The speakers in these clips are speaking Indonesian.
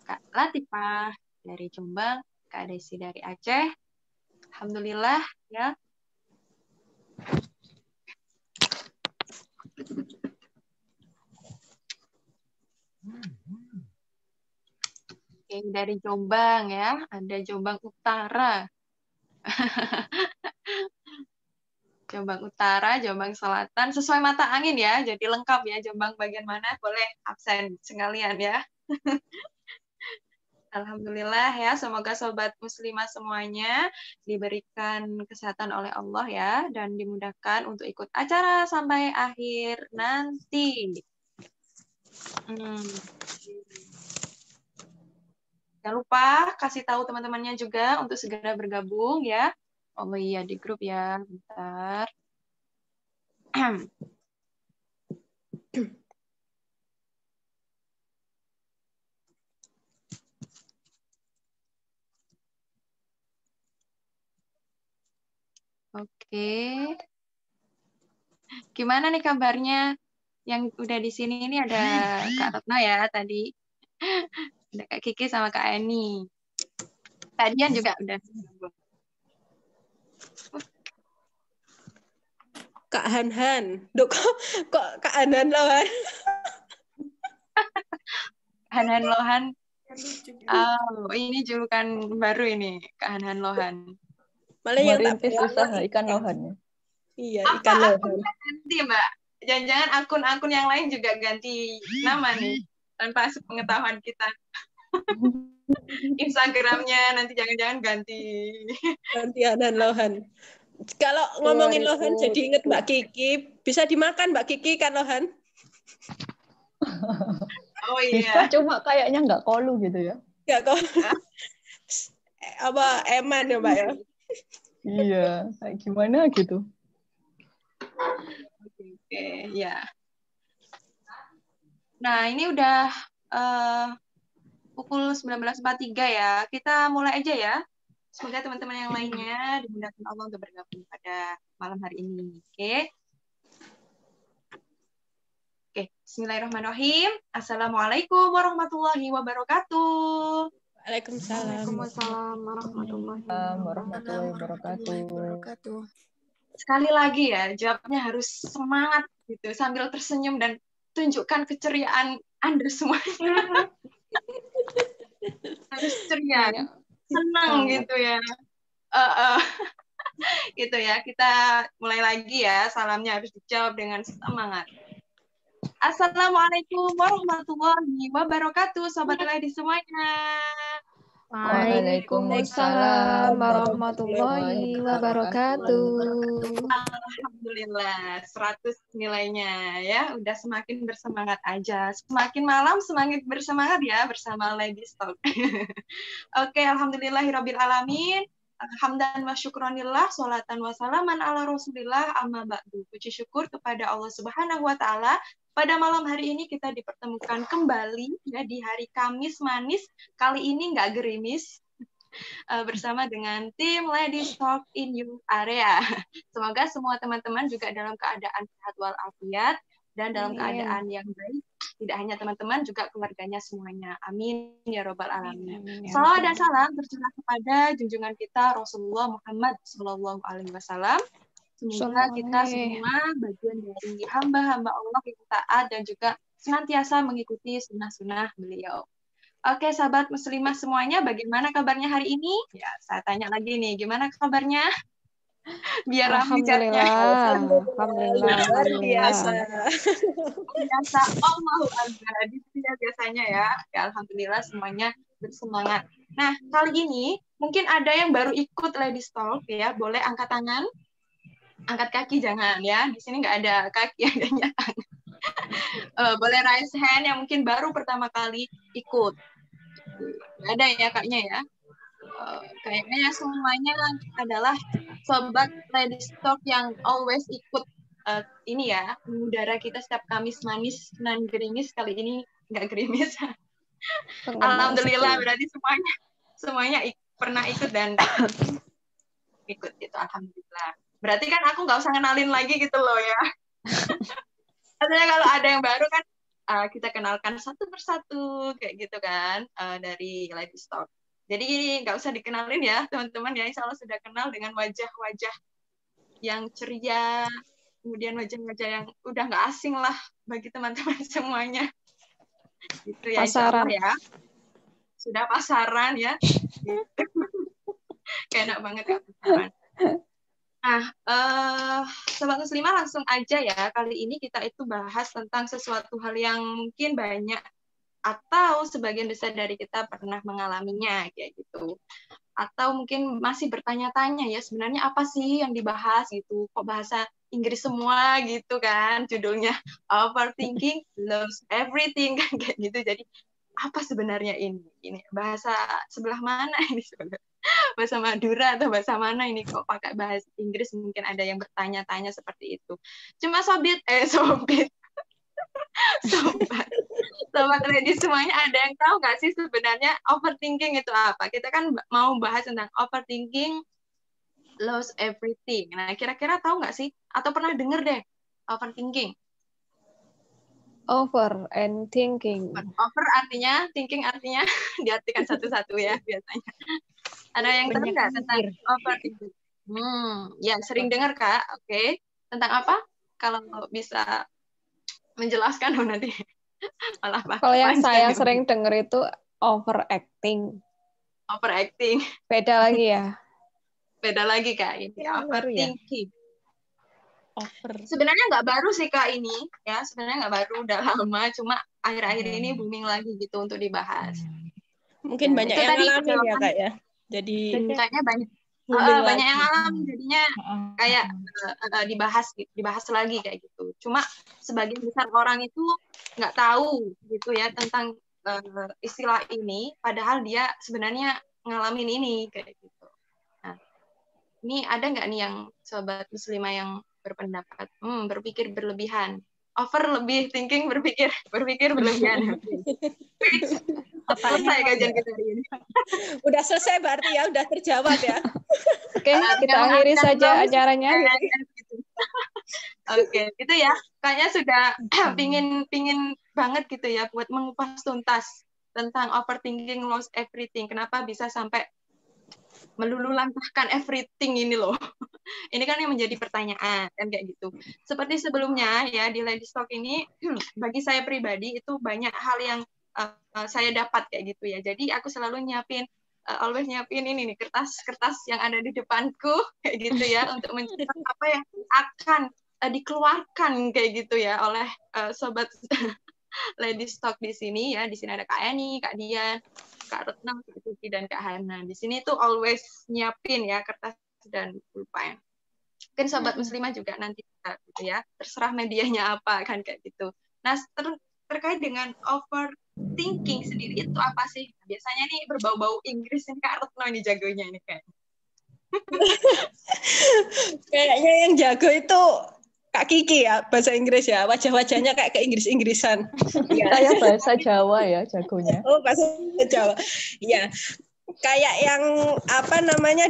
Kak Latifah dari Jombang, Kak Desi dari Aceh. Alhamdulillah ya. Oke, dari Jombang ya, ada Jombang Utara. Jombang Utara, Jombang Selatan, sesuai mata angin ya, jadi lengkap ya, Jombang bagian mana boleh absen sekalian ya. Alhamdulillah ya, semoga sobat muslimah semuanya diberikan kesehatan oleh Allah ya, dan dimudahkan untuk ikut acara sampai akhir nanti. Jangan lupa kasih tahu teman-temannya juga untuk segera bergabung ya. Oh iya, di grup ya, bentar. Oke. Gimana nih kabarnya? Yang udah di sini ini ada Kak Retno ya tadi. Ada Kak Kiki sama Kak Eni. Tadian juga udah. Kak Han. Duh, kok Kak Han lawan? Han Lohan. Oh, ini julukan baru ini, Kak Han Lohan. Malah yang tak merintis usaha ikan lohan. Iya, Apa ikan lohan. akunnya ganti, Mbak? Jangan-jangan akun-akun yang lain juga ganti nama nih, tanpa sepengetahuan kita. Instagramnya nanti jangan-jangan ganti. Gantian lohan. Kalau ngomongin lohan jadi inget Mbak Kiki. Bisa dimakan Mbak Kiki kan lohan? Oh Bisa, iya. cuma kayaknya nggak kolu gitu ya. Nggak kok. Apa eman ya Mbak ya? Iya, kayak gimana gitu. Oke, ya. Nah, ini udah pukul 19.43 ya. Kita mulai aja ya. Semoga teman-teman yang lainnya dimudahkan Allah untuk bergabung pada malam hari ini. Oke. Oke, bismillahirrahmanirrahim. Assalamualaikum warahmatullahi wabarakatuh. Waalaikumsalam. Waalaikumsalam warahmatullahi Wabarakatuh. Sekali lagi ya, jawabnya harus semangat gitu, sambil tersenyum dan tunjukkan keceriaan Anda semuanya. Harus ceria, senang gitu ya. Gitu ya, kita mulai lagi ya, salamnya harus dijawab dengan semangat. Assalamualaikum warahmatullahi wabarakatuh, Sobat Lady semuanya. Waalaikumsalam warahmatullahi wabarakatuh. Alhamdulillah, 100 nilainya ya, udah semakin bersemangat aja. Semakin malam semakin bersemangat ya bersama Lady Talk. Oke, alhamdulillahirabbil alamin. Hamdan wa syukronillah, sholatan wa salaman ala rasulillah, amma ba'du. Puji syukur kepada Allah Subhanahu wa Ta'ala. Pada malam hari ini kita dipertemukan kembali ya di hari Kamis manis. Kali ini nggak gerimis, bersama dengan tim Ladies Talk in You Area. Semoga semua teman-teman juga dalam keadaan sehat walafiat dan dalam keadaan yang baik. Tidak hanya teman-teman, juga keluarganya semuanya. Amin ya robbal alamin. Salawat dan salam tercurah kepada junjungan kita Rasulullah Muhammad SAW. Semoga kita semua bagian dari hamba-hamba Allah yang taat dan juga senantiasa mengikuti sunnah-sunnah beliau. Oke, sahabat muslimah semuanya, bagaimana kabarnya hari ini? Ya, saya tanya lagi nih, gimana kabarnya? Biar Alhamdulillah. Luar biasa. Biasa, Allahu Akbar. Dia biasanya ya. Ya, alhamdulillah semuanya bersemangat. Nah, kali ini mungkin ada yang baru ikut Ladies Talk ya, boleh angkat tangan. Angkat kaki jangan ya. Di sini nggak ada kaki, adanya tangan. Boleh raise hand yang mungkin baru pertama kali ikut. Ada ya kaknya ya. Kayaknya semuanya adalah sobat Ladies Talk yang always ikut ini ya, mengudara kita setiap Kamis manis nan gerimis, kali ini nggak gerimis. Alhamdulillah, berarti semuanya pernah ikut dan ikut itu, alhamdulillah. Berarti kan aku nggak usah kenalin lagi gitu loh ya. Artinya kalau ada yang baru kan kita kenalkan satu persatu kayak gitu kan, dari Ladies Talk. Jadi nggak usah dikenalin ya teman-teman ya, insya Allah sudah kenal dengan wajah-wajah yang ceria, kemudian wajah-wajah yang udah nggak asing lah bagi teman-teman semuanya. Gitu ya, insya Allah ya. Sudah pasaran ya. Kayak enak banget ya pasaran. Nah, Sobat Muslimah langsung aja ya. Kali ini kita itu bahas tentang sesuatu hal yang mungkin banyak atau sebagian besar dari kita pernah mengalaminya kayak gitu. Atau mungkin masih bertanya-tanya ya, sebenarnya apa sih yang dibahas gitu. Kok bahasa Inggris semua gitu kan judulnya. Overthinking loves everything kan kayak gitu. Jadi apa sebenarnya ini? Ini bahasa sebelah mana ini sebenarnya? Bahasa Madura atau bahasa mana ini kok pakai bahasa Inggris, mungkin ada yang bertanya-tanya seperti itu. Cuma sobat ladies semuanya, ada yang tahu nggak sih sebenarnya overthinking itu apa? Kita kan mau bahas tentang overthinking loves everything. Nah, kira-kira tahu nggak sih? Atau pernah dengar deh overthinking? Over and thinking. Over artinya, thinking artinya diartikan satu-satu ya biasanya. Ada yang tahu nggak tentang overthinking? Ya sering dengar Kak. Oke. Tentang apa? Kalau bisa menjelaskan nanti malah Kalau yang saya sering dengar itu overacting. Overacting. Beda lagi ya? Beda lagi Kak ini. Ya, overthinking. Sebenarnya nggak baru sih Kak ini. Ya, sebenarnya nggak baru, udah lama. Cuma akhir-akhir ini booming lagi gitu untuk dibahas. Mungkin banyak yang ngalamin ya Kak ya. Jadi kayaknya banyak yang ngalamin, jadinya kayak dibahas lagi kayak gitu. Cuma sebagian besar orang itu nggak tahu gitu ya tentang istilah ini, padahal dia sebenarnya ngalamin ini kayak gitu. Nah, ini ada nggak nih yang sobat muslimah yang berpendapat berpikir berlebihan, thinking, berpikir berlebihan. Selesai kajian kita hari ini. Udah selesai berarti ya, udah terjawab ya. Oke, kita akhiri saja acaranya. Oke, itu ya. Kayaknya sudah pingin banget gitu ya buat mengupas tuntas tentang overthinking loves everything. Kenapa bisa sampai meluluhlantahkan everything ini loh. Ini kan yang menjadi pertanyaan kan kayak gitu. Seperti sebelumnya ya di Ladies Talk ini, bagi saya pribadi itu banyak hal yang saya dapat kayak gitu ya. Jadi aku selalu always nyiapin ini nih kertas yang ada di depanku kayak gitu ya untuk mencatat apa yang akan dikeluarkan kayak gitu ya oleh sobat Ladies Talk di sini ya. Di sini ada Kak Eni, Kak Dian, Kak Retno, Kak Tuti, dan Kak Hana. Di sini tuh always nyiapin ya kertas dan pulpen. Mungkin sobat muslimah juga nanti gitu ya. Terserah medianya apa kan kayak gitu. Nah, terkait dengan overthinking sendiri itu apa sih? Biasanya nih berbau-bau Inggris ini Kak Retno ini jagonya ini kayak. Kayaknya yang jago itu Kak Kiki ya, bahasa Inggris ya. Wajah-wajahnya kayak ke Inggris-Inggrisan. Saya bahasa Jawa ya jagonya. Oh, bahasa Jawa. Iya. Kayak yang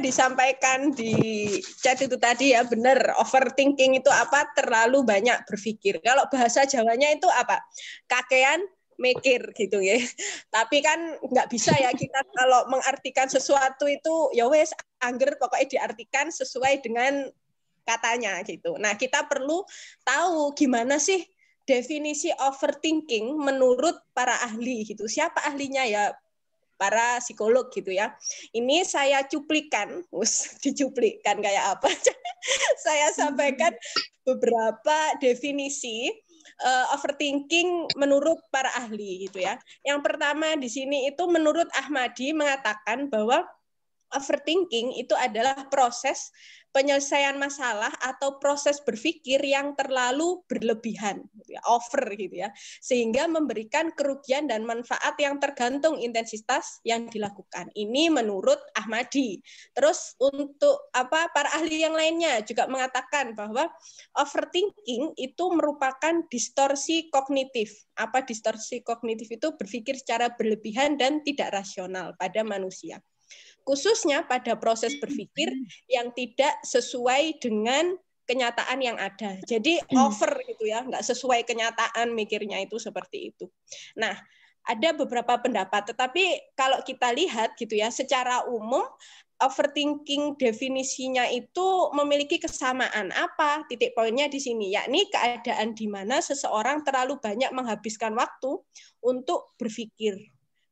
disampaikan di chat itu tadi ya, benar. Overthinking itu apa? Terlalu banyak berpikir. Kalau bahasa Jawanya itu apa? Kakean mikir gitu ya. Tapi kan nggak bisa ya kita kalau mengartikan sesuatu itu ya wes angger pokoknya diartikan sesuai dengan katanya gitu. Nah, kita perlu tahu gimana sih definisi overthinking menurut para ahli gitu. Siapa ahlinya ya? Para psikolog gitu ya. Ini saya cuplikan, dicuplikkan kayak apa? Saya sampaikan beberapa definisi overthinking menurut para ahli gitu ya. Yang pertama di sini itu menurut Ahmadi mengatakan bahwa overthinking itu adalah proses penyelesaian masalah atau proses berpikir yang terlalu berlebihan, over gitu ya, sehingga memberikan kerugian dan manfaat yang tergantung intensitas yang dilakukan. Ini menurut Ahmadi. Terus untuk para ahli yang lainnya juga mengatakan bahwa overthinking itu merupakan distorsi kognitif. Apa distorsi kognitif itu? Berpikir secara berlebihan dan tidak rasional pada manusia. Khususnya pada proses berpikir yang tidak sesuai dengan kenyataan yang ada. Jadi over gitu ya, nggak sesuai kenyataan mikirnya itu seperti itu. Nah, ada beberapa pendapat, tetapi kalau kita lihat gitu ya, secara umum overthinking definisinya itu memiliki kesamaan. Apa titik poinnya di sini? Yakni keadaan di mana seseorang terlalu banyak menghabiskan waktu untuk berpikir.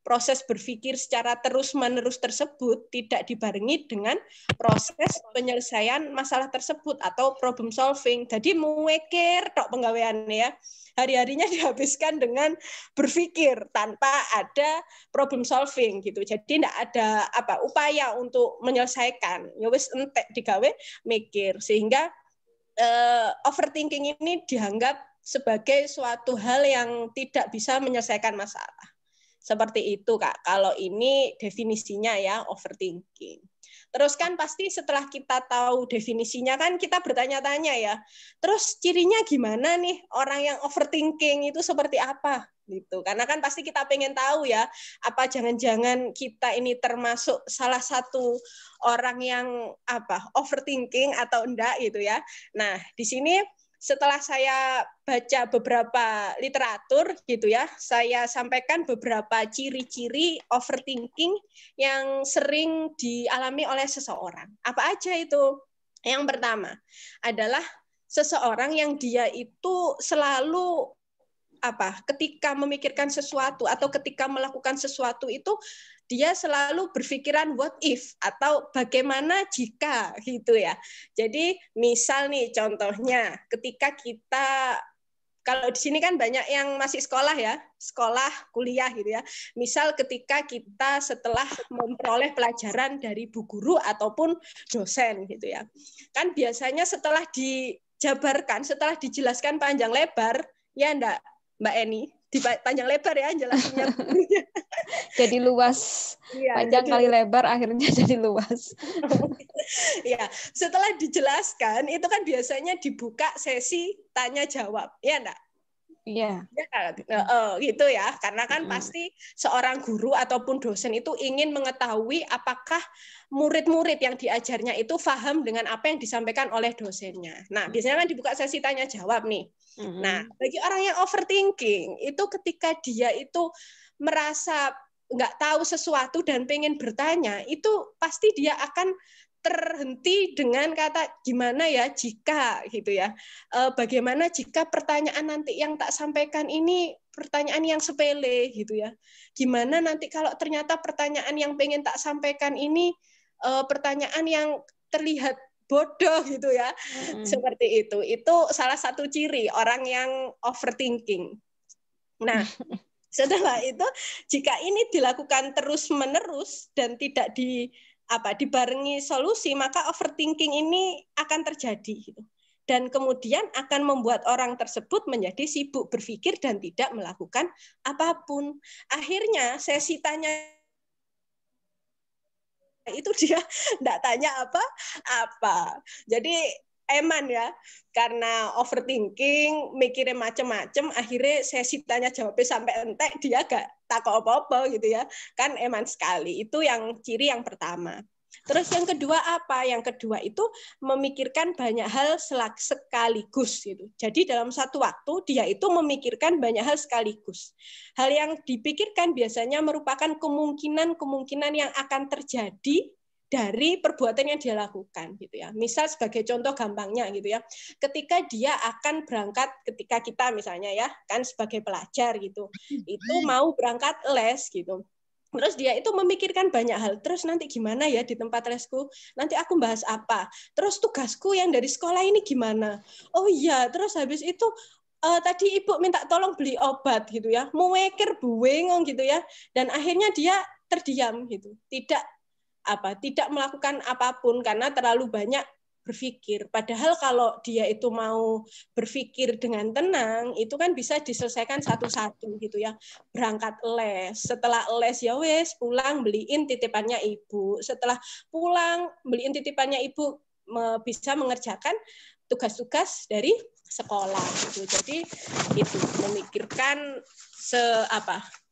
Proses berpikir secara terus-menerus tersebut tidak dibarengi dengan proses penyelesaian masalah tersebut atau problem solving. Jadi muwekir tok penggaweannya ya. Hari-harinya dihabiskan dengan berpikir tanpa ada problem solving gitu. Jadi tidak ada upaya untuk menyelesaikan. Ya wis entek digawe mikir, sehingga overthinking ini dianggap sebagai suatu hal yang tidak bisa menyelesaikan masalah. Seperti itu, Kak. Kalau ini definisinya ya, overthinking. Terus kan pasti setelah kita tahu definisinya kan kita bertanya-tanya ya. Terus cirinya gimana nih orang yang overthinking itu seperti apa? Gitu. Karena kan pasti kita pengen tahu ya, apa jangan-jangan kita ini termasuk salah satu orang yang overthinking atau enggak gitu ya. Nah, di sini setelah saya baca beberapa literatur gitu ya, saya sampaikan beberapa ciri-ciri overthinking yang sering dialami oleh seseorang. Apa aja itu? Yang pertama adalah seseorang yang dia itu selalu ketika memikirkan sesuatu atau ketika melakukan sesuatu itu dia selalu berpikiran what if atau bagaimana jika gitu ya. Jadi misal nih contohnya ketika kita, kalau di sini kan banyak yang masih sekolah ya, sekolah, kuliah gitu ya. Misal ketika kita setelah memperoleh pelajaran dari bu guru ataupun dosen gitu ya. Kan biasanya setelah dijabarkan, setelah dijelaskan panjang lebar, ya enggak Mbak Eni, di panjang lebar ya jelasinnya. Jadi luas, panjang kali lebar akhirnya jadi luas. Ya, setelah dijelaskan itu kan biasanya dibuka sesi tanya jawab, ya enggak? Iya. Gitu ya, karena kan pasti seorang guru ataupun dosen itu ingin mengetahui apakah murid-murid yang diajarnya itu paham dengan apa yang disampaikan oleh dosennya. Nah, biasanya kan dibuka sesi tanya jawab nih. Nah, bagi orang yang overthinking itu ketika dia itu merasa nggak tahu sesuatu dan pengen bertanya, itu pasti dia akan terhenti dengan kata gimana ya jika gitu ya. Bagaimana jika pertanyaan nanti yang tak sampaikan ini pertanyaan yang sepele gitu ya. Gimana nanti kalau ternyata pertanyaan yang pengen tak sampaikan ini pertanyaan yang terlihat bodoh gitu ya. Seperti itu. Itu salah satu ciri orang yang overthinking. Nah, setelah itu jika ini dilakukan terus-menerus dan tidak dibarengi solusi, maka overthinking ini akan terjadi gitu. Dan kemudian akan membuat orang tersebut menjadi sibuk berpikir dan tidak melakukan apapun. Akhirnya sesi tanya itu dia enggak tanya apa-apa. Jadi eman ya, karena overthinking, mikirin macem-macem, akhirnya sesi tanya jawabnya sampai entek, dia gak takut apa-apa gitu ya. Kan eman sekali. Itu yang ciri yang pertama. Terus yang kedua apa? Yang kedua itu memikirkan banyak hal sekaligus gitu. Jadi dalam satu waktu dia itu memikirkan banyak hal sekaligus. Hal yang dipikirkan biasanya merupakan kemungkinan-kemungkinan yang akan terjadi dari perbuatan yang dia lakukan gitu ya. Misal sebagai contoh gampangnya gitu ya. Ketika dia akan berangkat, ketika kita misalnya ya, kan sebagai pelajar gitu. Itu mau berangkat les gitu. Terus dia itu memikirkan banyak hal. Terus nanti gimana ya di tempat lesku? Nanti aku bahas apa? Terus tugasku yang dari sekolah ini gimana? Oh iya, terus habis itu tadi ibu minta tolong beli obat gitu ya. Muwekir buwengong gitu ya. Dan akhirnya dia terdiam gitu. Tidak melakukan apapun karena terlalu banyak berpikir. Padahal kalau dia itu mau berpikir dengan tenang, itu kan bisa diselesaikan satu-satu gitu ya. Berangkat les, setelah les ya wes pulang beliin titipannya ibu. Setelah pulang beliin titipannya ibu, bisa mengerjakan tugas-tugas dari sekolah gitu. Jadi itu memikirkan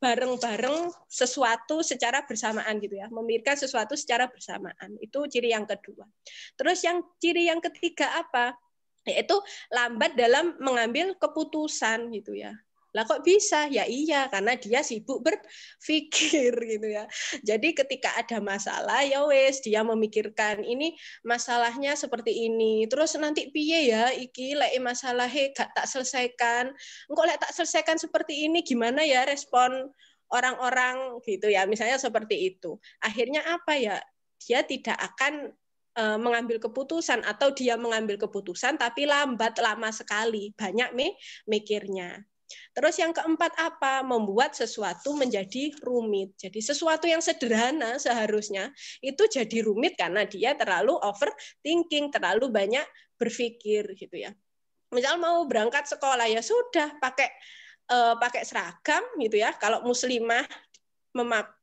bareng-bareng sesuatu secara bersamaan gitu ya. Memikirkan sesuatu secara bersamaan. Itu ciri yang kedua. Terus yang ciri yang ketiga apa? yaitu lambat dalam mengambil keputusan gitu ya. Lah kok bisa? Ya iya, karena dia sibuk berpikir gitu ya. Jadi ketika ada masalah ya wes dia memikirkan ini masalahnya seperti ini. Terus nanti piye ya iki lek masalahe gak tak selesaikan. Engko lek tak selesaikan seperti ini gimana ya respon orang-orang gitu ya. Misalnya seperti itu. Akhirnya apa ya? Dia tidak akan mengambil keputusan atau dia mengambil keputusan tapi lambat, lama sekali, banyak mikirnya. Terus yang keempat apa? Membuat sesuatu menjadi rumit. Jadi sesuatu yang sederhana seharusnya itu jadi rumit karena dia terlalu overthinking, terlalu banyak berpikir gitu ya. Misal mau berangkat sekolah ya sudah pakai seragam gitu ya. Kalau muslimah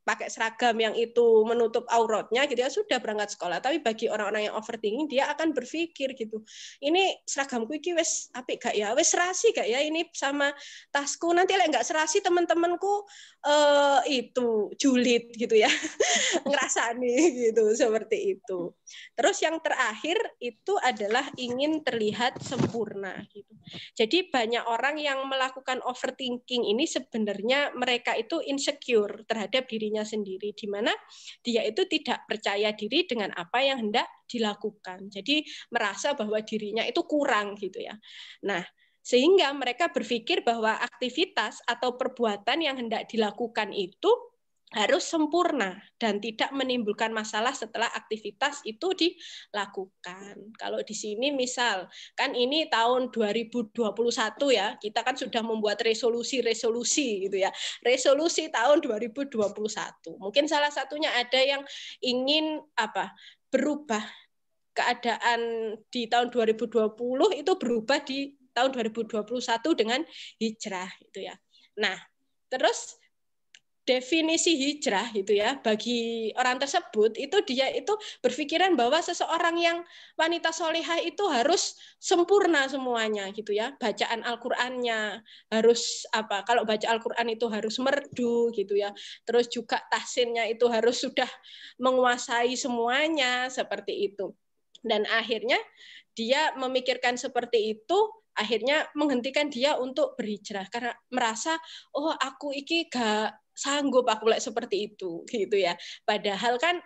pakai seragam yang itu menutup auratnya gitu ya sudah berangkat sekolah. Tapi bagi orang-orang yang overthinking dia akan berpikir gitu, ini seragamku iki wis apik gak ya, wis serasi gak ya ini sama tasku, nanti lek nggak serasi teman-temanku itu julid gitu ya ngerasani gitu, seperti itu. Terus yang terakhir itu adalah ingin terlihat sempurna gitu. Jadi banyak orang yang melakukan overthinking ini sebenarnya mereka itu insecure terhadap dirinya sendiri, di mana dia itu tidak percaya diri dengan apa yang hendak dilakukan. Jadi merasa bahwa dirinya itu kurang gitu ya. Nah, sehingga mereka berpikir bahwa aktivitas atau perbuatan yang hendak dilakukan itu harus sempurna dan tidak menimbulkan masalah setelah aktivitas itu dilakukan. Kalau di sini misal, kan ini tahun 2021 ya, kita kan sudah membuat resolusi gitu ya. Resolusi tahun 2021. Mungkin salah satunya ada yang ingin berubah keadaan di tahun 2020 itu berubah di tahun 2021 dengan hijrah gitu ya. Nah, terus definisi hijrah gitu ya bagi orang tersebut itu dia itu berpikiran bahwa seseorang yang wanita solehah itu harus sempurna semuanya gitu ya, bacaan Al-Qur'annya harus kalau baca Al-Qur'an itu harus merdu gitu ya, terus juga tahsinnya itu harus sudah menguasai semuanya seperti itu. Dan akhirnya dia memikirkan seperti itu, akhirnya menghentikan dia untuk berhijrah karena merasa oh aku iki gak sanggup aku seperti itu gitu ya. Padahal kan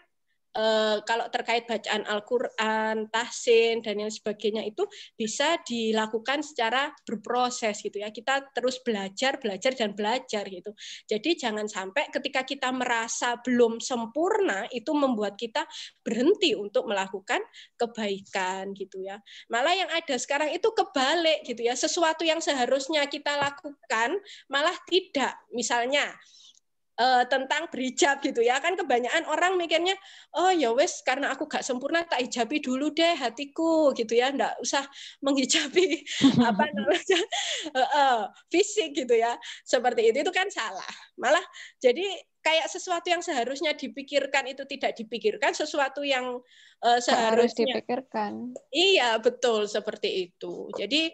kalau terkait bacaan Al-Qur'an, tahsin dan yang sebagainya itu bisa dilakukan secara berproses gitu ya. Kita terus belajar gitu. Jadi jangan sampai ketika kita merasa belum sempurna itu membuat kita berhenti untuk melakukan kebaikan gitu ya. Malah yang ada sekarang itu kebalik gitu ya. Sesuatu yang seharusnya kita lakukan malah tidak. Misalnya tentang berhijab gitu ya, kan kebanyakan orang mikirnya oh ya wes karena aku gak sempurna tak hijabi dulu deh hatiku gitu ya, nggak usah menghijabi fisik gitu ya, seperti itu kan salah. Malah jadi kayak sesuatu yang seharusnya dipikirkan itu tidak dipikirkan, sesuatu yang seharusnya dipikirkan. Iya betul seperti itu. Jadi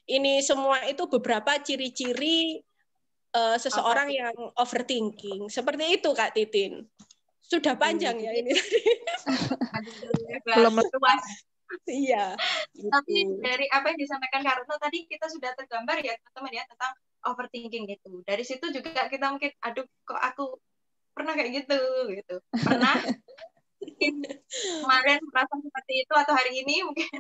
ini semua itu beberapa ciri-ciri seseorang yang overthinking. Seperti itu Kak Titin. Sudah panjang ya ini. Belum luas. Iya. Tapi dari apa yang disampaikan Kak Retno tadi kita sudah tergambar ya teman-teman ya tentang overthinking itu. Dari situ juga kita mungkin aduh kok aku pernah kayak gitu. Pernah kemarin merasa seperti itu atau hari ini mungkin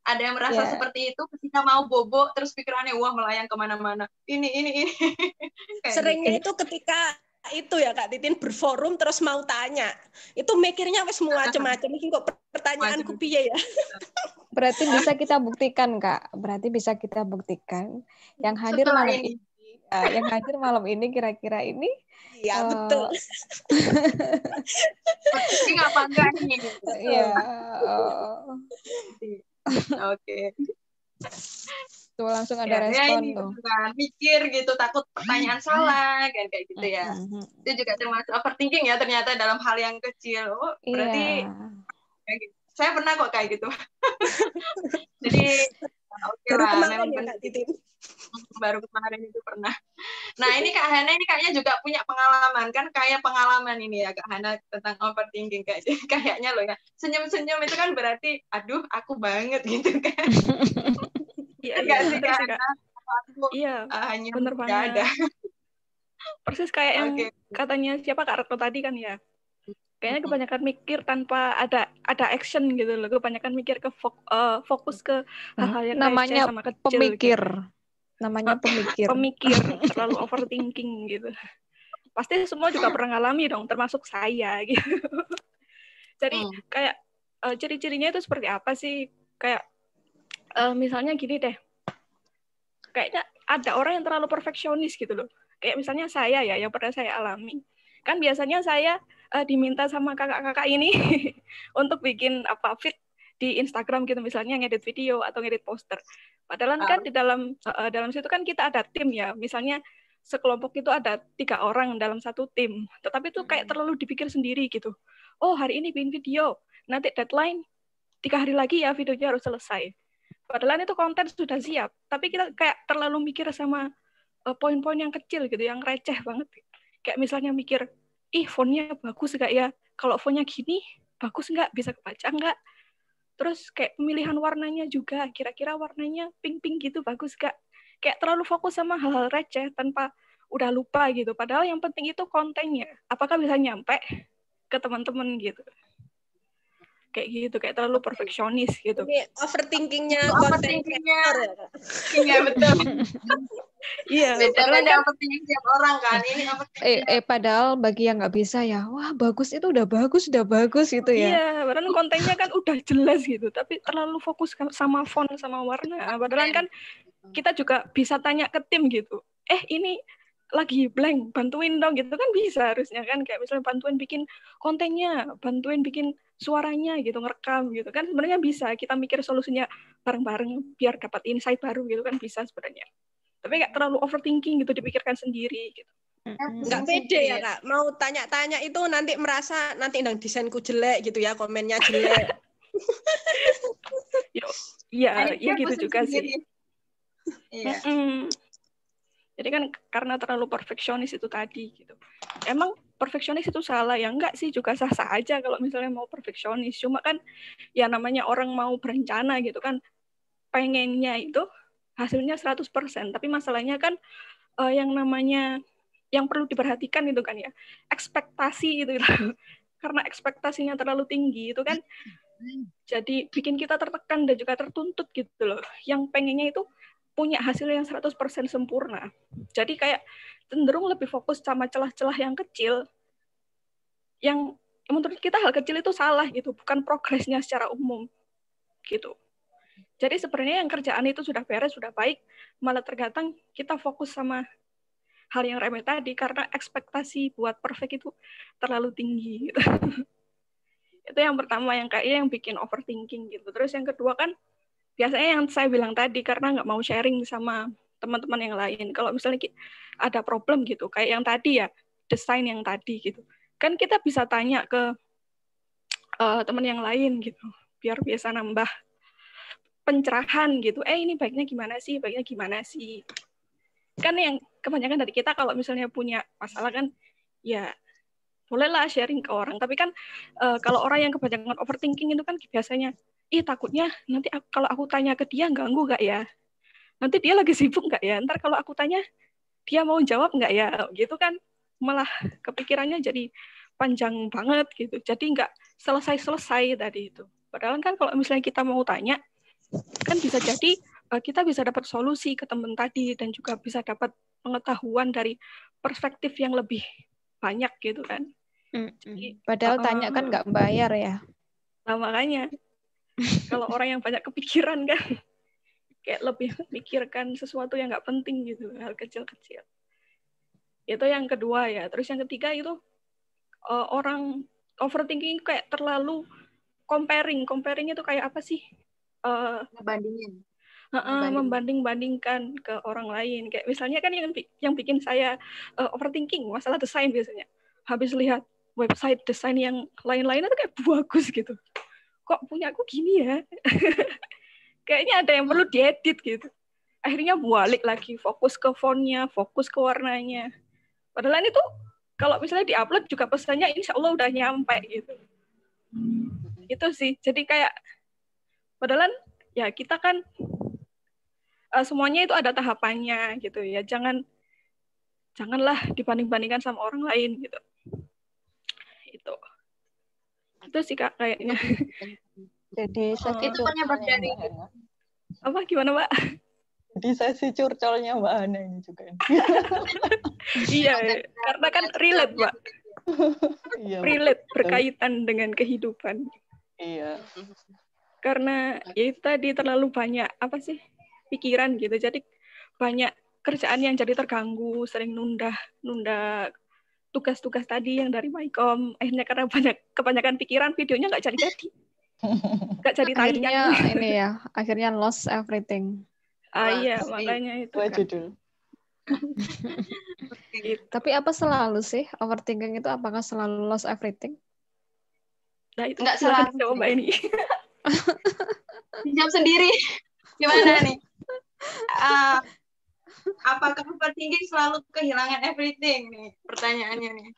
ada yang merasa seperti itu ketika mau bobo terus pikirannya wah melayang kemana-mana ini seringnya itu ketika itu ya Kak Titin berforum terus mau tanya itu mikirnya wes macam-macam mungkin kok pertanyaanku piye ya. Berarti bisa kita buktikan Kak, yang hadir setelah malam ini. Yang hadir malam ini kira-kira ini ya betul. Ini apa enggak nih? Iya. Oke. Tuh langsung ada respon ini tuh. Kan, mikir gitu, takut pertanyaan salah kan kayak gitu ya. Itu juga termasuk overthinking ya ternyata dalam hal yang kecil. Oh, berarti kayak gitu. Saya pernah kok kayak gitu. Jadi oke lah, memang Kak Titin. Baru kemarin itu pernah. Nah ini Kak Hana ini kayaknya juga punya pengalaman kan, kayak pengalaman ini ya Kak Hana tentang overthinking kayaknya loh ya. Senyum-senyum itu kan berarti aduh aku banget gitu kan. Iya, Enggak sih, bener Kak. sih, Kak. Aku Iya, hanya bener nggak banget. ada. Persis kayak yang Oke. katanya siapa Kak Retno tadi kan ya. Kayaknya kebanyakan mikir tanpa ada action gitu loh. Kebanyakan mikir ke fokus ke hal-hal yang receh Namanya sama kecil pemikir. gitu. Namanya pemikir. Pemikir, terlalu overthinking gitu. Pasti semua juga pernah ngalami dong, termasuk saya gitu. Jadi kayak ciri-cirinya itu seperti apa sih? Kayak misalnya gini deh. Kayaknya ada orang yang terlalu perfeksionis gitu loh. Kayak misalnya saya ya, yang pernah saya alami. Kan biasanya saya diminta sama kakak-kakak ini untuk bikin feed di Instagram gitu, misalnya ngedit video atau ngedit poster. Padahal kan di dalam situ kan kita ada tim ya. Misalnya sekelompok itu ada 3 orang dalam satu tim. Tetapi itu kayak terlalu dipikir sendiri gitu. Oh, hari ini bikin video. Nanti deadline 3 hari lagi ya videonya harus selesai. Padahal itu konten sudah siap, tapi kita kayak terlalu mikir sama poin-poin yang kecil gitu, yang receh banget. Kayak misalnya mikir, fontnya bagus nggak ya? Kalau fontnya gini, bagus nggak? Bisa kebaca nggak? Terus kayak pemilihan warnanya juga, kira-kira warnanya pink-pink gitu, bagus nggak? Kayak terlalu fokus sama hal-hal receh tanpa udah lupa gitu. Padahal yang penting itu kontennya. Apakah bisa nyampe ke teman-teman gitu. Kayak gitu, kayak terlalu perfeksionis gitu. Ini overthinkingnya konten Overthinkingnya. kreator ya, Kak? Iya, betul. Iya, Beda-beda overthinking tiap orang kan. Ini overthinking. Padahal bagi yang nggak bisa ya, wah bagus itu udah bagus gitu ya. Iya, padahal kontennya kan udah jelas gitu, tapi terlalu fokus sama font sama warna. Padahal kan kita juga bisa tanya ke tim gitu. Ini lagi blank, bantuin dong gitu kan bisa harusnya kan, kayak misalnya bantuin bikin kontennya, bantuin bikin suaranya gitu, ngerekam gitu kan, sebenarnya bisa kita mikir solusinya bareng-bareng biar dapat insight baru gitu kan, bisa sebenarnya. Tapi kayak terlalu overthinking gitu, dipikirkan sendiri gitu. Nggak pede ya, Kak, mau tanya-tanya itu nanti merasa nanti desainku jelek gitu ya, komennya jelek. Iya gitu juga sih. Iya. Jadi kan karena terlalu perfeksionis itu tadi gitu. Emang perfeksionis itu salah ya? Enggak sih, juga sah-sah aja kalau misalnya mau perfeksionis. Cuma kan ya namanya orang mau berencana gitu kan, pengennya itu hasilnya 100%. Tapi masalahnya kan yang namanya yang perlu diperhatikan itu kan ya, ekspektasi itu. Karena ekspektasinya terlalu tinggi itu kan jadi bikin kita tertekan dan juga tertuntut gitu loh. Yang pengennya itu punya hasil yang 100% sempurna. Jadi kayak cenderung lebih fokus sama celah-celah yang kecil, yang menurut kita hal kecil itu salah gitu, bukan progresnya secara umum gitu. Jadi sebenarnya yang kerjaan itu sudah beres, sudah baik, malah terkadang kita fokus sama hal yang remeh tadi karena ekspektasi buat perfect itu terlalu tinggi gitu. Itu yang pertama yang kayaknya yang bikin overthinking gitu. Terus yang kedua kan biasanya yang saya bilang tadi, karena nggak mau sharing sama teman-teman yang lain. Kalau misalnya ada problem gitu, kayak yang tadi ya, desain yang tadi gitu. Kan kita bisa tanya ke teman yang lain gitu, biar biasa nambah pencerahan gitu. Ini baiknya gimana sih? Baiknya gimana sih? Kan yang kebanyakan dari kita kalau misalnya punya masalah kan, ya bolehlah sharing ke orang. Tapi kan kalau orang yang kebanyakan overthinking itu kan biasanya, takutnya nanti kalau aku tanya ke dia ganggu nggak ya? Nanti dia lagi sibuk nggak ya? Ntar kalau aku tanya, dia mau jawab nggak ya? Gitu kan, malah kepikirannya jadi panjang banget gitu. Jadi nggak selesai-selesai tadi itu. Padahal kan kalau misalnya kita mau tanya, kan bisa jadi kita bisa dapat solusi ke teman tadi dan juga bisa dapat pengetahuan dari perspektif yang lebih banyak gitu kan. Jadi, padahal tanya kan nggak bayar ya. Nah makanya kalau orang yang banyak kepikiran kan kayak lebih mikirkan sesuatu yang nggak penting gitu, hal kecil-kecil. Itu yang kedua ya. Terus yang ketiga itu orang overthinking kayak terlalu comparing. Comparing itu kayak apa sih? Ngebandingin. Membanding-bandingkan ke orang lain. Kayak misalnya kan yang bikin saya overthinking masalah desain biasanya. Habis lihat website desain yang lain-lain itu kayak bagus gitu. Kok punya aku gini ya? Kayaknya ada yang perlu diedit gitu. Akhirnya balik lagi, fokus ke fontnya, fokus ke warnanya. Padahal itu kalau misalnya diupload juga pesannya insya Allah udah nyampe gitu. Itu sih. Jadi kayak padahal ya kita kan semuanya itu ada tahapannya gitu ya. Janganlah dibanding-bandingkan sama orang lain gitu. Itu sih Kak kayaknya. Jadi sesi itu penyebab curcolnya dari Mbak Hana. Apa gimana Mbak? Di sesi curcolnya Mbak Hana ini juga. Iya, karena kan relate Mbak. Iya, Relate, berkaitan dengan kehidupan. Iya. Karena ya itu tadi terlalu banyak pikiran gitu. Jadi banyak kerjaan yang jadi terganggu, sering nunda tugas-tugas tadi yang dari Mycom. Akhirnya karena kebanyakan pikiran, videonya nggak jadi. Nggak jadi tayang. Akhirnya lost everything. Iya, makanya itu kan. Judul. Gitu. Tapi apa selalu sih overthinking itu? Apakah selalu lost everything? Nah, itu nggak selalu jawab Mbak ini. Dijawab sendiri. Gimana nih? Apakah overthinking selalu kehilangan everything nih? Pertanyaannya nih.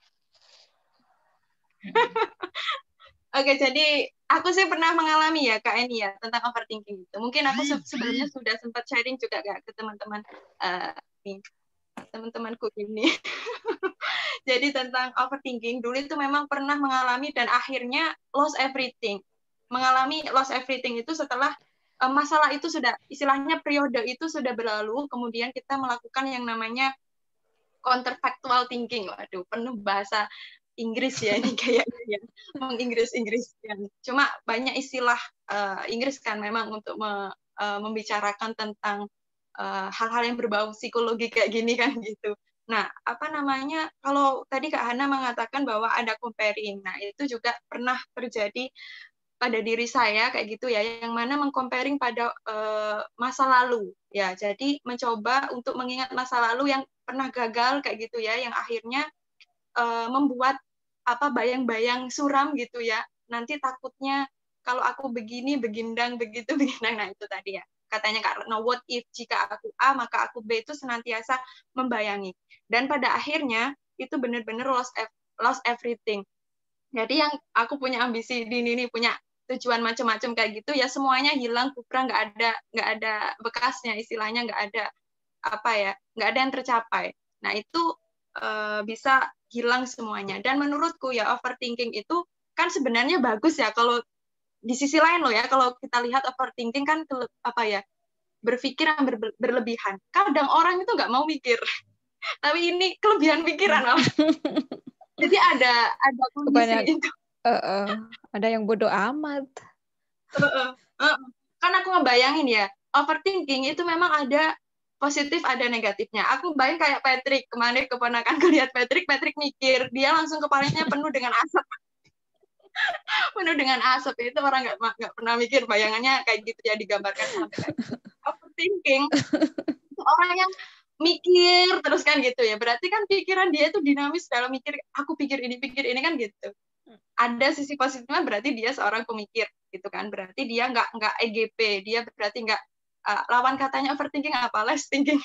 Oke, jadi aku sih pernah mengalami ya Kak Eni ya tentang overthinking itu. Mungkin aku sebelumnya sudah sempat sharing juga Kak ke teman-teman teman-temanku ini. Jadi tentang overthinking dulu itu memang pernah mengalami dan akhirnya lost everything. Mengalami lost everything itu setelah masalah itu sudah istilahnya periode itu sudah berlalu, kemudian kita melakukan yang namanya counterfactual thinking. Waduh, penuh bahasa Inggris ya ini kayaknya, menginggris-inggris. Cuma banyak istilah Inggris kan memang untuk membicarakan tentang hal-hal yang berbau psikologi kayak gini kan gitu. Nah, kalau tadi Kak Hana mengatakan bahwa ada comparing. Nah, itu juga pernah terjadi pada diri saya kayak gitu ya, yang mana mengcomparing pada masa lalu. Ya, jadi mencoba untuk mengingat masa lalu yang pernah gagal kayak gitu ya, yang akhirnya membuat bayang-bayang suram gitu ya. Nanti takutnya kalau aku begini, begindang, begitu, begindang. Nah, itu tadi ya. Katanya karena what if jika aku A, maka aku B, itu senantiasa membayangi. Dan pada akhirnya itu benar-benar lost everything. Jadi yang aku punya ambisi ini punya tujuan macam-macam kayak gitu ya semuanya hilang kuprah, nggak ada bekasnya, istilahnya nggak ada yang tercapai. Nah, itu bisa hilang semuanya. Dan menurutku ya overthinking itu kan sebenarnya bagus ya kalau di sisi lain loh ya, kalau kita lihat overthinking kan berpikir yang berlebihan. Kadang orang itu nggak mau mikir, tapi ini kelebihan pikiran loh. Jadi ada kondisi itu. Ada yang bodoh amat. Kan aku ngebayangin ya, overthinking itu memang ada positif, ada negatifnya. Aku bayang kayak Patrick, kemarin keponakanku lihat Patrick mikir, dia langsung kepalanya penuh dengan asap. Penuh dengan asap, itu orang nggak pernah mikir, bayangannya kayak gitu ya digambarkan sampai overthinking. Orang yang mikir terus kan gitu ya, berarti kan pikiran dia itu dinamis dalam mikir, aku pikir ini kan gitu. Ada sisi positifnya, berarti dia seorang pemikir gitu kan, berarti dia nggak EGP, dia berarti nggak lawan katanya overthinking apa, less thinking.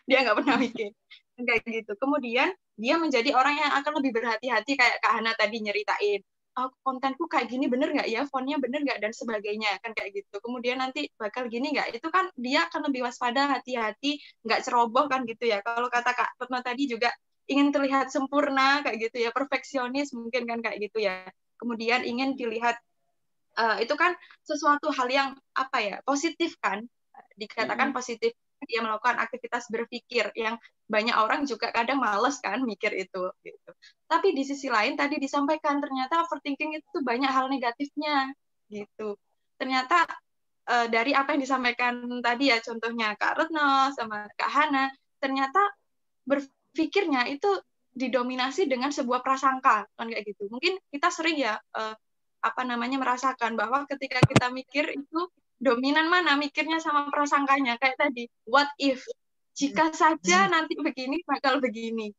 Dia nggak pernah mikir kayak gitu. Kemudian dia menjadi orang yang akan lebih berhati-hati, kayak Kak Hana tadi nyeritain, kontenku kayak gini bener nggak ya, fontnya bener nggak, dan sebagainya kan kayak gitu. Kemudian nanti bakal gini nggak, itu kan dia akan lebih waspada, hati-hati, nggak ceroboh kan gitu ya. Kalau kata Kak Retno tadi juga ingin terlihat sempurna kayak gitu ya, perfeksionis mungkin kan kayak gitu ya. Kemudian ingin dilihat itu kan sesuatu hal yang positif kan, dikatakan positif. Dia melakukan aktivitas berpikir yang banyak orang juga kadang males kan mikir itu gitu. Tapi di sisi lain tadi disampaikan ternyata overthinking itu banyak hal negatifnya gitu. Ternyata dari apa yang disampaikan tadi ya, contohnya Kak Retno sama Kak Hana, ternyata berpikirnya itu didominasi dengan sebuah prasangka kan kayak gitu. Mungkin kita sering ya merasakan bahwa ketika kita mikir itu dominan mana mikirnya sama prasangkanya, kayak tadi what if jika saja nanti begini bakal begini.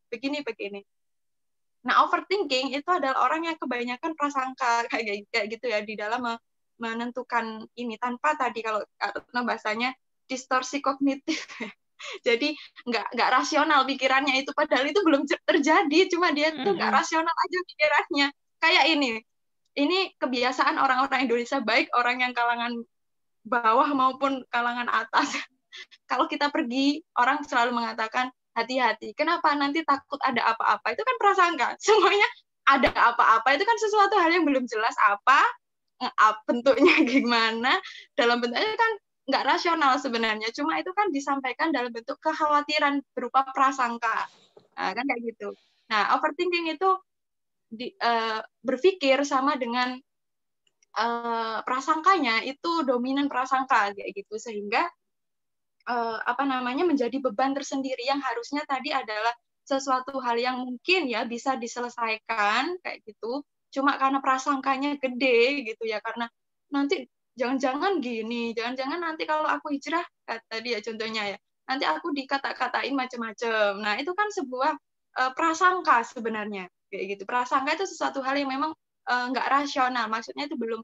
Nah, overthinking itu adalah orang yang kebanyakan prasangka kayak gitu ya di dalam menentukan ini, tanpa tadi kalau bahasanya distorsi kognitif. Jadi nggak rasional pikirannya itu, padahal itu belum terjadi, cuma dia tuh nggak rasional aja pikirannya. Kayak ini kebiasaan orang-orang Indonesia, baik orang yang kalangan bawah maupun kalangan atas. Kalau kita pergi, orang selalu mengatakan hati-hati. Kenapa? Nanti takut ada apa-apa. Itu kan prasangka. Semuanya ada apa-apa. Itu kan sesuatu hal yang belum jelas apa, bentuknya gimana. Dalam bentuknya kan nggak rasional sebenarnya. Cuma itu kan disampaikan dalam bentuk kekhawatiran berupa prasangka. Nah, kan kayak gitu. Nah, overthinking itu berpikir sama dengan prasangkanya itu dominan prasangka kayak gitu, sehingga menjadi beban tersendiri yang harusnya tadi adalah sesuatu hal yang mungkin ya bisa diselesaikan kayak gitu, cuma karena prasangkanya gede gitu ya, karena nanti jangan-jangan gini, jangan-jangan nanti kalau aku hijrah tadi ya contohnya ya, nanti aku dikata-katain macam-macam. Nah itu kan sebuah prasangka sebenarnya kayak gitu. Prasangka itu sesuatu hal yang memang nggak rasional, maksudnya itu belum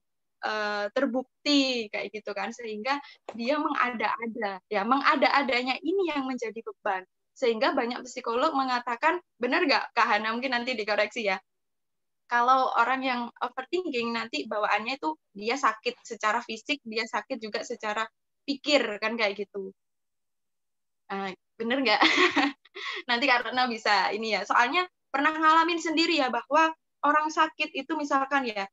terbukti kayak gitu kan, sehingga dia mengada-ada ya, mengada-adanya ini yang menjadi beban, sehingga banyak psikolog mengatakan, benar nggak Kak Hana, mungkin nanti dikoreksi ya, kalau orang yang overthinking nanti bawaannya itu dia sakit secara fisik, dia sakit juga secara pikir kan kayak gitu. Bener nggak? Nanti karena bisa ini ya, soalnya pernah ngalamin sendiri ya, bahwa orang sakit itu misalkan ya,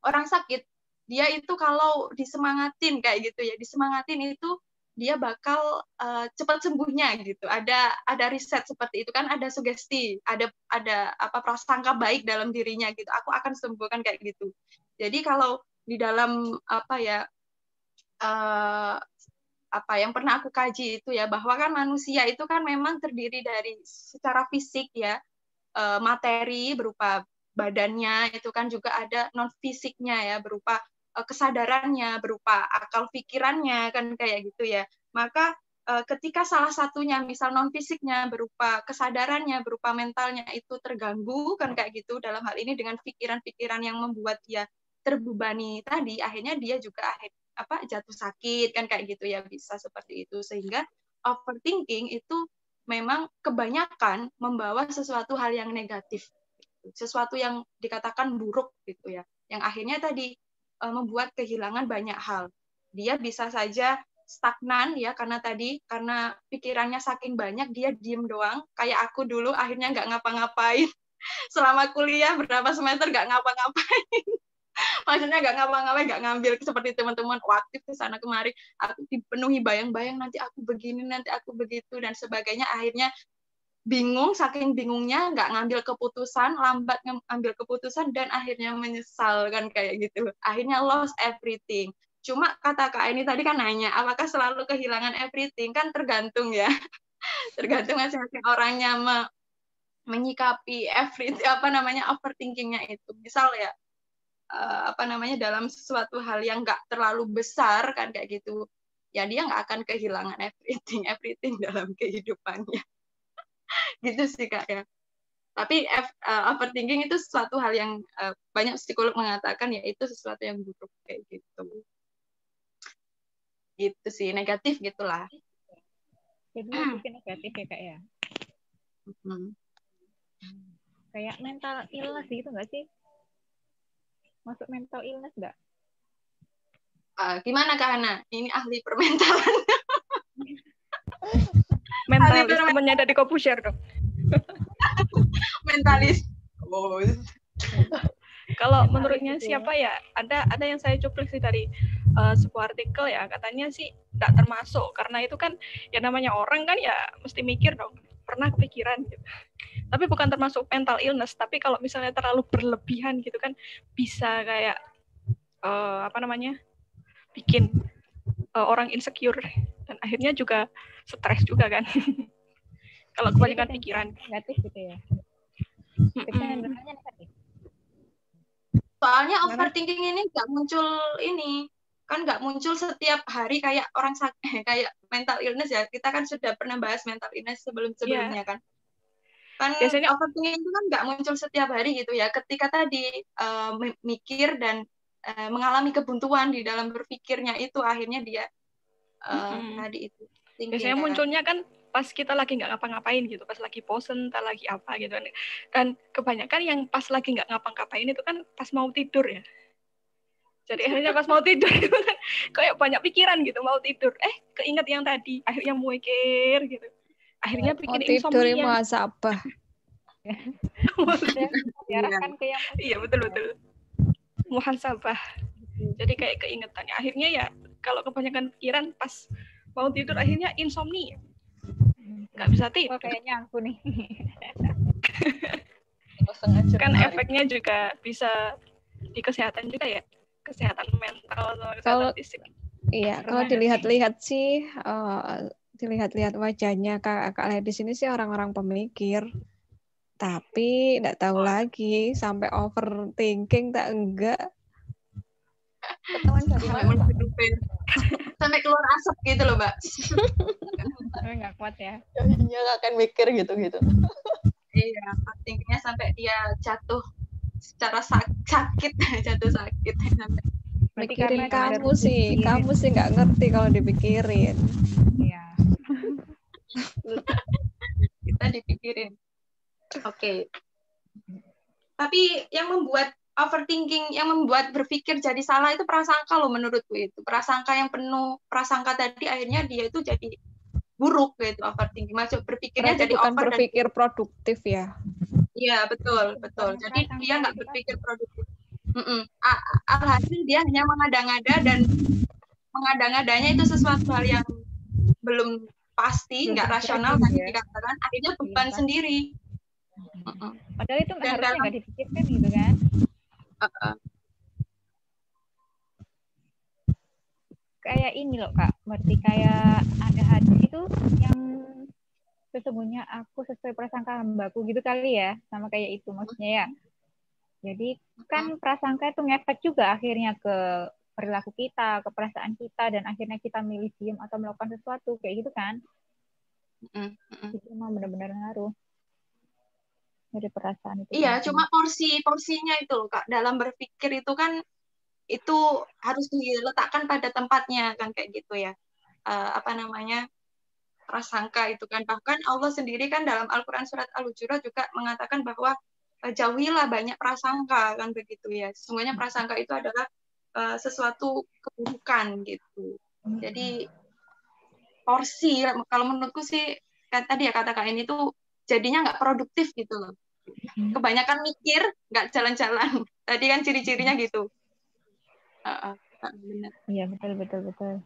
orang sakit dia itu kalau disemangatin kayak gitu ya, disemangatin itu dia bakal cepat sembuhnya gitu. Ada riset seperti itu kan, ada sugesti, ada prasangka baik dalam dirinya gitu. Aku akan sembuhkan kayak gitu. Jadi kalau di dalam yang pernah aku kaji itu ya, bahwa kan manusia itu kan memang terdiri dari secara fisik ya, materi berupa badannya, itu kan juga ada non fisiknya ya, berupa kesadarannya, berupa akal pikirannya kan kayak gitu ya. Maka ketika salah satunya misal non fisiknya berupa kesadarannya, berupa mentalnya itu terganggu kan kayak gitu, dalam hal ini dengan pikiran-pikiran yang membuat dia terbebani tadi, akhirnya dia juga jatuh sakit kan kayak gitu ya, bisa seperti itu. Sehingga overthinking itu memang kebanyakan membawa sesuatu hal yang negatif, sesuatu yang dikatakan buruk gitu ya, yang akhirnya tadi membuat kehilangan banyak hal. Dia bisa saja stagnan ya, karena pikirannya saking banyak, dia diem doang, kayak aku dulu akhirnya nggak ngapa-ngapain selama kuliah berapa semester nggak ngapa-ngapain. Maksudnya nggak ngapa-ngapain, nggak ngambil seperti teman-teman aktif ke sana kemari, aku dipenuhi bayang-bayang nanti aku begini, nanti aku begitu dan sebagainya. Akhirnya bingung, saking bingungnya nggak ngambil keputusan, lambat ngambil keputusan, dan akhirnya menyesal kan kayak gitu. Akhirnya lost everything. Cuma kata Kak ini tadi kan nanya, apakah selalu kehilangan everything? Kan tergantung ya. Tergantung masing-masing orangnya menyikapi everything, overthinkingnya itu. Misal ya, dalam sesuatu hal yang nggak terlalu besar kan kayak gitu, ya dia nggak akan kehilangan everything dalam kehidupannya. Gitu sih Kak ya. Tapi overthinking itu sesuatu hal yang banyak psikolog mengatakan ya itu sesuatu yang buruk kayak gitu. Gitu sih, negatif gitulah. Jadi bikin negatif ya Kak ya. Kayak mental illness gitu nggak sih? Masuk mental illness nggak? Gimana Kak Hana? Ini ahli permentalan. Mentalis, temennya dari Corbusier dong. Mentalis. Kalau menurutnya siapa ya? Ada yang saya cuplik sih dari sebuah artikel ya, katanya sih nggak termasuk, karena itu kan ya namanya orang kan ya mesti mikir dong, pernah kepikiran gitu. Tapi bukan termasuk mental illness, tapi kalau misalnya terlalu berlebihan gitu kan bisa kayak bikin orang insecure dan akhirnya juga stres juga kan. Kalau kebanyakan pikiran negatif gitu ya. Soalnya overthinking ini nggak muncul setiap hari kayak orang sakit, kayak mental illness ya. Kita kan sudah pernah bahas mental illness sebelumnya kan. Kan biasanya overthinking itu kan nggak muncul setiap hari gitu ya. Ketika tadi mikir dan mengalami kebuntuan di dalam berpikirnya itu, akhirnya dia tadi itu. Biasanya munculnya kan pas kita lagi nggak ngapa-ngapain gitu, pas lagi bosen, tak lagi apa gitu. Dan kebanyakan yang pas lagi nggak ngapa-ngapain itu kan pas mau tidur ya. Jadi akhirnya pas mau tidur itu kan kayak banyak pikiran gitu, mau tidur. Keinget yang tadi, akhirnya mikir gitu. Akhirnya Mau bikin tidur insomnia. muhasabah. Diarahkan ke yang Iya, betul. Muhasabah. Jadi kayak keingetannya. Akhirnya ya kalau kebanyakan pikiran pas mau tidur akhirnya insomnia. Nggak bisa tidur. Oh, kayaknya aku nih. Kan efeknya juga bisa di kesehatan juga ya. Kesehatan mental sama kesehatan fisik. Iya, kalau dilihat-lihat sih, dilihat-lihat wajahnya Kak Lady sini sih orang-orang pemikir. Tapi nggak tahu lagi, sampai overthinking tak enggak. Ketahuan dari mana? Sampai keluar asap gitu loh, Mbak. Tapi nggak kuat ya. Jadinya akan mikir gitu-gitu. Iya, overthinkingnya sampai dia jatuh secara sakit, jatuh sakit sampai. Mikirin kamu sih nggak ngerti kalau dipikirin. Iya. Kita dipikirin. Oke. Tapi yang membuat overthinking, yang membuat berpikir jadi salah itu prasangka loh menurutku itu. Prasangka yang penuh prasangka tadi akhirnya dia itu jadi buruk gitu, overthinking. Masuk berpikirnya Berarti jadi bukan over berpikir produktif ya. Iya, betul. Jadi dia nggak berpikir produktif. Alhasil dia hanya mengada-ngada dan mengada-ngadanya itu sesuatu hal yang belum pasti, nggak rasional tadi dikatakan, akhirnya beban sendiri. Padahal itu harusnya nggak dipikirkan gitu kan. Kayak ini loh Kak, berarti kayak ada hadis itu yang sesungguhnya aku sesuai prasangka hambaku gitu kali ya, sama kayak itu maksudnya ya. Jadi kan prasangka itu ngefek juga akhirnya ke perilaku kita, ke perasaan kita, dan akhirnya kita milih diam atau melakukan sesuatu kayak gitu kan. Itu memang benar-benar ngaruh dari perasaan itu. Iya, cuma porsinya itu loh Kak, dalam berpikir itu kan itu harus diletakkan pada tempatnya kan kayak gitu ya. Prasangka itu kan, bahkan Allah sendiri kan dalam Al-Quran surat Al-Hujurat juga mengatakan bahwa jauhilah banyak prasangka kan begitu ya. Sesungguhnya prasangka itu adalah sesuatu keburukan gitu. Jadi porsi kalau menurutku sih kan tadi ya kata Kak ini tuh jadinya nggak produktif gitu loh. Kebanyakan mikir nggak jalan-jalan. Tadi kan ciri-cirinya gitu. Benar. Iya betul.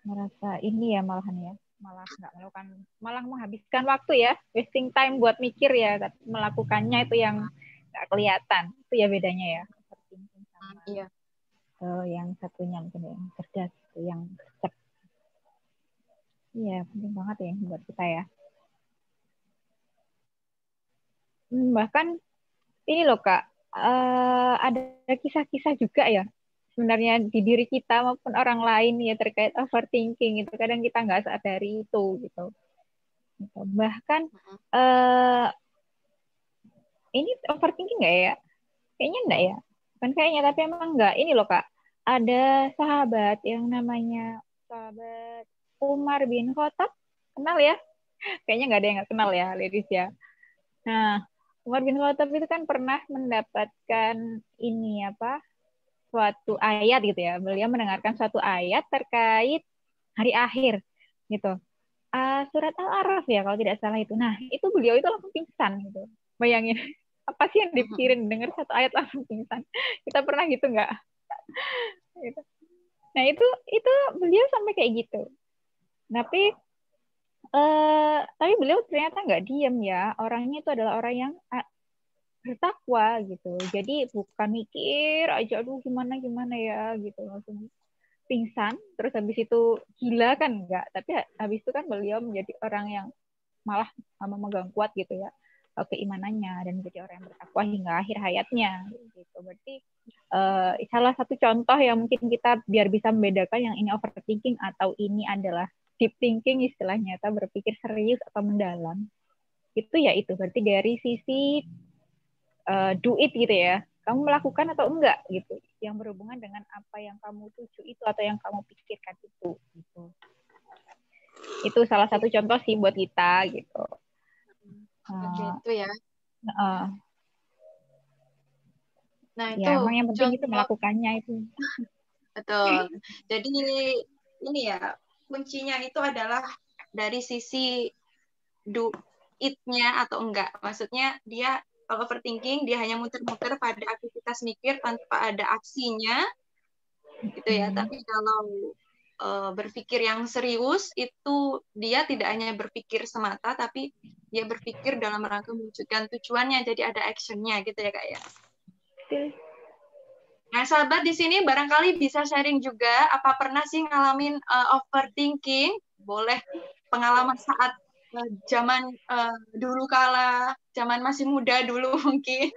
Merasa ini ya malahan ya, malah nggak melakukan, malah menghabiskan waktu ya, wasting time buat mikir ya, melakukannya itu yang nggak kelihatan. Itu ya bedanya ya. Iya. Yang satunya mungkin yang cerdas, yang gercep. Iya penting banget ya buat kita ya. Bahkan ini loh Kak, ada kisah-kisah juga ya sebenarnya di diri kita maupun orang lain ya terkait overthinking itu, kadang kita nggak sadari itu gitu. Bahkan ini overthinking nggak ya? Kayaknya enggak ya. Bukan kayaknya, tapi emang enggak. Ini loh Kak, ada sahabat yang namanya sahabat Umar bin Khattab, kenal ya? Kayaknya nggak ada yang nggak kenal ya, ladies ya. Nah, Umar bin Khattab itu kan pernah mendapatkan ini suatu ayat gitu ya. Beliau mendengarkan suatu ayat terkait hari akhir gitu. Surat Al-A'raf ya kalau tidak salah itu. Nah, itu beliau itu langsung pingsan gitu. Bayangin, apa sih yang dipikirin dengar satu ayat langsung pingsan? Kita pernah gitu nggak? Gitu. Nah, itu beliau sampai kayak gitu. Tapi beliau ternyata nggak diam ya. Orangnya itu adalah orang yang bertakwa gitu. Jadi bukan mikir aja aduh gimana ya gitu, langsung pingsan terus habis itu gila kan enggak, tapi habis itu kan beliau menjadi orang yang malah memegang kuat gitu ya keimanannya dan menjadi orang yang bertakwa hingga akhir hayatnya gitu. Berarti salah satu contoh yang mungkin kita biar bisa membedakan yang ini overthinking atau ini adalah deep thinking istilahnya, atau berpikir serius atau mendalam, itu ya itu berarti dari sisi do it gitu ya, kamu melakukan atau enggak gitu, yang berhubungan dengan apa yang kamu tuju itu atau yang kamu pikirkan itu gitu. Itu salah satu contoh sih buat kita gitu. Gitu ya. Nah, itu Ya, emang yang penting itu contoh. melakukannya itu. Betul. Jadi ini ya, kuncinya itu adalah dari sisi do it-nya atau enggak. Maksudnya dia kalau overthinking dia hanya muter-muter pada aktivitas mikir tanpa ada aksinya gitu ya. Tapi kalau berpikir yang serius itu dia tidak hanya berpikir semata tapi dia berpikir dalam rangka mewujudkan tujuannya, jadi ada action-nya gitu ya Kak ya. Nah, sahabat di sini barangkali bisa sharing juga apa pernah sih ngalamin overthinking? Boleh pengalaman saat zaman dulu kala, zaman masih muda dulu mungkin.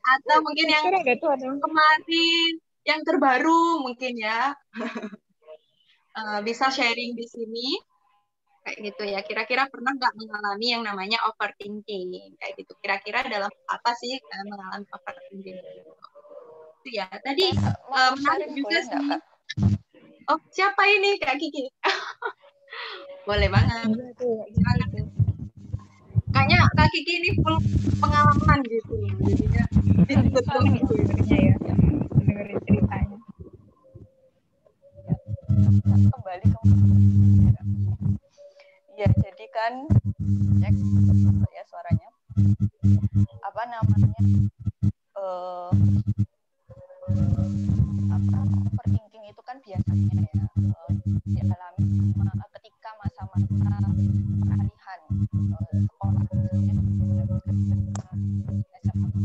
Atau mungkin yang kemarin, yang terbaru mungkin ya. Bisa sharing di sini. Kayak gitu ya. Kira-kira pernah nggak mengalami yang namanya overthinking? Kayak gitu. Kira-kira dalam apa sih mengalami overthinking? Itu ya. Tadi menarik juga sih. Oh, siapa ini Kak Kiki? Boleh banget. Kayaknya Kak Kiki ini full pengalaman gitu. Jadinya betul gitu ya. Dengerin ceritanya. Kembali ke ya, jadi kan cek ya suaranya. Apa namanya? Overthinking itu kan biasanya ya dialami ketika masa-masa peralihan sekolah.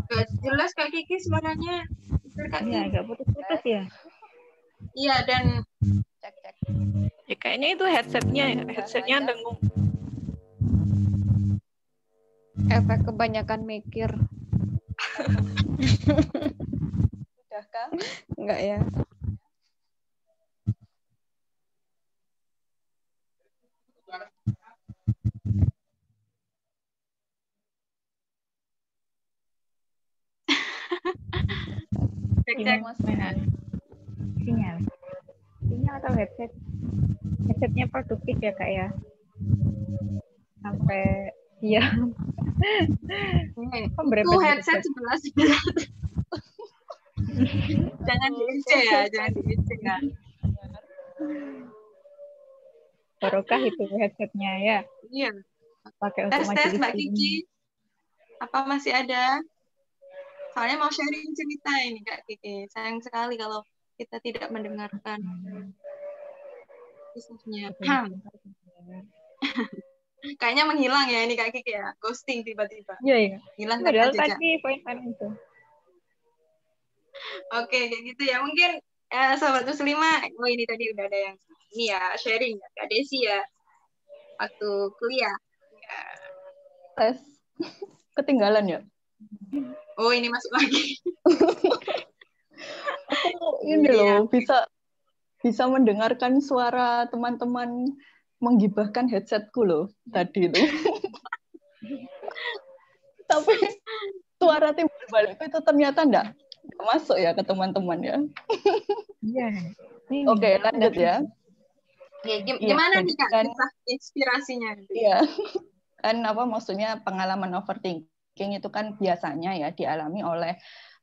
Gak jelas Kak Kiki suaranya. Iya, agak putus-putus ya. Iya, dan cek. Ya kayaknya itu headsetnya dengung. Efek kebanyakan mikir. Sudahkah? Enggak ya? cek. Sinyal atau headsetnya produktif ya Kak ya, sampai iya. Itu headset 11. Jangan di-ince ya, jangan di-ince ya. Barokah itu headsetnya ya. Iya. Pakai untuk tes Mbak majelis Kiki. Apa masih ada? Soalnya mau sharing cerita ini Kak Kiki. Sayang sekali kalau kita tidak mendengarkan kisahnya. Kayaknya menghilang ya ini Kak Kiki ya. Ghosting tiba-tiba. Iya. Hilang Padahal tanpa jejak. tadi poin-poin itu. Oke, kayak gitu ya. Mungkin Sobat Muslimah, ini tadi udah ada yang ini ya, sharing ya. Kak Desi ya. Waktu kuliah. Ya. Tes. Ketinggalan ya? Oh, ini masuk lagi. Aku ini loh, bisa mendengarkan suara teman-teman menggibahkan headsetku loh tadi itu. Tapi suara timbul balik itu ternyata enggak masuk ya ke teman-teman ya. Iya. Oke, lanjut ya. Gimana nih Kak kisah inspirasinya? Iya. Kan maksudnya pengalaman overthinking itu kan biasanya ya dialami oleh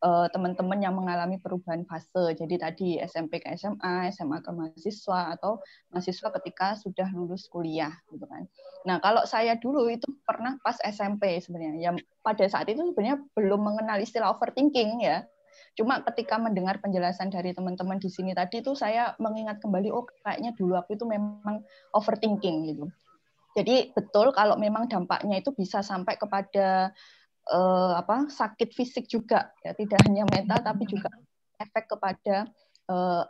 teman-teman yang mengalami perubahan fase. Jadi tadi SMP ke SMA, SMA ke mahasiswa, atau mahasiswa ketika sudah lulus kuliah gitu kan. Nah, kalau saya dulu itu pernah pas SMP sebenarnya. Ya pada saat itu sebenarnya belum mengenal istilah overthinking ya. Cuma ketika mendengar penjelasan dari teman-teman di sini tadi itu saya mengingat kembali, oh kayaknya dulu aku itu memang overthinking gitu. Jadi betul kalau memang dampaknya itu bisa sampai kepada sakit fisik juga ya, tidak hanya mental tapi juga efek kepada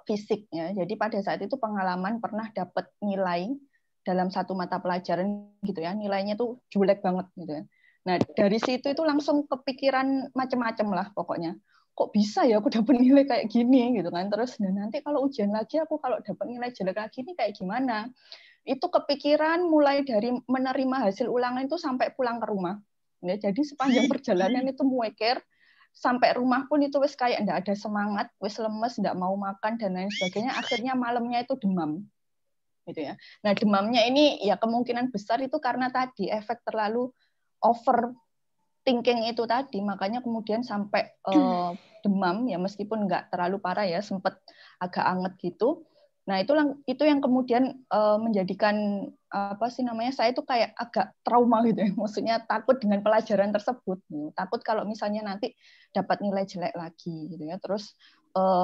fisik ya. Jadi pada saat itu pengalaman pernah dapat nilai dalam satu mata pelajaran gitu ya, nilainya tuh jelek banget gitu ya. Nah dari situ itu langsung kepikiran macam-macam lah pokoknya. Kok bisa ya aku dapat nilai kayak gini gitu kan. Terus nanti kalau ujian lagi aku kalau dapat nilai jelek lagi ini kayak gimana? Itu kepikiran mulai dari menerima hasil ulangan itu sampai pulang ke rumah. Ya, jadi sepanjang perjalanan itu muekir, sampai rumah pun itu wis kayak enggak ada semangat, wis lemes, enggak mau makan dan lain sebagainya. Akhirnya malamnya itu demam, gitu ya. Nah demamnya ini ya kemungkinan besar itu karena tadi efek terlalu over thinking itu tadi, makanya kemudian sampai demam ya, meskipun nggak terlalu parah ya, sempat agak anget gitu. Nah itu yang kemudian menjadikan apa sih namanya, saya itu kayak agak trauma gitu ya, maksudnya takut dengan pelajaran tersebut, takut kalau misalnya nanti dapat nilai jelek lagi gitu ya. Terus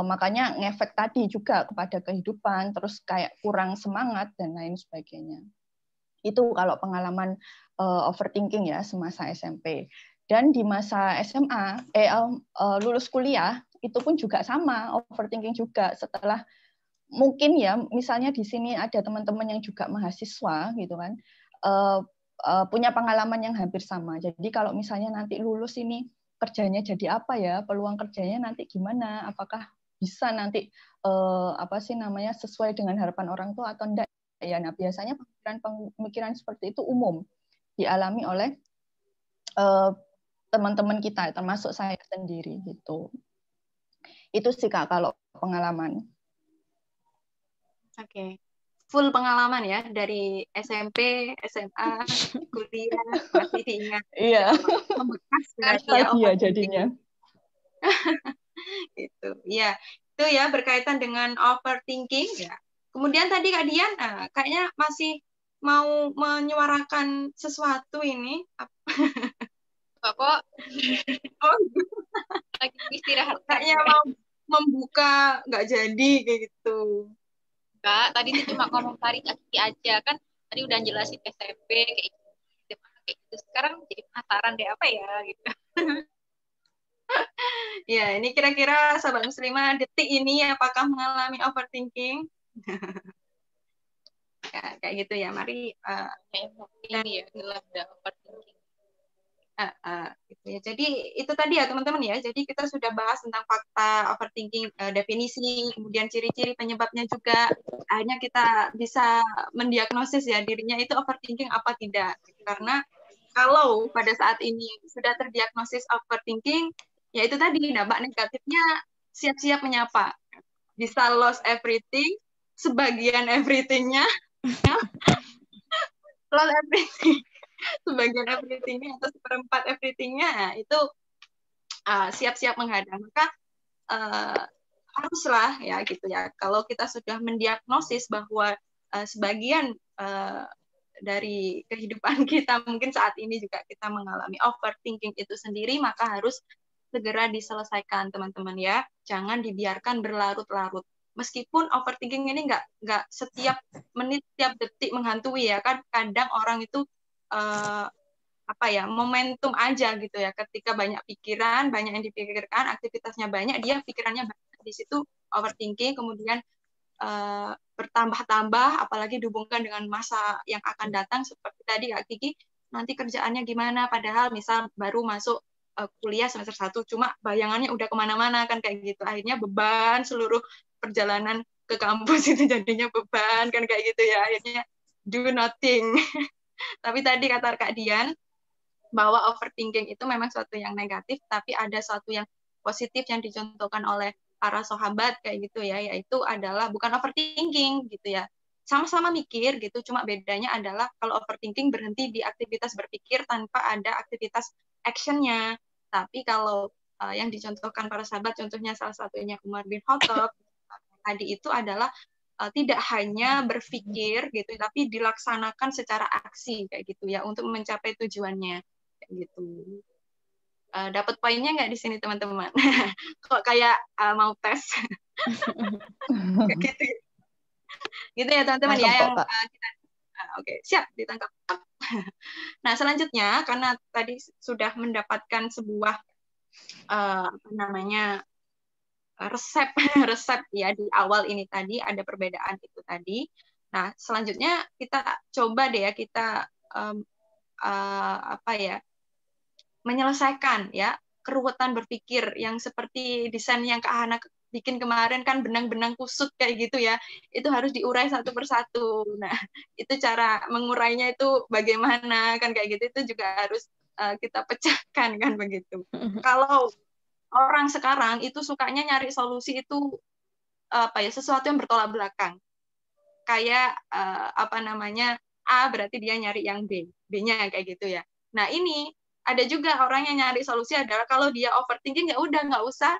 makanya ngefek tadi juga kepada kehidupan, terus kayak kurang semangat dan lain sebagainya. Itu kalau pengalaman overthinking ya semasa SMP. Dan di masa SMA, lulus kuliah itu pun juga sama, overthinking juga. Setelah mungkin ya, misalnya di sini ada teman-teman yang juga mahasiswa gitu kan, punya pengalaman yang hampir sama. Jadi kalau misalnya nanti lulus ini kerjanya jadi apa ya, peluang kerjanya nanti gimana, apakah bisa nanti apa sih namanya sesuai dengan harapan orang tua atau enggak ya. Nah biasanya pemikiran seperti itu umum dialami oleh teman-teman kita, termasuk saya sendiri gitu. Itu sih Kak kalau pengalaman. Oke. Full pengalaman ya dari SMP, SMA, kuliah masih diingat. Iya. Membekas berarti ya Iya jadinya. Itu. Iya. Itu ya berkaitan dengan overthinking ya. Kemudian tadi Kak Dian kayaknya masih mau menyuarakan sesuatu ini. Kok Oh, lagi istirahat kayaknya mau membuka nggak jadi kayak gitu. Kak, tadi itu cuma komentari aja kan, tadi udah jelasin SMP kayak gitu. Sekarang jadi penasaran deh apa ya gitu. Ya, ini kira-kira sahabat muslimah detik ini apakah mengalami overthinking? Ya, kayak gitu ya. Mari ini ya ngelada overthinking. Gitu ya. Jadi itu tadi ya teman-teman ya. Jadi kita sudah bahas tentang fakta overthinking, definisi, kemudian ciri-ciri penyebabnya juga. Akhirnya kita bisa mendiagnosis ya dirinya itu overthinking apa tidak. Karena kalau pada saat ini sudah terdiagnosis overthinking, ya itu tadi dampak negatifnya siap-siap menyapa. Bisa lost everything, sebagian everything-nya, lost everything. Sebagian everything-nya atau seperempat everything-nya itu siap-siap menghadang. Maka haruslah ya gitu ya. Kalau kita sudah mendiagnosis bahwa sebagian dari kehidupan kita mungkin saat ini juga kita mengalami overthinking itu sendiri, maka harus segera diselesaikan teman-teman ya. Jangan dibiarkan berlarut-larut. Meskipun overthinking ini nggak setiap menit, setiap detik menghantui ya kan. Kadang orang itu apa ya, momentum aja gitu ya, ketika banyak pikiran, banyak yang dipikirkan, aktivitasnya banyak, dia pikirannya banyak, di situ overthinking, kemudian bertambah-tambah, apalagi dihubungkan dengan masa yang akan datang, seperti tadi Kak Kiki, nanti kerjaannya gimana, padahal misal baru masuk kuliah semester 1, cuma bayangannya udah kemana-mana kan kayak gitu, akhirnya beban seluruh perjalanan ke kampus itu jadinya beban kan kayak gitu ya, akhirnya do nothing. Tapi tadi kata Kak Dian, bahwa overthinking itu memang suatu yang negatif, tapi ada suatu yang positif yang dicontohkan oleh para sahabat kayak gitu ya, yaitu adalah bukan overthinking gitu ya. Sama-sama mikir gitu, cuma bedanya adalah kalau overthinking berhenti di aktivitas berpikir tanpa ada aktivitas actionnya. Tapi kalau yang dicontohkan para sahabat, contohnya salah satunya Umar bin Khattab, tadi itu adalah tidak hanya berpikir gitu, tapi dilaksanakan secara aksi kayak gitu ya untuk mencapai tujuannya kayak gitu. Dapat poinnya nggak di sini teman-teman? Kok kayak mau tes? Gitu. Gitu ya teman-teman ya yang kita. Oke, siap ditangkap. Nah selanjutnya karena tadi sudah mendapatkan sebuah apa namanya resep ya di awal ini tadi ada perbedaan itu tadi. Nah selanjutnya kita coba deh ya kita apa ya menyelesaikan ya keruwetan berpikir yang seperti desain yang Kak Hana bikin kemarin kan benang-benang kusut kayak gitu ya, itu harus diurai satu persatu. Nah itu cara mengurainya itu bagaimana kan kayak gitu, itu juga harus kita pecahkan kan begitu. Kalau orang sekarang itu sukanya nyari solusi itu apa ya, sesuatu yang bertolak belakang. Kayak apa namanya, A berarti dia nyari yang B, B-nya kayak gitu ya. Nah, ini ada juga orang yang nyari solusi adalah kalau dia overthinking ya udah nggak usah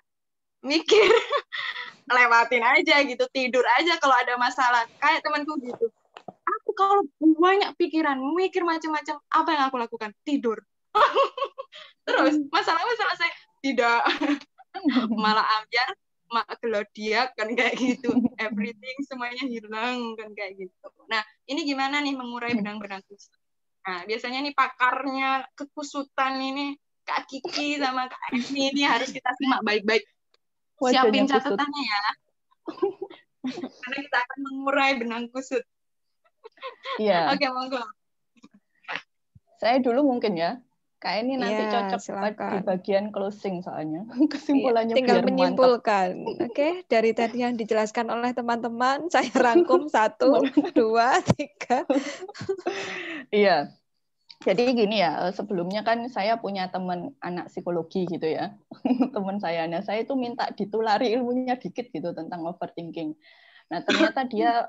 mikir, lewatin aja gitu, tidur aja kalau ada masalah. Kayak temanku gitu. Aku kalau banyak pikiran, mikir macam-macam, apa yang aku lakukan? Tidur. Terus masalahnya selesai? Tidak. Malah ambiar gelodiak kan kayak gitu. Everything semuanya hilang kan kayak gitu. Nah, ini gimana nih mengurai benang-benang kusut? Nah, biasanya nih pakarnya kekusutan ini Kak Kiki sama Kak Emi ini harus kita simak baik-baik. Siapin catatannya ya. Karena kita akan mengurai benang kusut. Iya. Oke, monggo. Saya dulu mungkin ya. Kayak ini nanti Ya, cocok silakan. di bagian closing soalnya. Kesimpulannya tinggal biar menyimpulkan. Oke, dari tadi yang dijelaskan oleh teman-teman, saya rangkum 1, 2, 3. Iya. Jadi gini ya, sebelumnya kan saya punya teman anak psikologi gitu ya. Teman saya. Nah, saya itu minta ditulari ilmunya dikit gitu tentang overthinking. Nah, ternyata dia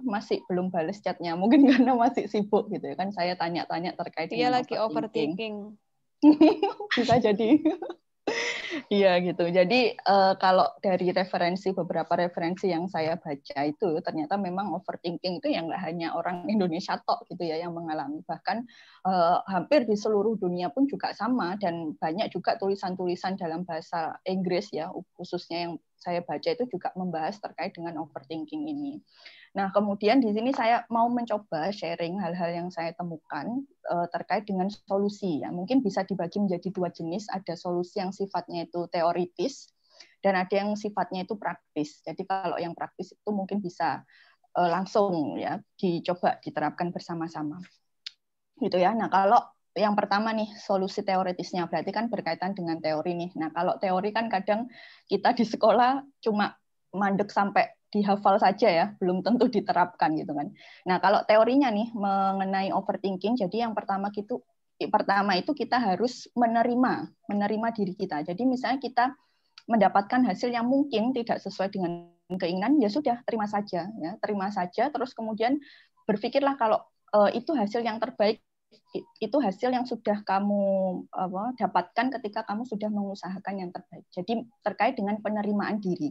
masih belum balas chatnya. Mungkin karena masih sibuk gitu ya kan. Saya tanya-tanya terkait Dia dengan lagi overthinking. Bisa jadi. Iya gitu. Jadi kalau dari beberapa referensi yang saya baca itu ternyata memang overthinking itu yang nggak hanya orang Indonesia tok gitu ya yang mengalami, bahkan hampir di seluruh dunia pun juga sama, dan banyak juga tulisan-tulisan dalam bahasa Inggris ya khususnya yang saya baca itu juga membahas terkait dengan overthinking ini. Nah, kemudian di sini saya mau mencoba sharing hal-hal yang saya temukan terkait dengan solusi. Ya, mungkin bisa dibagi menjadi 2 jenis. Ada solusi yang sifatnya itu teoritis dan ada yang sifatnya itu praktis. Jadi kalau yang praktis itu mungkin bisa langsung ya dicoba diterapkan bersama-sama. Gitu ya. Nah, kalau yang pertama nih solusi teoritisnya berarti kan berkaitan dengan teori nih. Nah, kalau teori kan kadang kita di sekolah cuma mandek sampai dihafal saja ya, belum tentu diterapkan gitu kan. Nah, kalau teorinya nih mengenai overthinking, jadi yang pertama itu kita harus menerima diri kita. Jadi misalnya kita mendapatkan hasil yang mungkin tidak sesuai dengan keinginan, ya sudah terima saja ya, terima saja, terus kemudian berpikirlah kalau itu hasil yang terbaik, itu hasil yang sudah kamu dapatkan ketika kamu sudah mengusahakan yang terbaik. Jadi terkait dengan penerimaan diri.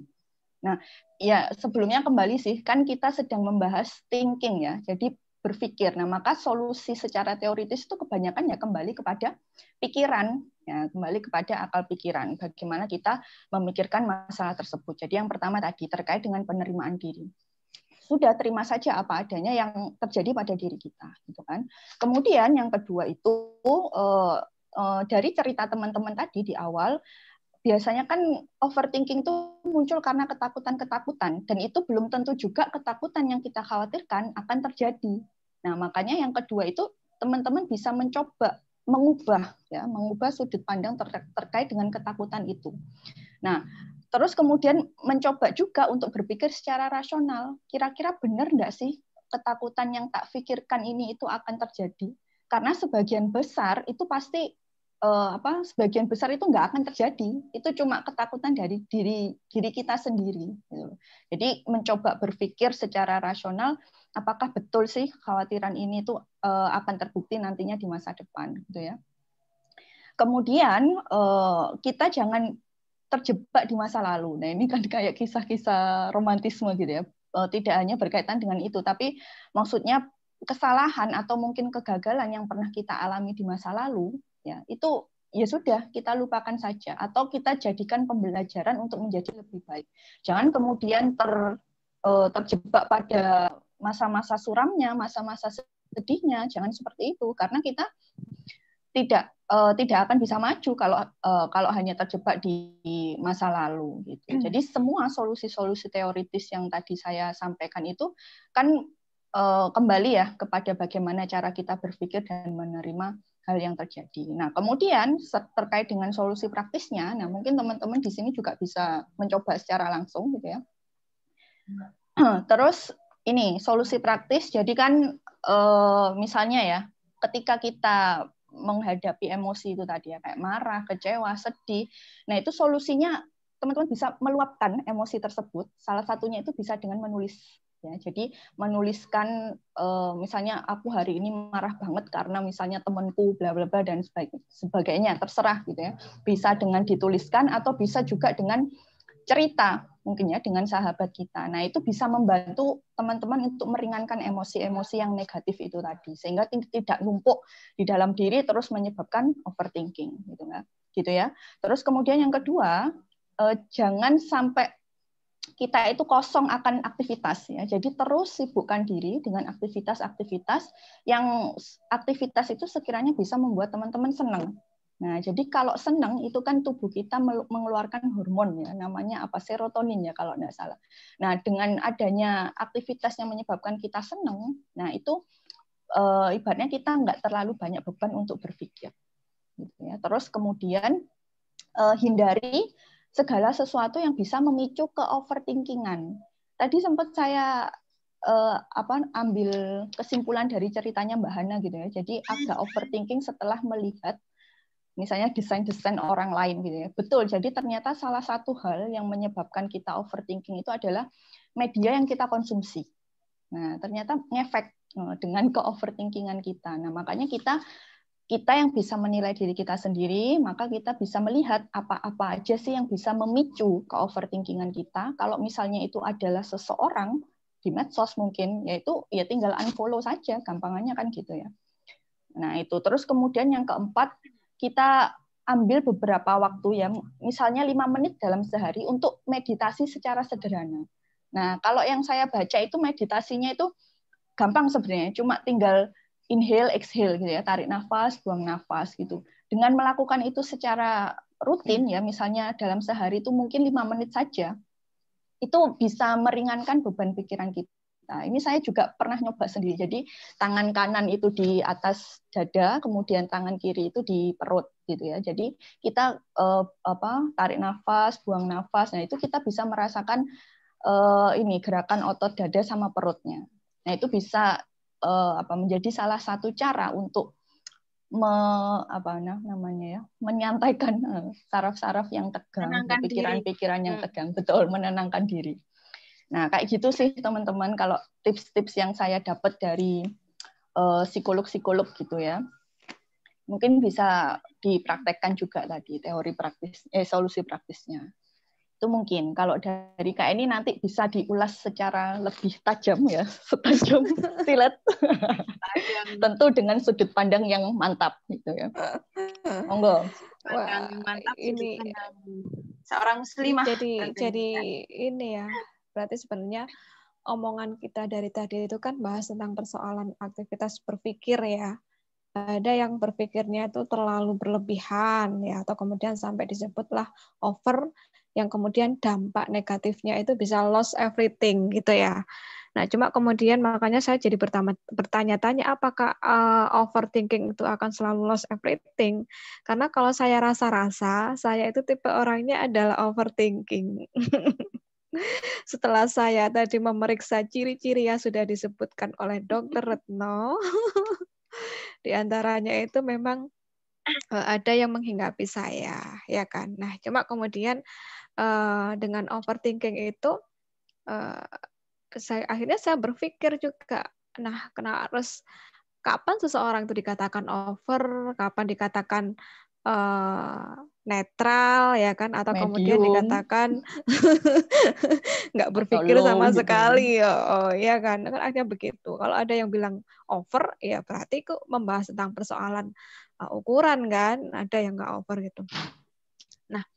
Nah, ya sebelumnya kembali sih, kan kita sedang membahas thinking ya, jadi berpikir. Nah, maka solusi secara teoritis itu kebanyakan ya kembali kepada pikiran, ya kembali kepada akal pikiran. Bagaimana kita memikirkan masalah tersebut. Jadi yang pertama tadi terkait dengan penerimaan diri. Sudah terima saja apa adanya yang terjadi pada diri kita, gitu kan. Kemudian yang kedua itu dari cerita teman-teman tadi di awal. Biasanya kan overthinking itu muncul karena ketakutan-ketakutan, dan itu belum tentu juga ketakutan yang kita khawatirkan akan terjadi. Nah, makanya yang kedua itu teman-teman bisa mencoba mengubah sudut pandang terkait dengan ketakutan itu. Nah, terus kemudian mencoba juga untuk berpikir secara rasional. Kira-kira benar nggak sih ketakutan yang tak pikirkan ini itu akan terjadi? Karena sebagian besar itu pasti sebagian besar itu nggak akan terjadi. Itu cuma ketakutan dari diri kita sendiri. Gitu. Jadi mencoba berpikir secara rasional, apakah betul sih kekhawatiran ini tuh akan terbukti nantinya di masa depan, gitu ya. Kemudian kita jangan terjebak di masa lalu. Nah, ini kan kayak kisah-kisah romantisme gitu ya. Tidak hanya berkaitan dengan itu, tapi maksudnya kesalahan atau mungkin kegagalan yang pernah kita alami di masa lalu, ya itu ya sudah kita lupakan saja atau kita jadikan pembelajaran untuk menjadi lebih baik. Jangan kemudian terjebak pada masa-masa suramnya, masa-masa sedihnya. Jangan seperti itu, karena kita tidak akan bisa maju kalau hanya terjebak di masa lalu gitu. Jadi semua solusi-solusi teoritis yang tadi saya sampaikan itu kan kembali ya kepada bagaimana cara kita berpikir dan menerima hal yang terjadi. Nah, kemudian terkait dengan solusi praktisnya, nah mungkin teman-teman di sini juga bisa mencoba secara langsung gitu ya. Terus ini solusi praktis, jadi kan misalnya ya, ketika kita menghadapi emosi itu tadi ya, kayak marah, kecewa, sedih, nah itu solusinya teman-teman bisa meluapkan emosi tersebut. Salah satunya itu bisa dengan menulis Ya, jadi menuliskan misalnya aku hari ini marah banget karena misalnya temanku bla bla bla dan sebagainya, terserah gitu ya. Bisa dengan dituliskan atau bisa juga dengan cerita mungkin ya dengan sahabat kita. Nah, itu bisa membantu teman-teman untuk meringankan emosi-emosi yang negatif itu tadi sehingga tidak numpuk di dalam diri terus menyebabkan overthinking gitu ya. Terus kemudian yang kedua, jangan sampai kita itu kosong akan aktivitas ya. Jadi terus sibukkan diri dengan aktivitas-aktivitas yang aktivitas itu sekiranya bisa membuat teman-teman senang. Nah, jadi kalau senang itu kan tubuh kita mengeluarkan hormon ya, namanya apa serotonin ya kalau tidak salah. Nah, dengan adanya aktivitas yang menyebabkan kita senang, nah itu ibaratnya kita nggak terlalu banyak beban untuk berpikir. Gitu ya. Terus kemudian hindari segala sesuatu yang bisa memicu ke overthinkingan. Tadi sempat saya ambil kesimpulan dari ceritanya Mbak Hana gitu ya. Jadi agak overthinking setelah melihat misalnya desain-desain orang lain gitu ya. Betul. Jadi ternyata salah satu hal yang menyebabkan kita overthinking itu adalah media yang kita konsumsi. Nah, ternyata ngefek dengan ke-overthinkingan kita. Nah, makanya kita yang bisa menilai diri kita sendiri, maka kita bisa melihat apa-apa aja sih yang bisa memicu ke-overthinkingan kita. Kalau misalnya itu adalah seseorang di medsos mungkin, yaitu ya tinggal unfollow saja, gampangannya kan gitu ya. Nah itu, terus kemudian yang keempat, kita ambil beberapa waktu ya, misalnya 5 menit dalam sehari untuk meditasi secara sederhana. Nah kalau yang saya baca itu meditasinya itu gampang sebenarnya, cuma tinggal inhale, exhale gitu ya, tarik nafas, buang nafas gitu. Dengan melakukan itu secara rutin ya, misalnya dalam sehari itu mungkin 5 menit saja, itu bisa meringankan beban pikiran kita. Ini saya juga pernah nyoba sendiri. Jadi tangan kanan itu di atas dada, kemudian tangan kiri itu di perut gitu ya. Jadi kita tarik nafas, buang nafas. Nah itu kita bisa merasakan ini gerakan otot dada sama perutnya. Nah itu bisa menjadi salah satu cara untuk menyantaikan saraf-saraf yang tegang, pikiran-pikiran yang tegang, betul, menenangkan diri. Nah kayak gitu sih teman-teman kalau tips-tips yang saya dapat dari psikolog-psikolog gitu ya. Mungkin bisa dipraktekkan juga tadi teori praktis, solusi praktisnya. Itu mungkin kalau dari Kak ini nanti bisa diulas secara lebih tajam ya, setajam silet. Tentu dengan sudut pandang yang mantap gitu ya. Monggo. Wah, mantap ini seorang muslimah. Jadi ini ya. Berarti sebenarnya omongan kita dari tadi itu kan bahas tentang persoalan aktivitas berpikir ya. Ada yang berpikirnya itu terlalu berlebihan ya, atau kemudian sampai disebutlah over, yang kemudian dampak negatifnya itu bisa lost everything gitu ya. Nah, cuma kemudian makanya saya jadi bertanya-tanya apakah overthinking itu akan selalu lost everything? Karena kalau saya rasa-rasa, saya itu tipe orangnya adalah overthinking. Setelah saya tadi memeriksa ciri-ciri yang sudah disebutkan oleh Dr. Retno, di antaranya itu memang ada yang menghinggapi saya, ya kan. Nah, cuma kemudian dengan overthinking itu akhirnya saya berpikir juga, nah harus kapan seseorang itu dikatakan over, kapan dikatakan netral ya kan, atau medium, kemudian dikatakan nggak berpikir sama gitu sekali ya kan akhirnya begitu. Kalau ada yang bilang over ya berarti kok membahas tentang persoalan ukuran kan, ada yang nggak over gitu. Nah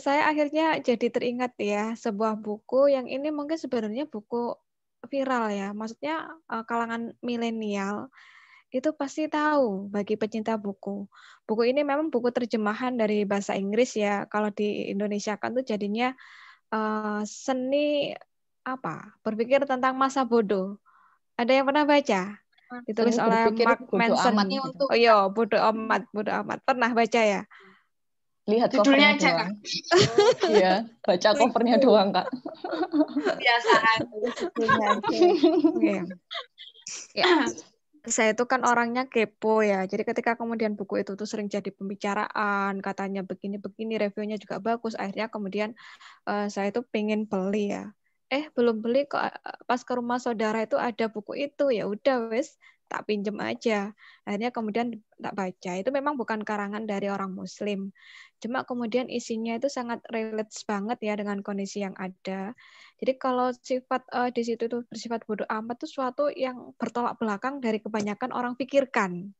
saya akhirnya jadi teringat ya sebuah buku yang ini mungkin sebenarnya buku viral ya, maksudnya kalangan milenial itu pasti tahu bagi pecinta buku. Buku ini memang buku terjemahan dari bahasa Inggris ya. Kalau di Indonesia kan tuh jadinya seni berpikir tentang masa bodoh. Ada yang pernah baca? Ditulis oleh Mark Manson. Oh iya, bodoh amat. Pernah baca ya? Lihat judulnya aja doang. Iya, baca covernya doang Kak. Kebiasaan. Ya. Saya itu kan orangnya kepo ya. Jadi ketika kemudian buku itu tuh sering jadi pembicaraan, katanya begini-begini, reviewnya juga bagus. Akhirnya kemudian saya itu pengen beli ya. belum beli kok, pas ke rumah saudara itu ada buku itu, ya udah wes tak pinjem aja. Akhirnya kemudian tak baca. Itu memang bukan karangan dari orang Muslim. Cuma kemudian isinya itu sangat relate banget ya dengan kondisi yang ada. Jadi kalau sifat di situ itu bersifat bodoh amat itu suatu yang bertolak belakang dari kebanyakan orang pikirkan.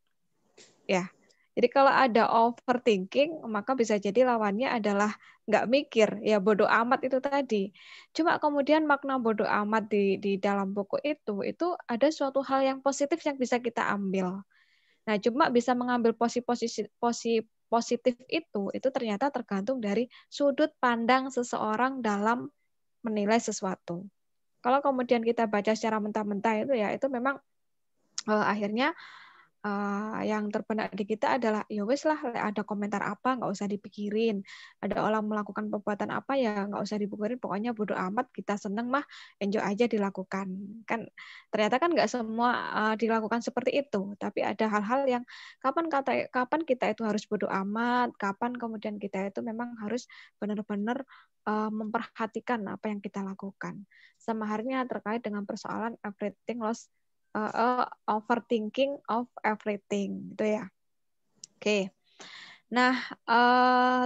Ya. Jadi kalau ada overthinking, maka bisa jadi lawannya adalah nggak mikir, ya bodoh amat itu tadi. Cuma kemudian makna bodoh amat di dalam buku itu ada suatu hal yang positif yang bisa kita ambil. Nah, cuma bisa mengambil positif itu ternyata tergantung dari sudut pandang seseorang dalam menilai sesuatu. Kalau kemudian kita baca secara mentah-mentah itu memang akhirnya yang terbenak di kita adalah ya wes lah, ada komentar apa nggak usah dipikirin, ada orang melakukan perbuatan apa ya nggak usah dipikirin, pokoknya bodo amat, kita seneng mah enjoy aja dilakukan. Kan ternyata kan nggak semua dilakukan seperti itu, tapi ada hal-hal yang kapan kita itu harus bodo amat, kapan kemudian kita itu memang harus benar-benar memperhatikan apa yang kita lakukan. Sama halnya terkait dengan persoalan everything lost, overthinking of everything, itu ya. Oke. Nah,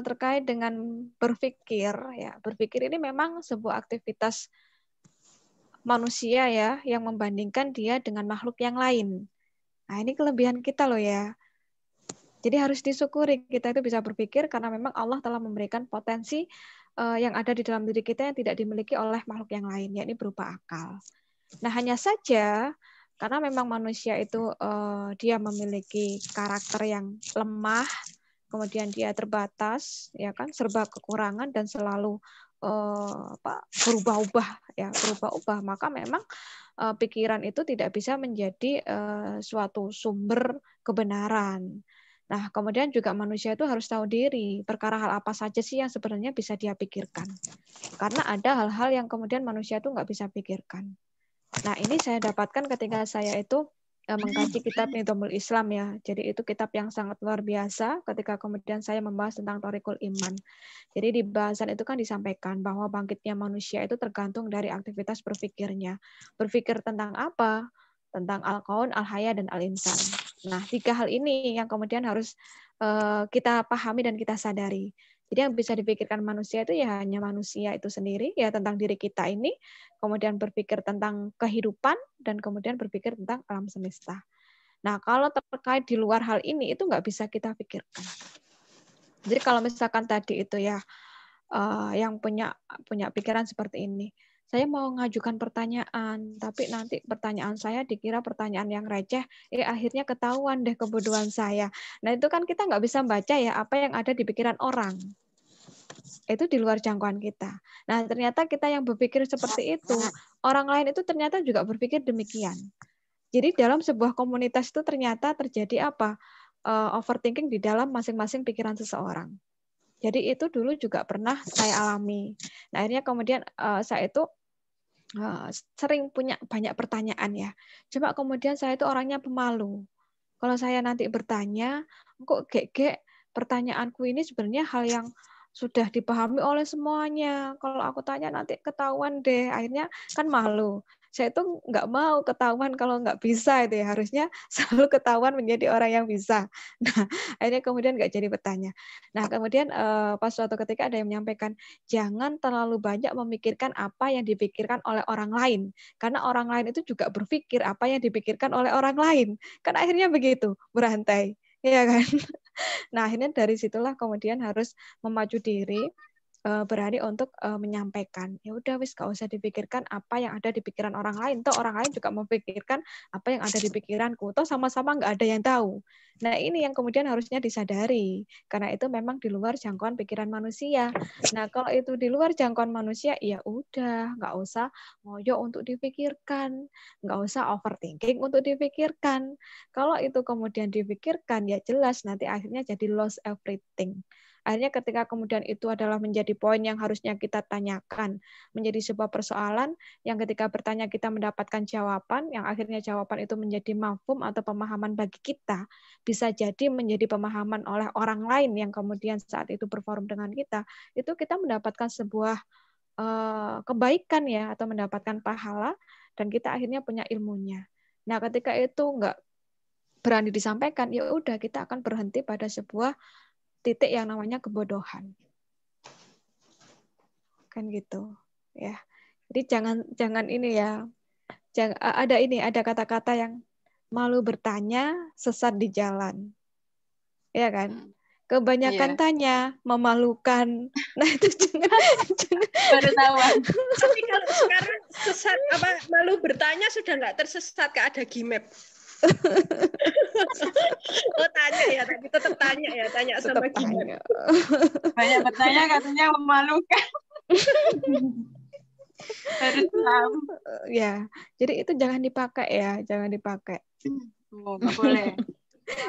terkait dengan berpikir, ya berpikir ini memang sebuah aktivitas manusia ya yang membandingkan dia dengan makhluk yang lain. Nah, ini kelebihan kita loh ya. Jadi harus disyukuri kita itu bisa berpikir karena memang Allah telah memberikan potensi yang ada di dalam diri kita yang tidak dimiliki oleh makhluk yang lain, yakni berupa akal. Nah, hanya saja karena memang manusia itu dia memiliki karakter yang lemah, kemudian dia terbatas, ya kan, serba kekurangan dan selalu berubah-ubah, maka memang pikiran itu tidak bisa menjadi suatu sumber kebenaran. Nah, kemudian juga manusia itu harus tahu diri, perkara hal apa saja sih yang sebenarnya bisa dia pikirkan. Karena ada hal-hal yang kemudian manusia itu nggak bisa pikirkan. Nah, ini saya dapatkan ketika saya itu mengkaji kitab Nidhamul Islam ya. Jadi itu kitab yang sangat luar biasa ketika kemudian saya membahas tentang Thariqul Iman. Jadi di bahasan itu kan disampaikan bahwa bangkitnya manusia itu tergantung dari aktivitas berpikirnya. Berpikir tentang apa? Tentang al-kaun, al-haya, dan al-insan. Nah, 3 hal ini yang kemudian harus kita pahami dan kita sadari. Jadi yang bisa dipikirkan manusia itu ya hanya manusia itu sendiri, ya tentang diri kita ini, kemudian berpikir tentang kehidupan, dan kemudian berpikir tentang alam semesta. Nah, kalau terkait di luar hal ini, itu nggak bisa kita pikirkan. Jadi kalau misalkan tadi itu ya, yang punya pikiran seperti ini, saya mau mengajukan pertanyaan, tapi nanti pertanyaan saya dikira pertanyaan yang receh, akhirnya ketahuan deh kebodohan saya. Nah, itu kan kita nggak bisa baca ya apa yang ada di pikiran orang. Itu di luar jangkauan kita. Nah, ternyata kita yang berpikir seperti itu, orang lain itu ternyata juga berpikir demikian. Jadi dalam sebuah komunitas itu ternyata terjadi apa? Overthinking di dalam masing-masing pikiran seseorang. Jadi itu dulu juga pernah saya alami. Nah, akhirnya kemudian saya itu sering punya banyak pertanyaan ya. Cuma kemudian saya itu orangnya pemalu. Kalau saya nanti bertanya, kok pertanyaanku ini sebenarnya hal yang sudah dipahami oleh semuanya. Kalau aku tanya nanti ketahuan deh. Akhirnya kan malu. Saya itu nggak mau ketahuan kalau nggak bisa itu ya. Harusnya selalu ketahuan menjadi orang yang bisa. Nah, akhirnya kemudian nggak jadi bertanya. Nah, kemudian pas suatu ketika ada yang menyampaikan, jangan terlalu banyak memikirkan apa yang dipikirkan oleh orang lain. Karena orang lain itu juga berpikir apa yang dipikirkan oleh orang lain. Kan akhirnya begitu, berantai. Iya kan? Nah, akhirnya dari situlah kemudian harus memacu diri, berani untuk menyampaikan. Ya udah wis, gak usah dipikirkan apa yang ada di pikiran orang lain. Toh orang lain juga memikirkan apa yang ada di pikiranku. Toh sama-sama nggak ada yang tahu. Nah, ini yang kemudian harusnya disadari. Karena itu memang di luar jangkauan pikiran manusia. Nah, kalau itu di luar jangkauan manusia, ya udah, nggak usah ngoyo untuk dipikirkan. Nggak usah overthinking untuk dipikirkan. Kalau itu kemudian dipikirkan, ya jelas nanti akhirnya jadi lost everything. Akhirnya ketika kemudian itu adalah menjadi poin yang harusnya kita tanyakan, menjadi sebuah persoalan yang ketika bertanya kita mendapatkan jawaban, yang akhirnya jawaban itu menjadi mafhum atau pemahaman bagi kita, bisa jadi menjadi pemahaman oleh orang lain yang kemudian saat itu berforum dengan kita, itu kita mendapatkan sebuah kebaikan ya, atau mendapatkan pahala, dan kita akhirnya punya ilmunya. Nah, ketika itu nggak berani disampaikan, ya udah kita akan berhenti pada sebuah titik yang namanya kebodohan. Kan gitu ya. Jadi jangan ini ya. Ada kata-kata yang malu bertanya, sesat di jalan. Ya kan? Kebanyakan tanya, memalukan. Nah, itu jangan. Baru tahu. Tapi kalau sekarang sesat malu bertanya sudah nggak tersesat, Kak, ada Gmap. Oh, tanya ya, tapi tetap tanya ya, tanya sama Gmap. Banyak bertanya katanya memalukan. Baru tahu. Ya, jadi itu jangan dipakai ya, jangan dipakai. Nggak boleh.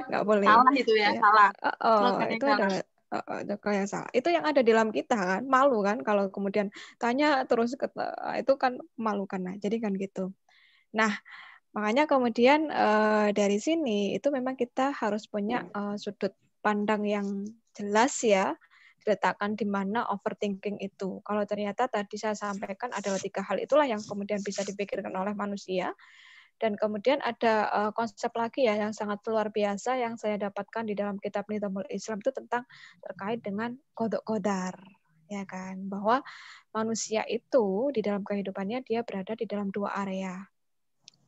Nggak boleh. Salah itu ya, salah. Itu adalah yang salah. Itu yang ada di dalam kita kan, malu kan kalau kemudian tanya terus itu kan malukan. Nah, jadi kan gitu. Nah, makanya kemudian dari sini itu memang kita harus punya sudut pandang yang jelas ya, diletakkan di mana overthinking itu. Kalau ternyata tadi saya sampaikan adalah 3 hal itulah yang kemudian bisa dipikirkan oleh manusia. Dan kemudian ada konsep lagi ya yang sangat luar biasa yang saya dapatkan di dalam kitab Nizamul Islam itu tentang terkait dengan qada qadar, ya kan, bahwa manusia itu di dalam kehidupannya dia berada di dalam 2 area.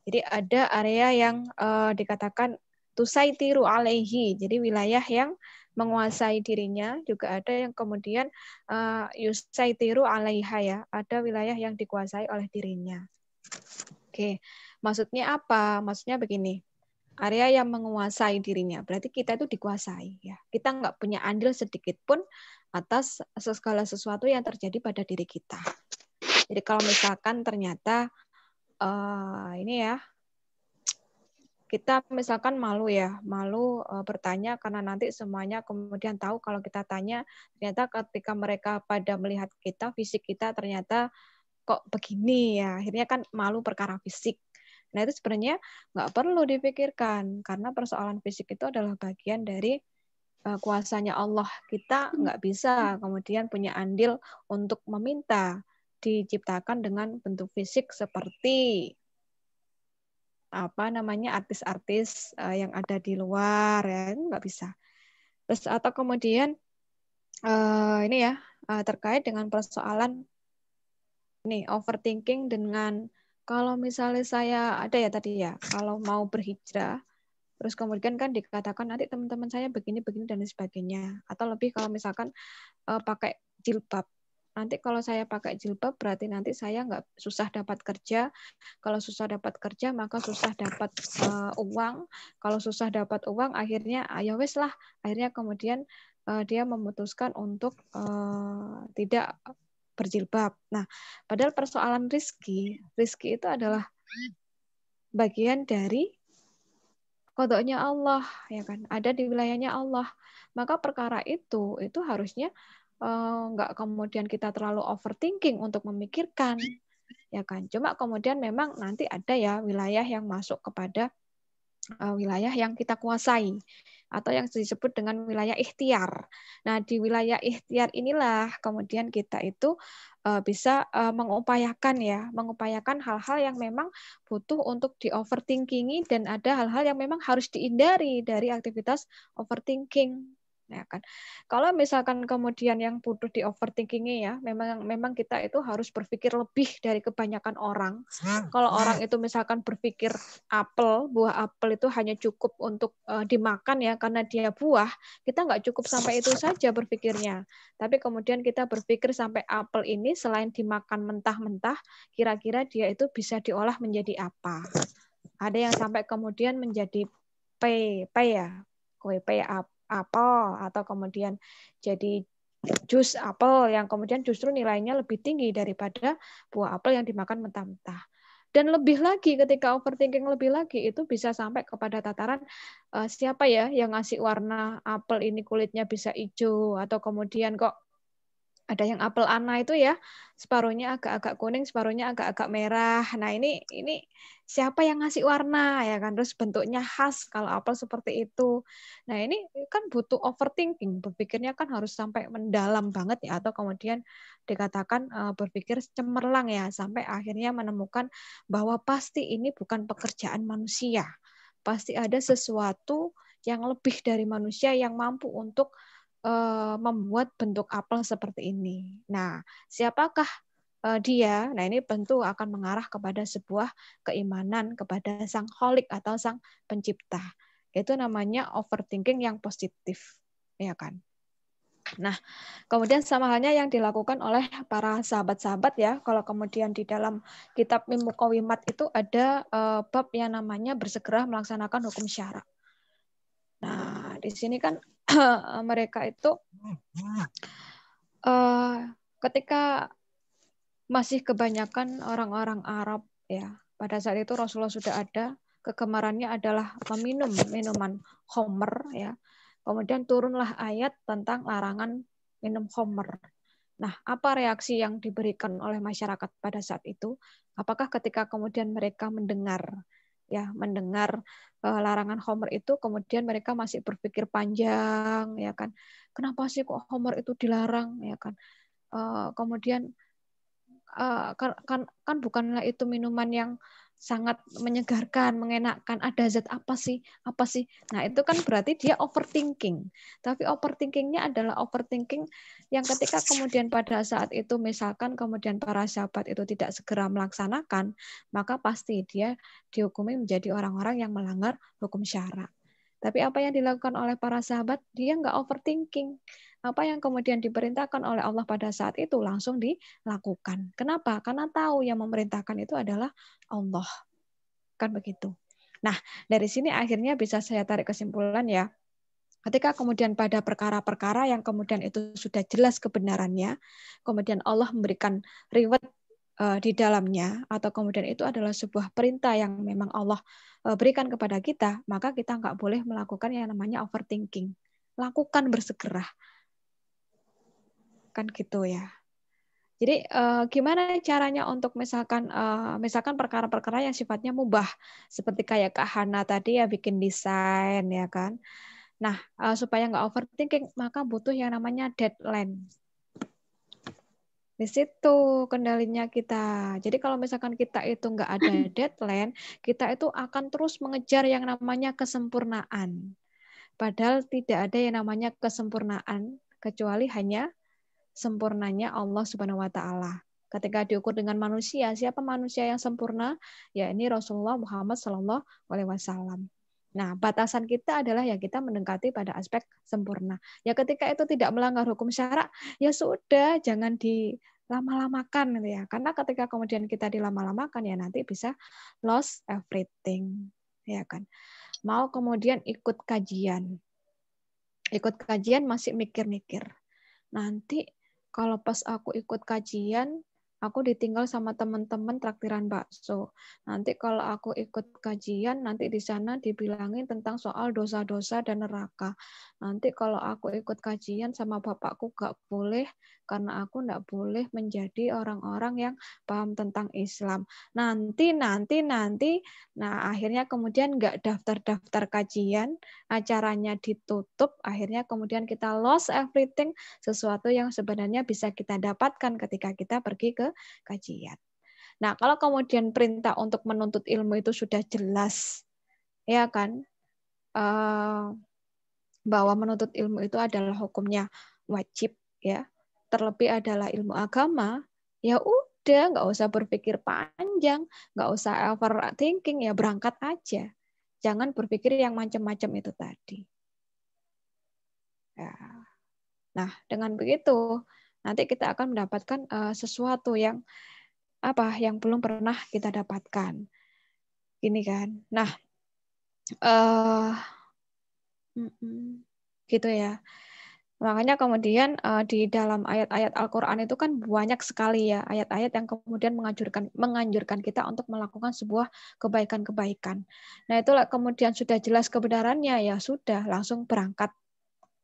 Jadi ada area yang dikatakan tusaitiru alaihi, jadi wilayah yang menguasai dirinya, juga ada yang kemudian yusaitiru alaiha ya, ada wilayah yang dikuasai oleh dirinya. Oke, maksudnya apa? Maksudnya begini, area yang menguasai dirinya, berarti kita itu dikuasai ya. Kita nggak punya andil sedikit pun atas segala sesuatu yang terjadi pada diri kita. Jadi kalau misalkan ternyata ini ya, kita misalkan malu bertanya karena nanti semuanya kemudian tahu kalau kita tanya, ternyata ketika mereka pada melihat kita, fisik kita ternyata kok begini ya, akhirnya kan malu perkara fisik. Nah itu sebenarnya nggak perlu dipikirkan, karena persoalan fisik itu adalah bagian dari kuasanya Allah. Kita nggak bisa kemudian punya andil untuk meminta diciptakan dengan bentuk fisik seperti artis-artis yang ada di luar ya, nggak bisa. Terus atau kemudian ini ya terkait dengan persoalan nih overthinking dengan kalau misalnya saya ada ya tadi ya, kalau mau berhijrah terus kemudian kan dikatakan nanti teman-teman saya begini dan sebagainya, atau lebih kalau misalkan pakai jilbab, nanti kalau saya pakai jilbab berarti nanti saya nggak susah dapat kerja, kalau susah dapat kerja maka susah dapat uang, kalau susah dapat uang akhirnya ya wes lah, akhirnya kemudian dia memutuskan untuk tidak berjilbab. Nah, padahal persoalan rizki itu adalah bagian dari qadanya Allah, ya kan? Ada di wilayahnya Allah. Maka perkara itu harusnya nggak kemudian kita terlalu overthinking untuk memikirkan, ya kan? Cuma kemudian memang nanti ada ya wilayah yang masuk kepada wilayah yang kita kuasai, atau yang disebut dengan wilayah ikhtiar. Nah, di wilayah ikhtiar inilah kemudian kita itu bisa mengupayakan hal-hal yang memang butuh untuk di overthinkingi, dan ada hal-hal yang memang harus dihindari dari aktivitas overthinking. Ya kan. Kalau misalkan kemudian yang butuh di overthinking ya, memang kita itu harus berpikir lebih dari kebanyakan orang. Kalau orang itu misalkan berpikir buah apel itu hanya cukup untuk dimakan ya karena dia buah, kita nggak cukup sampai itu saja berpikirnya. Tapi kemudian kita berpikir sampai apel ini selain dimakan mentah-mentah, kira-kira dia itu bisa diolah menjadi apa? Ada yang sampai kemudian menjadi kue apel, atau kemudian jadi jus apel yang kemudian justru nilainya lebih tinggi daripada buah apel yang dimakan mentah-mentah. Dan lebih lagi ketika overthinking lebih lagi itu bisa sampai kepada tataran siapa ya yang ngasih warna apel ini kulitnya bisa hijau, atau kemudian kok Ada yang apel ana itu ya, separuhnya agak-agak kuning, separuhnya agak-agak merah. Nah, ini siapa yang ngasih warna ya kan? Terus bentuknya khas kalau apel seperti itu. Nah, ini kan butuh overthinking. Berpikirnya kan harus sampai mendalam banget ya, atau kemudian dikatakan berpikir cemerlang ya, sampai akhirnya menemukan bahwa pasti ini bukan pekerjaan manusia. Pasti ada sesuatu yang lebih dari manusia yang mampu untuk membuat bentuk apel seperti ini. Nah, siapakah dia? Nah, ini tentu akan mengarah kepada sebuah keimanan kepada sang Khalik atau sang pencipta. Itu namanya overthinking yang positif, ya kan? Nah, kemudian sama halnya yang dilakukan oleh para sahabat-sahabat ya. Kalau kemudian di dalam kitab Muqawimat itu ada bab yang namanya bersegera melaksanakan hukum syara. Nah, di sini kan mereka itu ketika masih kebanyakan orang-orang Arab ya, pada saat itu Rasulullah sudah ada, kegemarannya adalah meminum minuman khamr ya. Kemudian turunlah ayat tentang larangan minum khamr. Nah, apa reaksi yang diberikan oleh masyarakat pada saat itu? Apakah ketika kemudian mereka mendengar larangan khamr itu, kemudian mereka masih berpikir panjang, ya kan? Kenapa sih kok khamr itu dilarang, ya kan? Kemudian kan bukanlah itu minuman yang sangat menyegarkan, mengenakkan. Ada zat apa sih? Nah, itu kan berarti dia overthinking. Tapi overthinkingnya adalah overthinking yang ketika kemudian pada saat itu misalkan kemudian para sahabat itu tidak segera melaksanakan, maka pasti dia dihukumi menjadi orang-orang yang melanggar hukum syara. Tapi apa yang dilakukan oleh para sahabat, dia nggak overthinking. Apa yang kemudian diperintahkan oleh Allah pada saat itu langsung dilakukan. Kenapa? Karena tahu yang memerintahkan itu adalah Allah. Kan begitu. Nah, dari sini akhirnya bisa saya tarik kesimpulan ya. Ketika kemudian pada perkara-perkara yang kemudian itu sudah jelas kebenarannya, kemudian Allah memberikan reward di dalamnya, atau kemudian itu adalah sebuah perintah yang memang Allah berikan kepada kita, maka kita nggak boleh melakukan yang namanya overthinking. Lakukan bersegera. Kan gitu ya. Jadi gimana caranya untuk misalkan perkara-perkara yang sifatnya mubah, seperti kayak Kak Hana tadi ya, bikin desain ya kan. Nah, supaya nggak overthinking, maka butuh yang namanya deadline. Di situ kendalinya kita. Jadi kalau misalkan kita itu nggak ada deadline, kita itu akan terus mengejar yang namanya kesempurnaan. Padahal tidak ada yang namanya kesempurnaan, kecuali hanya sempurnanya Allah Subhanahu wa taala. Ketika diukur dengan manusia, siapa manusia yang sempurna? Ya ini Rasulullah Muhammad sallallahu alaihi wasallam. Nah, batasan kita adalah ya kita mendekati pada aspek sempurna. Ya ketika itu tidak melanggar hukum syara, ya sudah jangan dilama-lamakan gitu ya. Karena ketika kemudian kita dilama-lamakan ya nanti bisa lost everything. Ya kan. Mau kemudian ikut kajian. Ikut kajian masih mikir-mikir. Nanti kalau pas aku ikut kajian, aku ditinggal sama teman-teman traktiran bakso. Nanti kalau aku ikut kajian, nanti di sana dibilangin tentang soal dosa-dosa dan neraka. Nanti kalau aku ikut kajian sama bapakku gak boleh, karena aku gak boleh menjadi orang-orang yang paham tentang Islam. Nanti. Nah, akhirnya kemudian gak daftar-daftar kajian, acaranya ditutup, akhirnya kemudian kita lost everything, sesuatu yang sebenarnya bisa kita dapatkan ketika kita pergi ke kajian. Nah, kalau kemudian perintah untuk menuntut ilmu itu sudah jelas, ya kan, bahwa menuntut ilmu itu adalah hukumnya wajib, ya, terlebih adalah ilmu agama, ya udah, nggak usah berpikir panjang, nggak usah overthinking, ya berangkat aja. Jangan berpikir yang macam-macam itu tadi. Ya. Nah, dengan begitu nanti kita akan mendapatkan sesuatu yang belum pernah kita dapatkan. Gini kan. Nah, gitu ya. Makanya kemudian di dalam ayat-ayat Al-Quran itu kan banyak sekali ya ayat-ayat yang kemudian menganjurkan kita untuk melakukan sebuah kebaikan-kebaikan. Nah, itulah kemudian sudah jelas kebenarannya, ya sudah langsung berangkat.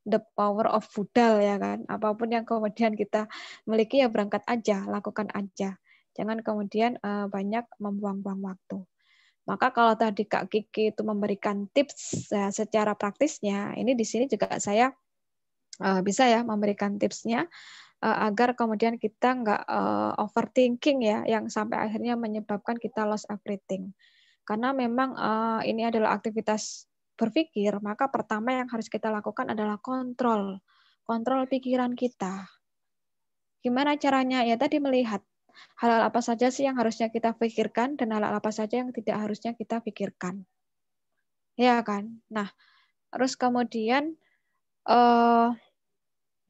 the power of budal ya kan. Apapun yang kemudian kita miliki ya berangkat aja, lakukan aja. Jangan kemudian banyak membuang-buang waktu. Maka kalau tadi Kak Kiki itu memberikan tips ya, secara praktisnya, ini di sini juga saya bisa ya memberikan tipsnya agar kemudian kita nggak overthinking ya, yang sampai akhirnya menyebabkan kita lost everything. Karena memang ini adalah aktivitas berpikir, maka pertama yang harus kita lakukan adalah kontrol pikiran kita. Gimana caranya? Ya tadi melihat hal-hal apa saja sih yang harusnya kita pikirkan dan hal-hal apa saja yang tidak harusnya kita pikirkan. Ya kan? Nah, terus kemudian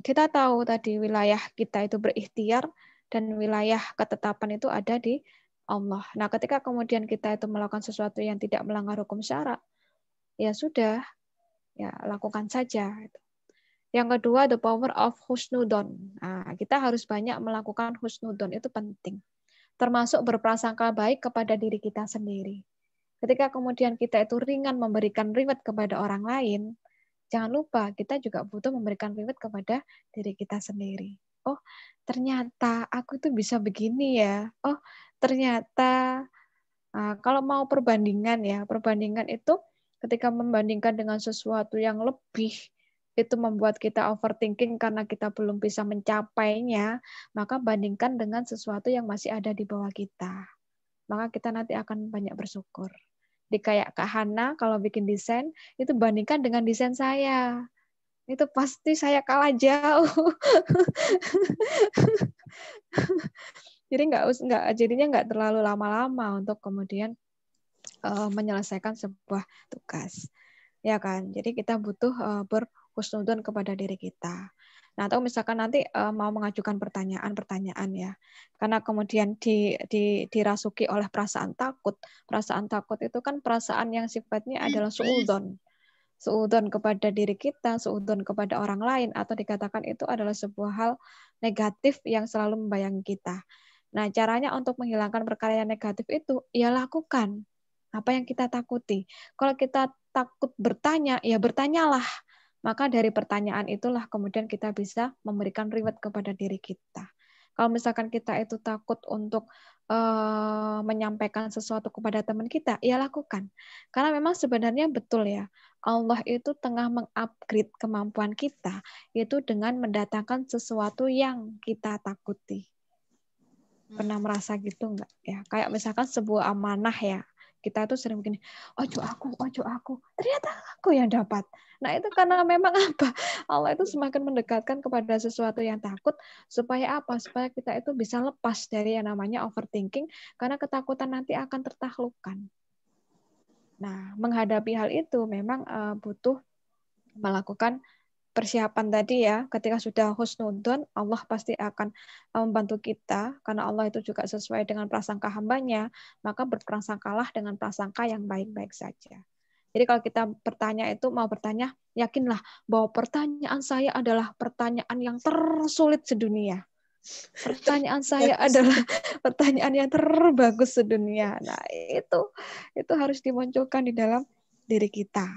kita tahu tadi wilayah kita itu berikhtiar dan wilayah ketetapan itu ada di Allah. Nah, ketika kemudian kita itu melakukan sesuatu yang tidak melanggar hukum syara, ya sudah, ya lakukan saja. Yang kedua, the power of husnudon. Nah, kita harus banyak melakukan husnudon, itu penting. Termasuk berprasangka baik kepada diri kita sendiri. Ketika kemudian kita itu ringan memberikan reward kepada orang lain, jangan lupa kita juga butuh memberikan reward kepada diri kita sendiri. Oh, ternyata aku tuh bisa begini ya. Oh, ternyata kalau mau perbandingan ya, perbandingan itu ketika membandingkan dengan sesuatu yang lebih, itu membuat kita overthinking karena kita belum bisa mencapainya, maka bandingkan dengan sesuatu yang masih ada di bawah kita. Maka kita nanti akan banyak bersyukur. Di kayak Kak Hana, kalau bikin desain, itu bandingkan dengan desain saya. Itu pasti saya kalah jauh. Jadinya nggak terlalu lama-lama untuk kemudian menyelesaikan sebuah tugas. Ya kan? Jadi kita butuh berhusnudon kepada diri kita. Nah, atau misalkan nanti mau mengajukan pertanyaan ya. Karena kemudian dirasuki oleh perasaan takut. Perasaan takut itu kan perasaan yang sifatnya adalah suudzon. Suudzon kepada diri kita, suudzon kepada orang lain, atau dikatakan itu adalah sebuah hal negatif yang selalu membayangi kita. Nah, caranya untuk menghilangkan perkara yang negatif itu, ya lakukan apa yang kita takuti. Kalau kita takut bertanya, ya bertanyalah. Maka dari pertanyaan itulah kemudian kita bisa memberikan reward kepada diri kita. Kalau misalkan kita itu takut untuk menyampaikan sesuatu kepada teman kita, ya lakukan. Karena memang sebenarnya betul ya, Allah itu tengah mengupgrade kemampuan kita, itu dengan mendatangkan sesuatu yang kita takuti. Pernah merasa gitu enggak? Ya, kayak misalkan sebuah amanah ya. Kita tuh sering begini, ojo aku. Ternyata aku yang dapat. Nah, itu karena memang apa? Allah itu semakin mendekatkan kepada sesuatu yang takut, supaya apa? Supaya kita itu bisa lepas dari yang namanya overthinking, karena ketakutan nanti akan tertaklukkan. Nah, menghadapi hal itu memang butuh melakukan persiapan tadi ya. Ketika sudah husnudon, Allah pasti akan membantu kita, karena Allah itu juga sesuai dengan prasangka hambanya, maka berprasangkalah dengan prasangka yang baik-baik saja. Jadi kalau kita mau bertanya, yakinlah bahwa pertanyaan saya adalah pertanyaan yang tersulit sedunia. Pertanyaan saya adalah pertanyaan yang terbagus sedunia. Nah, itu harus dimunculkan di dalam diri kita.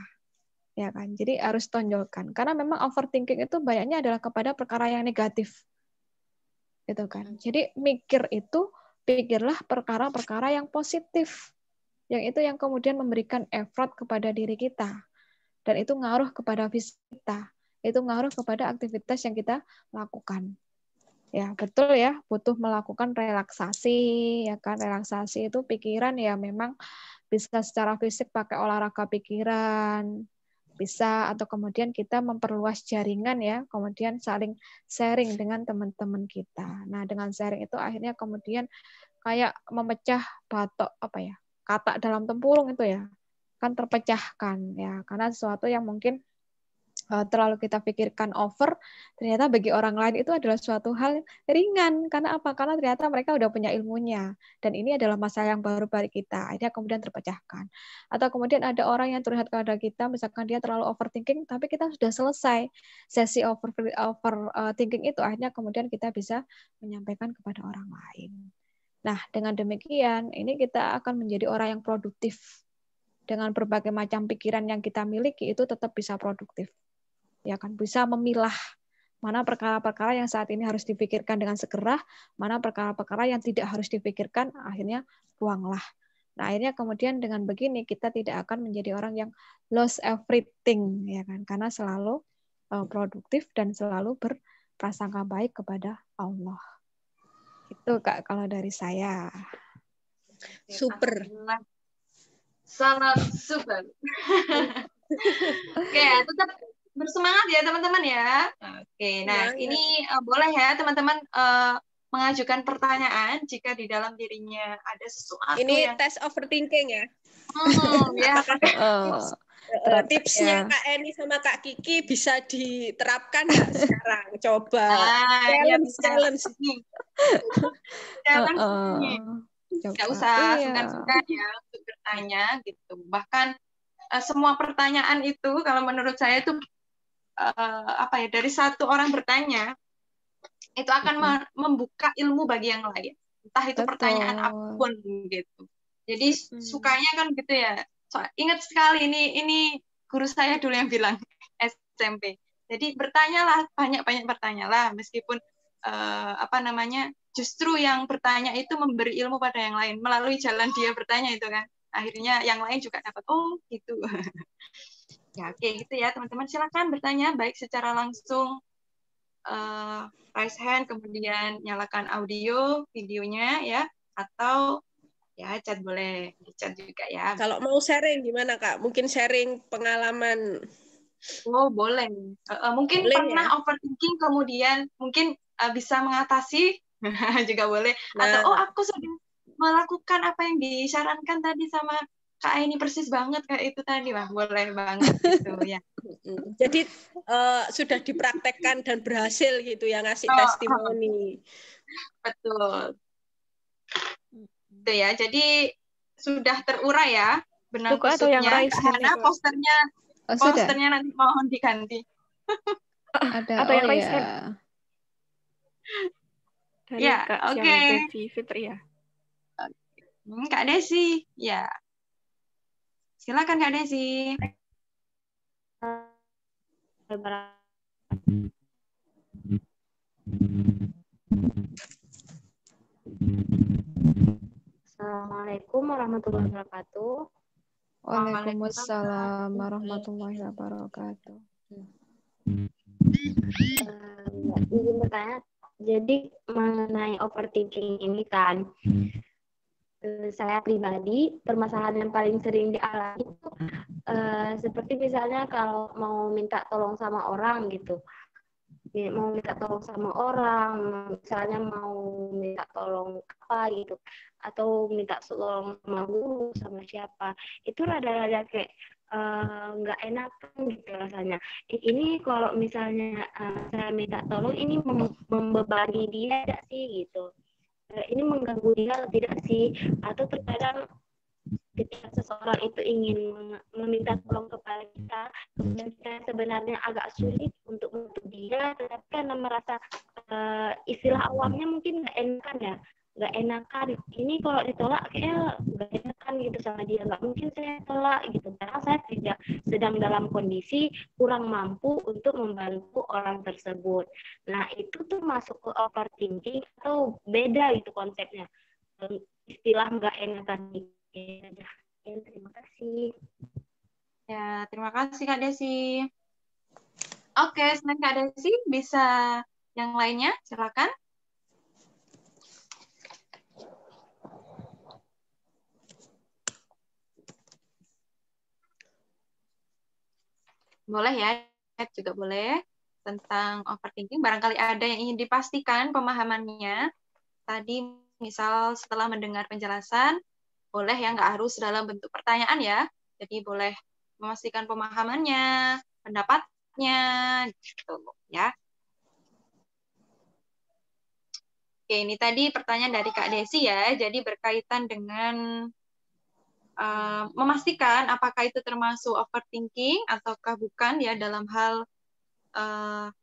Ya kan, jadi harus tonjolkan karena memang overthinking itu banyaknya adalah kepada perkara yang negatif, gitu kan. Jadi pikirlah perkara-perkara yang positif, yang itu yang kemudian memberikan effort kepada diri kita, dan itu ngaruh kepada fisik kita, itu ngaruh kepada aktivitas yang kita lakukan. Ya betul ya, butuh melakukan relaksasi, ya kan. Relaksasi itu pikiran ya memang bisa secara fisik pakai olahraga pikiran. Bisa, atau kemudian kita memperluas jaringan ya, kemudian saling sharing dengan teman-teman kita. Nah, dengan sharing itu akhirnya kemudian kayak memecah batok katak dalam tempurung itu ya, kan terpecahkan ya, karena sesuatu yang mungkin terlalu kita pikirkan over, ternyata bagi orang lain itu adalah suatu hal ringan. Karena apa? Karena ternyata mereka udah punya ilmunya. Dan ini adalah masalah yang baru bagi kita. Akhirnya kemudian terpecahkan. Atau kemudian ada orang yang terlihat kepada kita, misalkan dia terlalu overthinking, tapi kita sudah selesai sesi overthinking itu, akhirnya kemudian kita bisa menyampaikan kepada orang lain. Nah, dengan demikian, ini kita akan menjadi orang yang produktif. Dengan berbagai macam pikiran yang kita miliki, itu tetap bisa produktif. ya kan, bisa memilah mana perkara-perkara yang saat ini harus dipikirkan dengan segera, mana perkara-perkara yang tidak harus dipikirkan, akhirnya buanglah. Nah, akhirnya kemudian dengan begini kita tidak akan menjadi orang yang lost everything, ya kan? Karena selalu produktif dan selalu berprasangka baik kepada Allah. Itu Kak kalau dari saya. Super. Sangat super. Oke, tetap bersemangat ya teman-teman ya. Oke, nah ini boleh ya teman-teman mengajukan pertanyaan jika di dalam dirinya ada sesuatu ini yang tes overthinking ya. Ya, tipsnya Kak Eni sama Kak Kiki bisa diterapkan nggak sekarang? Coba challenge. Nggak usah sungkan-sungkan ya untuk bertanya gitu. Bahkan semua pertanyaan itu kalau menurut saya itu dari satu orang bertanya itu akan membuka ilmu bagi yang lain. Entah itu pertanyaan apapun gitu. Jadi sukanya kan gitu ya. Ingat sekali ini guru saya dulu yang bilang SMP. Jadi bertanyalah, banyak-banyak bertanyalah meskipun justru yang bertanya itu memberi ilmu pada yang lain melalui jalan dia bertanya itu kan. Akhirnya yang lain juga dapat gitu. Ya, oke gitu ya teman-teman, silakan bertanya baik secara langsung raise hand, kemudian nyalakan audio videonya ya, atau ya chat, boleh di chat juga ya. Kalau mau sharing gimana Kak? Mungkin sharing pengalaman. Boleh. Mungkin boleh, pernah ya? Overthinking kemudian mungkin bisa mengatasi juga boleh. Atau aku sudah melakukan apa yang disarankan tadi sama Kak ini persis banget kayak itu tadi, Wah, boleh banget gitu ya. Jadi sudah dipraktekkan dan berhasil gitu ya, ngasih testimoni. Betul. Itu ya. Jadi sudah terurai ya benang kusutnya. Karena posternya nanti mohon diganti. Ada atau yang raise hand. Dari ya, Kak Desi Fitri ya. Kak Desi, ya. Silakan Kak Desi. Assalamualaikum warahmatullahi wabarakatuh. Waalaikumsalam warahmatullahi wabarakatuh. Izin bertanya, jadi mengenai overthinking ini kan, saya pribadi permasalahan yang paling sering dialami itu seperti misalnya kalau mau minta tolong sama orang gitu, misalnya mau minta tolong apa gitu, atau minta tolong sama guru sama siapa, itu rada-rada kayak nggak enakan gitu rasanya. Ini kalau misalnya saya minta tolong, ini membebani dia tidak sih gitu? Ini mengganggu dia atau tidak sih? Atau terkadang ketika seseorang itu ingin meminta tolong kepada kita, kemudian kita sebenarnya agak sulit untuk dia, tetapi karena merasa istilah awamnya mungkin nggak enakan. Ini kalau ditolak kayak nggak enakan gitu sama dia, nggak mungkin saya tolak gitu, karena saya tidak sedang dalam kondisi kurang mampu untuk membantu orang tersebut. Nah, itu tuh masuk ke overthinking atau beda gitu konsepnya, istilah nggak enakan. Terima kasih. Ya, terima kasih Kak Desi. Oke, selain Kak Desi, bisa yang lainnya, silakan. Boleh ya, juga boleh tentang overthinking. Barangkali ada yang ingin dipastikan pemahamannya. Tadi misal setelah mendengar penjelasan, boleh ya, nggak harus dalam bentuk pertanyaan ya. Jadi boleh memastikan pemahamannya, pendapatnya, gitu ya. Oke, ini tadi pertanyaan dari Kak Desi ya. Jadi berkaitan dengan memastikan apakah itu termasuk overthinking ataukah bukan ya, dalam hal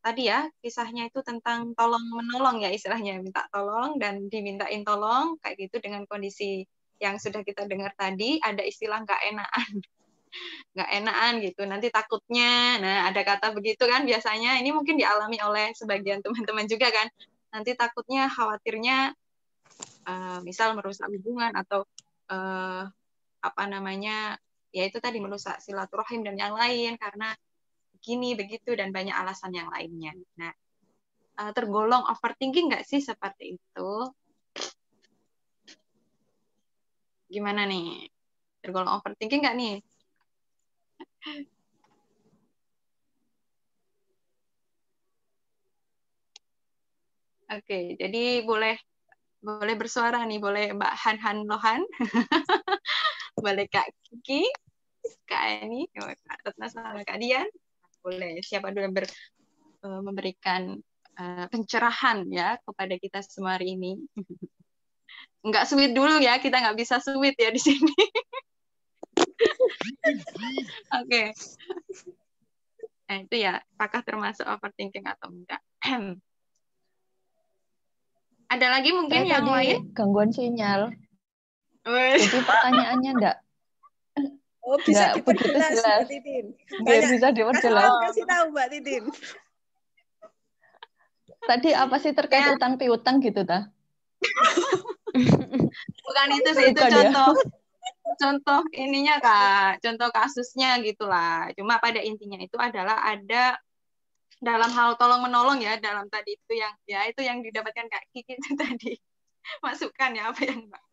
tadi ya, kisahnya itu tentang tolong menolong ya, istilahnya minta tolong dan dimintain tolong kayak gitu, dengan kondisi yang sudah kita dengar tadi, ada istilah nggak enakan. nggak enakan gitu. Nanti takutnya, nah ada kata begitu kan biasanya. Ini mungkin dialami oleh sebagian teman-teman juga kan. Nanti takutnya, khawatirnya, misal merusak hubungan atau apa namanya, ya itu tadi merusak silaturahim dan yang lain karena begini begitu dan banyak alasan yang lainnya. Nah, tergolong overthinking nggak sih seperti itu? Gimana nih? Tergolong overthinking nggak nih? Oke, jadi boleh bersuara nih, boleh Mbak Han Lohan, boleh Kak Kiki, Kak Eni, Kak Retna sama Kak Dian, boleh siapa dulu yang memberikan pencerahan ya kepada kita semua hari ini. Nggak sweet dulu ya, kita nggak bisa sweet ya di sini. Oke. Nah, itu ya, apakah termasuk overthinking atau enggak? Ada lagi mungkin Saya yang tadi lain? gangguan sinyal. Jadi pertanyaannya enggak bisa enggak begitu diperjelas jelas. Mbak Titin. Biar bisa diperjelas. Kasih tahu Mbak Titin. Tadi apa sih terkait Ya. utang piutang gitu ta? Bukan itu sih, itu contoh ininya Kak, contoh kasusnya gitulah. Cuma pada intinya itu adalah ada dalam hal tolong menolong ya, dalam tadi itu yang ya itu yang didapatkan Kak Kiki itu tadi. Masukkan ya apa yang Mbak.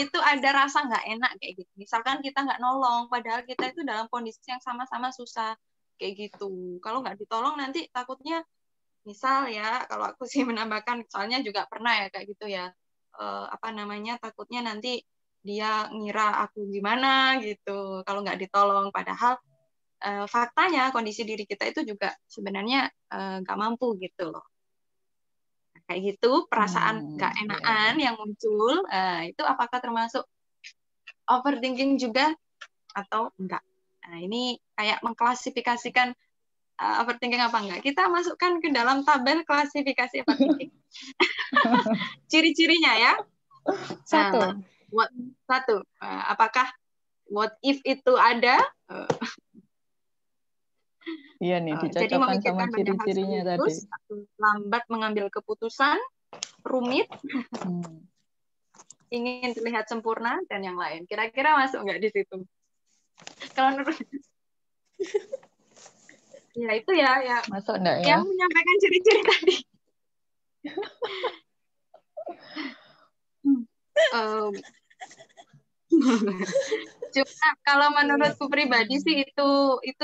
Itu ada rasa nggak enak kayak gitu. Misalkan kita nggak nolong, padahal kita itu dalam kondisi yang sama-sama susah kayak gitu. Kalau nggak ditolong nanti takutnya, misal ya, kalau aku sih menambahkan, soalnya juga pernah ya kayak gitu ya. Apa namanya, takutnya nanti dia ngira aku gimana gitu kalau nggak ditolong. Padahal faktanya kondisi diri kita itu juga sebenarnya nggak mampu gitu loh. Kayak gitu, perasaan nggak enakan yang muncul, itu apakah termasuk overthinking juga atau enggak? Nah, ini kayak mengklasifikasikan overthinking apa enggak. Kita masukkan ke dalam tabel klasifikasi overthinking. Ciri-cirinya ya. Satu. Apakah what if itu ada? Iya nih, Jadi dicocokkan sama memikirkan banyak hal ciri-cirinya tadi. Lambat mengambil keputusan, rumit, ingin terlihat sempurna, dan yang lain. Kira-kira masuk nggak di situ? Kalau menurut ya itu ya masuk enggak ya? Yang menyampaikan ciri-ciri tadi. Cuma kalau menurutku pribadi sih itu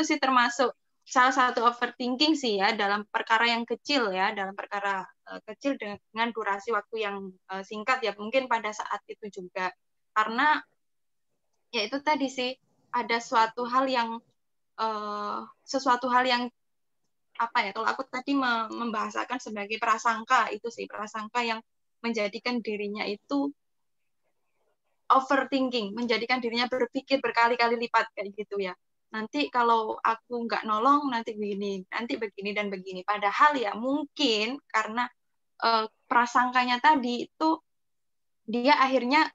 sih termasuk salah satu overthinking sih ya, dalam perkara yang kecil ya, dalam perkara kecil dengan durasi waktu yang singkat ya, mungkin pada saat itu juga karena ya itu tadi sih ada sesuatu hal yang apa ya, kalau aku tadi membahasakan sebagai prasangka, itu sih prasangka yang menjadikan dirinya itu overthinking, menjadikan dirinya berpikir berkali-kali lipat kayak gitu ya. Nanti kalau aku nggak nolong, nanti begini, nanti begini dan begini. Padahal ya mungkin karena prasangkanya tadi itu dia akhirnya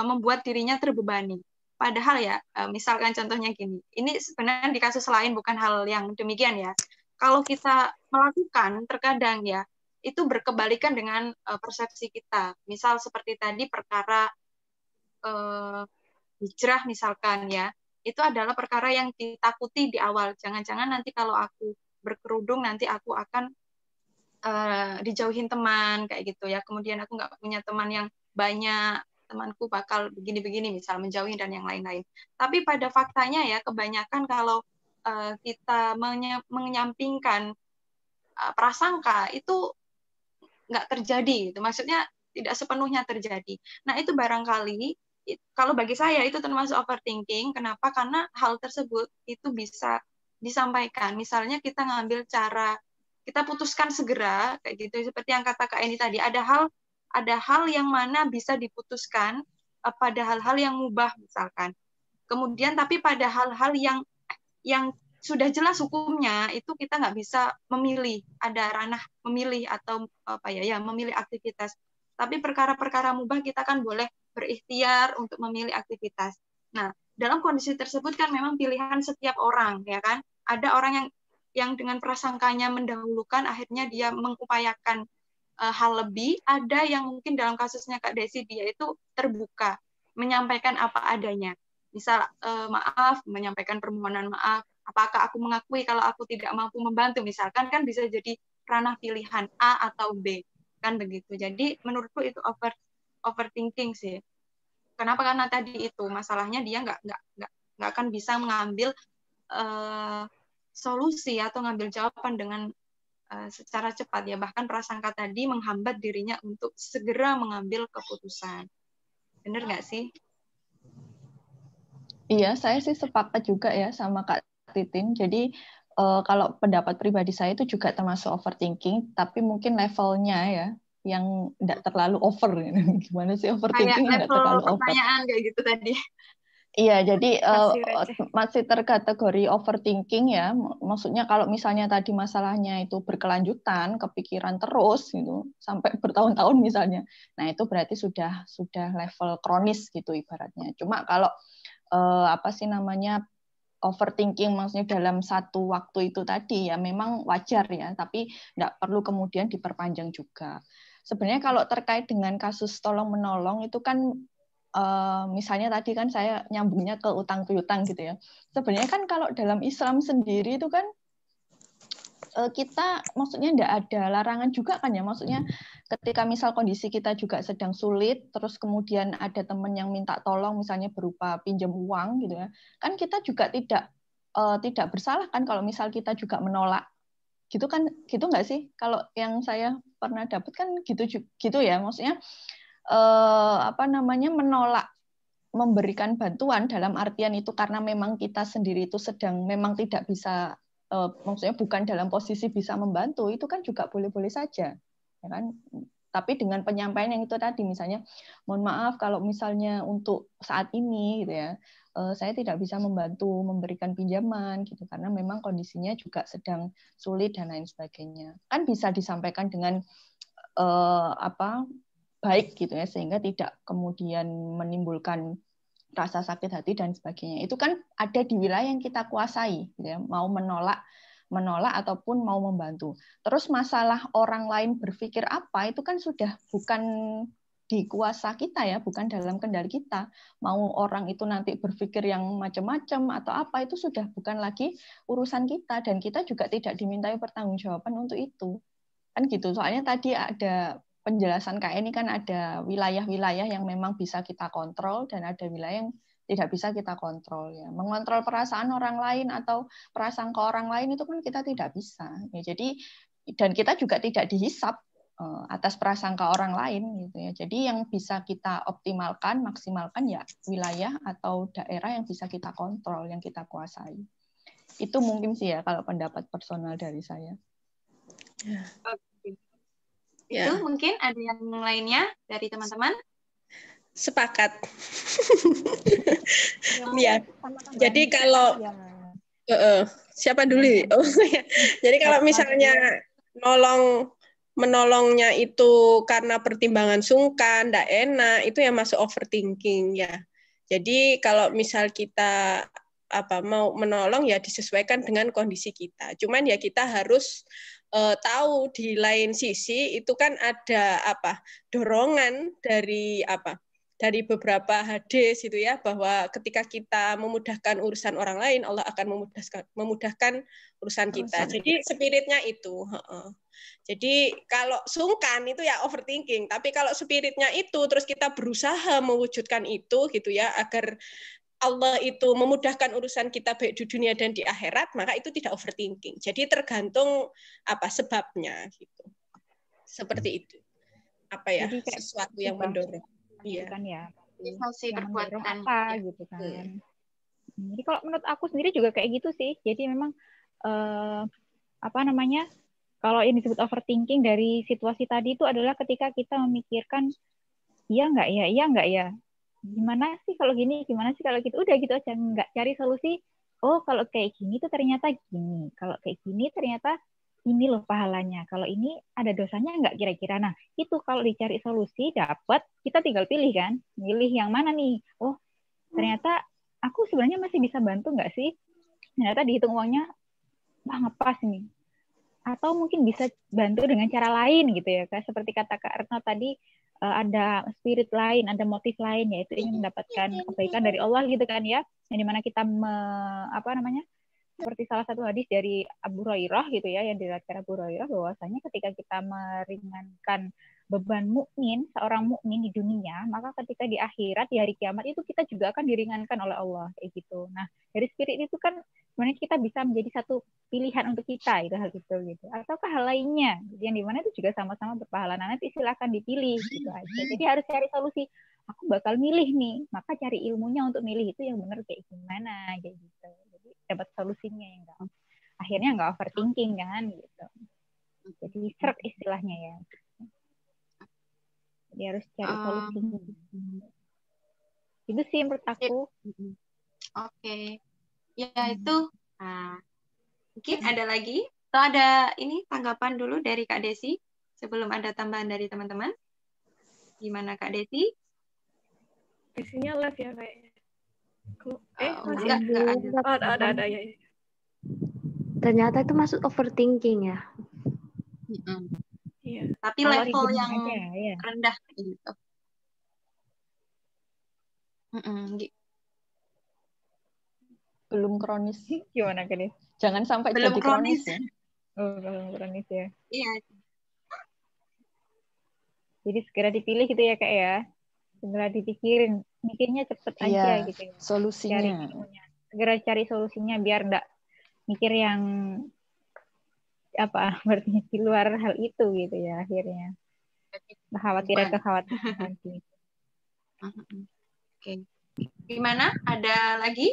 membuat dirinya terbebani. Padahal ya, misalkan contohnya gini, ini sebenarnya di kasus lain bukan hal yang demikian ya. Kalau kita melakukan, terkadang ya, itu berkebalikan dengan persepsi kita. Misal seperti tadi perkara hijrah misalkan ya, itu adalah perkara yang ditakuti di awal. Jangan-jangan nanti kalau aku berkerudung, nanti aku akan dijauhin teman, kayak gitu ya. Kemudian aku nggak punya teman yang banyak, temanku bakal begini-begini, misal menjauhi dan yang lain-lain. Tapi pada faktanya ya, kebanyakan kalau kita menyampingkan prasangka, itu nggak terjadi. Gitu. Maksudnya tidak sepenuhnya terjadi. Nah, itu barangkali, kalau bagi saya itu termasuk overthinking. Kenapa? Karena hal tersebut itu bisa disampaikan. Misalnya kita ngambil cara, kita putuskan segera, kayak gitu. Seperti yang kata Kak Eni tadi, ada hal yang mana bisa diputuskan pada hal-hal yang mubah misalkan. Kemudian tapi pada hal-hal yang sudah jelas hukumnya, itu kita nggak bisa memilih, ada ranah memilih atau apa ya memilih aktivitas. Tapi perkara-perkara mubah kita kan boleh berikhtiar untuk memilih aktivitas. Nah, dalam kondisi tersebut kan memang pilihan setiap orang, ya kan? Ada orang yang dengan prasangkanya mendahulukan, akhirnya dia mengupayakan hal lebih. Ada yang mungkin dalam kasusnya Kak Desi, dia itu terbuka, menyampaikan apa adanya. Misal, maaf, menyampaikan permohonan maaf. Apakah aku mengakui kalau aku tidak mampu membantu? Misalkan kan bisa jadi ranah pilihan A atau B, kan begitu. Jadi menurutku itu overthinking sih. Kenapa? Karena tadi itu masalahnya dia nggak akan bisa mengambil solusi atau ngambil jawaban dengan secara cepat ya. Bahkan prasangka tadi menghambat dirinya untuk segera mengambil keputusan. Benar nggak sih? Iya, saya sih sepakat juga ya sama Kak Titin. Jadi kalau pendapat pribadi saya itu juga termasuk overthinking, tapi mungkin levelnya ya yang tidak terlalu over. Gimana sih overthinking yang tidak terlalu over? Pertanyaan kayak gitu tadi. Iya, jadi masih terkategori overthinking ya. Maksudnya kalau misalnya tadi masalahnya itu berkelanjutan, kepikiran terus gitu sampai bertahun-tahun misalnya. Nah, itu berarti sudah level kronis gitu ibaratnya. Cuma kalau overthinking maksudnya dalam satu waktu itu tadi ya memang wajar ya, tapi tidak perlu kemudian diperpanjang juga. Sebenarnya kalau terkait dengan kasus tolong menolong itu kan misalnya tadi kan saya nyambungnya ke utang piutang gitu ya. Sebenarnya kan kalau dalam Islam sendiri itu kan kita maksudnya tidak ada larangan juga kan ya, maksudnya ketika misal kondisi kita juga sedang sulit, terus kemudian ada teman yang minta tolong misalnya berupa pinjam uang gitu ya, kan kita juga tidak bersalah kan kalau misal kita juga menolak, gitu kan, gitu nggak sih? Kalau yang saya pernah dapat kan gitu ya, maksudnya menolak memberikan bantuan dalam artian itu karena memang kita sendiri itu sedang memang tidak bisa, maksudnya bukan dalam posisi bisa membantu, itu kan juga boleh-boleh saja, ya kan? Tapi dengan penyampaian yang itu tadi, misalnya, mohon maaf kalau misalnya untuk saat ini, gitu ya, saya tidak bisa membantu memberikan pinjaman, gitu, karena memang kondisinya juga sedang sulit dan lain sebagainya. Kan bisa disampaikan dengan baik, gitu ya, sehingga tidak kemudian menimbulkan rasa sakit hati dan sebagainya. Itu kan ada di wilayah yang kita kuasai, gitu ya, mau menolak ataupun mau membantu. Terus masalah orang lain berpikir apa, itu kan sudah bukan di kuasa kita ya, bukan dalam kendali kita. Mau orang itu nanti berpikir yang macam-macam atau apa, itu sudah bukan lagi urusan kita, dan kita juga tidak dimintai pertanggungjawaban untuk itu. Kan gitu, soalnya tadi ada penjelasan Kak ini kan ada wilayah-wilayah yang memang bisa kita kontrol dan ada wilayah yang tidak bisa kita kontrol ya. Mengontrol perasaan orang lain atau prasangka orang lain itu kan kita tidak bisa. Ya, jadi dan kita juga tidak dihisap atas prasangka orang lain gitu ya. Jadi yang bisa kita optimalkan, maksimalkan ya wilayah atau daerah yang bisa kita kontrol, yang kita kuasai. Itu mungkin sih ya kalau pendapat personal dari saya. Ya. Itu mungkin ada yang lainnya dari teman-teman? Sepakat. Ya. Jadi kalau siapa dulu? Oh, ya. Jadi kalau misalnya menolongnya itu karena pertimbangan sungkan, tidak enak, itu yang masuk overthinking ya. Jadi kalau misal kita mau menolong ya disesuaikan dengan kondisi kita. Cuman ya kita harus tahu di lain sisi itu kan ada dorongan dari beberapa hadis itu ya, bahwa ketika kita memudahkan urusan orang lain, Allah akan memudahkan urusan kita. Jadi spiritnya itu. Jadi kalau sungkan itu ya overthinking, tapi kalau spiritnya itu terus kita berusaha mewujudkan itu gitu ya, agar Allah itu memudahkan urusan kita baik di dunia dan di akhirat, maka itu tidak overthinking. Jadi tergantung sebabnya gitu. Seperti itu. Jadi sesuatu yang mendorong. Iya. Kan ya. Yang mendorong apa gitu kan. Jadi kalau menurut aku sendiri juga kayak gitu sih. Jadi memang kalau yang disebut overthinking dari situasi tadi itu adalah ketika kita memikirkan iya nggak ya. Gimana sih kalau gini, gimana sih kalau gitu, udah gitu aja, nggak cari solusi. Oh kalau kayak gini tuh ternyata gini, kalau kayak gini ternyata ini loh pahalanya, kalau ini ada dosanya nggak kira-kira. Nah itu kalau dicari solusi dapat, kita tinggal pilih kan, milih yang mana nih. Oh ternyata aku sebenarnya masih bisa bantu nggak sih? Ternyata dihitung uangnya, wah ngepas nih. Atau mungkin bisa bantu dengan cara lain gitu ya, Kak. Seperti kata Kak Retno tadi, ada spirit lain, ada motif lain, yaitu ingin mendapatkan kebaikan dari Allah gitu kan ya. Yang dimana kita seperti salah satu hadis dari Abu Hurairah gitu ya, yang diriwayatkan Abu Hurairah, bahwasanya ketika kita meringankan beban mukmin, seorang mukmin di dunia, maka ketika di akhirat, di hari kiamat itu kita juga akan diringankan oleh Allah kayak gitu. Nah, dari spirit itu kan sebenarnya kita bisa menjadi satu pilihan untuk kita itu hal itu gitu. Ataukah hal lainnya yang dimana itu juga sama-sama berpahala. Nah, nanti silakan dipilih gitu aja. Jadi harus cari solusi. Aku bakal milih nih, maka cari ilmunya untuk milih itu yang benar kayak gimana kayak gitu. Jadi dapat solusinya yang enggak akhirnya enggak overthinking kan gitu. Jadi search istilahnya ya. Jadi harus cari solusinya. Itu sih menurut aku. Oke. Ya itu. Nah, mungkin ada lagi atau ada ini tanggapan dulu dari Kak Desi sebelum ada tambahan dari teman-teman. Gimana Kak Desi? Desinya live ya kayaknya. Enggak ada ya. Ternyata itu masuk overthinking ya. Iya. Tapi level yang rendah gitu. Belum kronis. Gimana Kak? Jangan sampai belum jadi kronis ya. Oh, belum kronis ya. Iya. Jadi segera dipilih gitu ya Kak ya. Segera dipikirin, mikirnya cepet aja gitu ya. Solusinya. Segera cari solusinya biar enggak mikir yang berarti di luar hal itu gitu ya akhirnya. Kekhawatiran lagi. Oke. Gimana? Ada lagi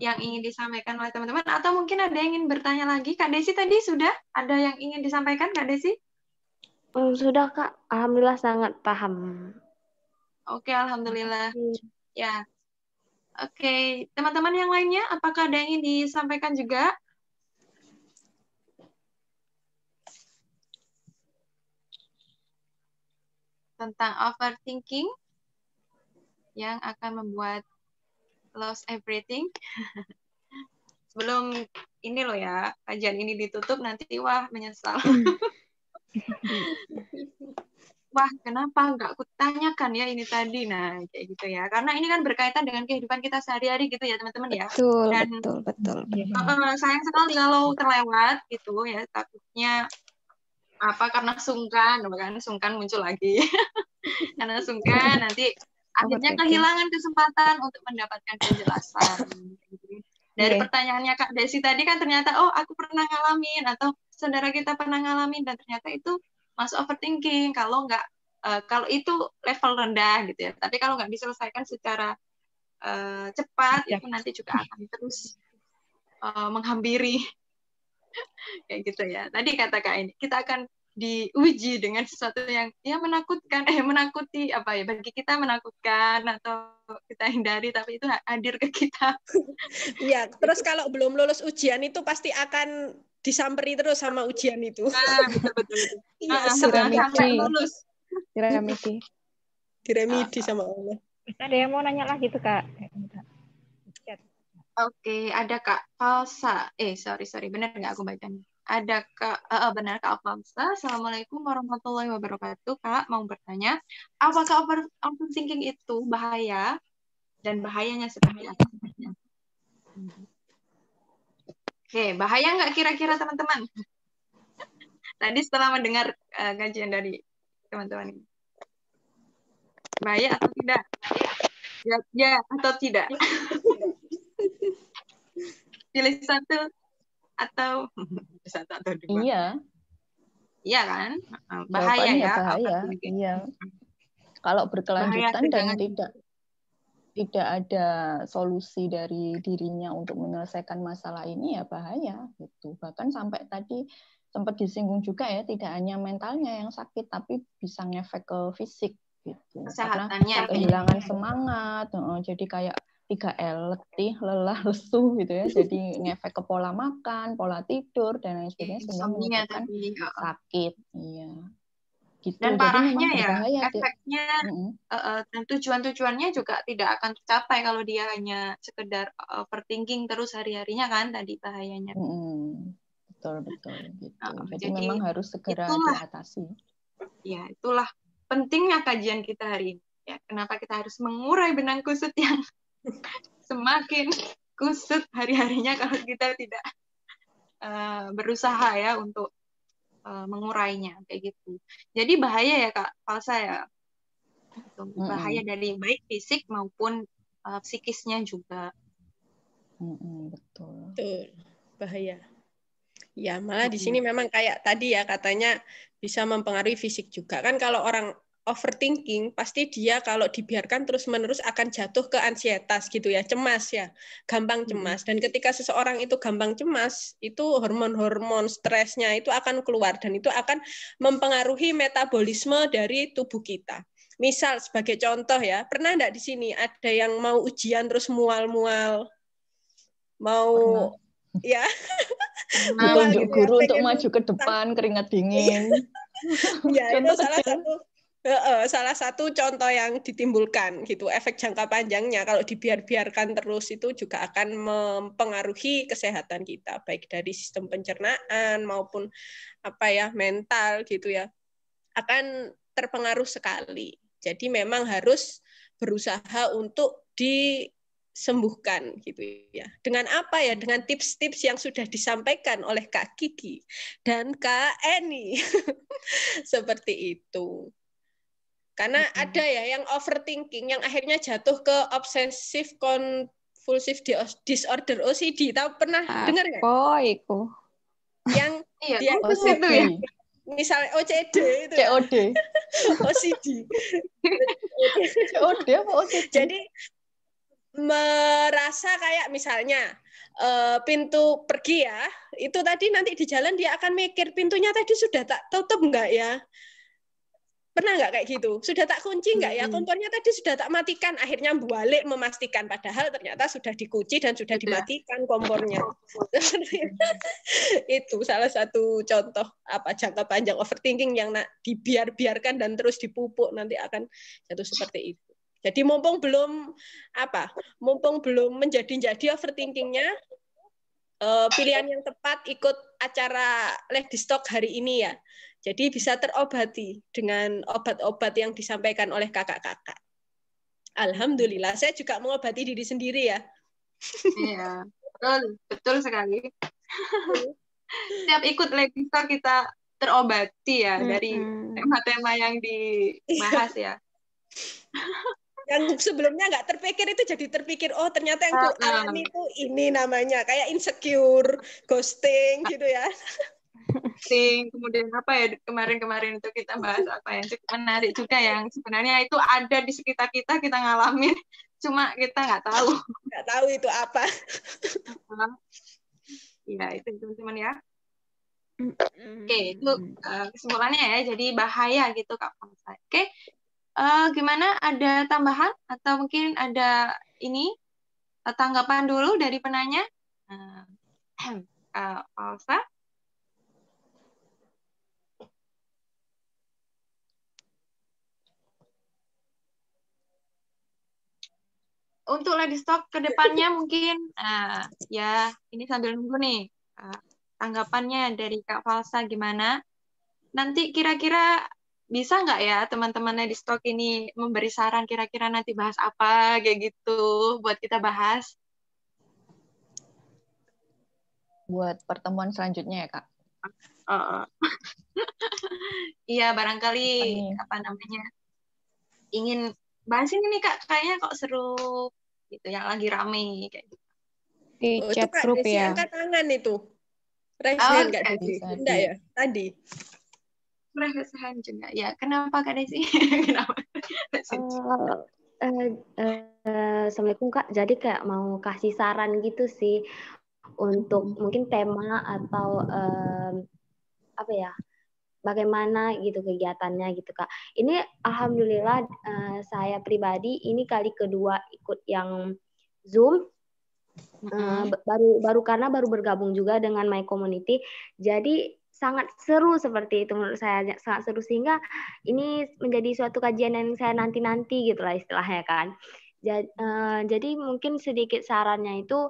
yang ingin disampaikan oleh teman-teman atau mungkin ada yang ingin bertanya lagi? Kak Desi tadi sudah ada yang ingin disampaikan Kak Desi? Sudah Kak, alhamdulillah sangat paham. Oke, alhamdulillah. Ya. Oke, teman-teman yang lainnya apakah ada yang ingin disampaikan juga? Tentang overthinking yang akan membuat lost everything. Sebelum ini loh ya, kajian ini ditutup nanti wah menyesal. Wah, kenapa nggak kutanyakan ya ini tadi? Nah, kayak gitu ya. Karena ini kan berkaitan dengan kehidupan kita sehari-hari gitu ya, teman-teman ya. Betul. Sayang sekali kalau terlewat gitu ya, takutnya karena sungkan muncul lagi. Karena sungkan nanti akhirnya kehilangan kesempatan untuk mendapatkan penjelasan. Dari pertanyaannya Kak Desi tadi kan ternyata aku pernah ngalamin atau saudara kita pernah ngalamin dan ternyata itu masuk overthinking kalau itu level rendah gitu ya. Tapi kalau nggak diselesaikan secara cepat itu nanti juga akan terus menghampiri kayak gitu ya. Tadi kata Kak ini kita akan diuji dengan sesuatu yang menakutkan, menakuti bagi kita menakutkan atau kita hindari tapi itu hadir ke kita. Iya, terus kalau belum lulus ujian itu pasti akan disamperi terus sama ujian itu. Betul. Iya, sampai lulus. Diremedi sama Allah. Ada yang mau nanya lagi tuh Kak? Oke, ada Kak Falsa. Sorry, benar nggak aku bacanya? Ada Kak, benar Kak Falsa. Assalamualaikum warahmatullahi wabarakatuh. Kak, mau bertanya, apakah overthinking itu bahaya dan bahayanya seperti apa? Oke, bahaya nggak kira-kira teman-teman? Tadi setelah mendengar kajian dari teman-teman ini. Bahaya atau tidak? Ya atau tidak? Pilih satu atau dua? Iya kan? Bahaya ya. Bahaya. Iya. Kalau berkelanjutan dan tidak ada solusi dari dirinya untuk menyelesaikan masalah ini ya bahaya gitu. Bahkan sampai tadi sempat disinggung juga ya, tidak hanya mentalnya yang sakit tapi bisa ngefek ke fisik gitu. Karena kehilangan semangat, jadi kayak 3L, letih, lelah, lesu gitu ya. Jadi ngefek ke pola makan, pola tidur dan lain sebagainya sehingga menyebabkan sakit. Iya. Gitu. Dan Jadi parahnya memang ya, berbahaya. efeknya dan tujuan-tujuannya juga tidak akan tercapai kalau dia hanya sekedar overthinking terus hari-harinya kan tadi bahayanya. Betul gitu. Jadi Jadi memang harus segera itulah, diatasi. ya itulah pentingnya kajian kita hari ini. Ya, kenapa kita harus mengurai benang kusut yang semakin kusut hari-harinya kalau kita tidak berusaha ya untuk mengurainya kayak gitu. Jadi bahaya ya Kak Falsa ya. Bahaya dari baik fisik maupun psikisnya juga. Betul. Betul. Bahaya. Ya, malah di sini memang kayak tadi ya katanya bisa mempengaruhi fisik juga. Kan kalau orang overthinking, pasti dia kalau dibiarkan terus-menerus akan jatuh ke ansietas gitu ya, cemas ya, gampang cemas. Dan ketika seseorang itu gampang cemas, itu hormon-hormon stresnya itu akan keluar dan itu akan mempengaruhi metabolisme dari tubuh kita. Misal sebagai contoh ya, pernah enggak di sini ada yang mau ujian terus mual-mual? Mau ya ditunjuk guru untuk maju ke depan, keringat dingin. Ya, itu salah satu contoh yang ditimbulkan gitu. Efek jangka panjangnya kalau dibiarkan terus itu juga akan mempengaruhi kesehatan kita, baik dari sistem pencernaan maupun mental gitu ya. Akan terpengaruh sekali. Jadi memang harus berusaha untuk disembuhkan gitu ya. Dengan apa ya? Dengan tips-tips yang sudah disampaikan oleh Kak Kiki dan Kak Eni. Seperti itu. Karena ada ya yang overthinking yang akhirnya jatuh ke obsessive compulsive disorder OCD. Tahu pernah dengar nggak? Itu. Yang dia OCD. itu ya. Misalnya OCD itu. COD. OCD. COD apa OCD? Jadi merasa kayak misalnya pintu pergi ya, itu tadi nanti di jalan dia akan mikir pintunya tadi sudah tak tutup enggak ya? Pernah nggak kayak gitu? Sudah tak kunci nggak ya? Kompornya tadi sudah tak matikan. Akhirnya balik memastikan. Padahal ternyata sudah dikunci dan sudah dimatikan kompornya. Itu salah satu contoh jangka panjang overthinking yang dibiarkan dan terus dipupuk nanti akan jatuh seperti itu. Jadi mumpung belum menjadi overthinkingnya, pilihan yang tepat ikut acara Lady Stock hari ini ya. Jadi bisa terobati dengan obat-obat yang disampaikan oleh kakak-kakak. Alhamdulillah, saya juga mengobati diri sendiri ya. Iya, betul sekali. Setiap ikut Lady Stock kita terobati ya dari tema-tema yang dibahas ya. Yang sebelumnya nggak terpikir itu jadi terpikir, oh ternyata yang ku alami itu ini namanya kayak insecure, ghosting gitu ya. Kemudian kemarin-kemarin itu kita bahas apa yang cukup menarik juga yang sebenarnya itu ada di sekitar kita ngalamin, cuma kita nggak tahu itu apa. Ya itu teman-teman ya. Oke, itu kesimpulannya ya, jadi bahaya gitu Kak Falsa. Oke, gimana, ada tambahan atau mungkin ada tanggapan dulu dari penanya? Kak Falsa? Untuk Lady Stock ke depannya mungkin ya ini sambil nunggu nih tanggapannya dari Kak Falsa gimana. Nanti kira-kira bisa nggak ya teman-teman Lady Stock ini memberi saran kira-kira nanti bahas apa kayak gitu buat kita bahas. Buat pertemuan selanjutnya ya Kak. Iya barangkali ingin bahas ini nih Kak, kayaknya kok seru gitu, yang lagi rame kayak gitu. Di chat grup ya. Angkat tangan itu. Raise hand Kak Desi. Enggak ya? Tadi. Raise hand juga. Ya, kenapa Kak Desi? Kenapa? Assalamualaikum Kak. Jadi kayak mau kasih saran gitu sih untuk mungkin tema atau bagaimana gitu kegiatannya gitu Kak. Ini alhamdulillah saya pribadi ini kali kedua ikut yang Zoom. Baru karena baru bergabung juga dengan My Community. Jadi sangat seru seperti itu menurut saya, sangat seru, sehingga ini menjadi suatu kajian yang saya nanti-nanti gitulah istilahnya kan. Jadi mungkin sedikit sarannya itu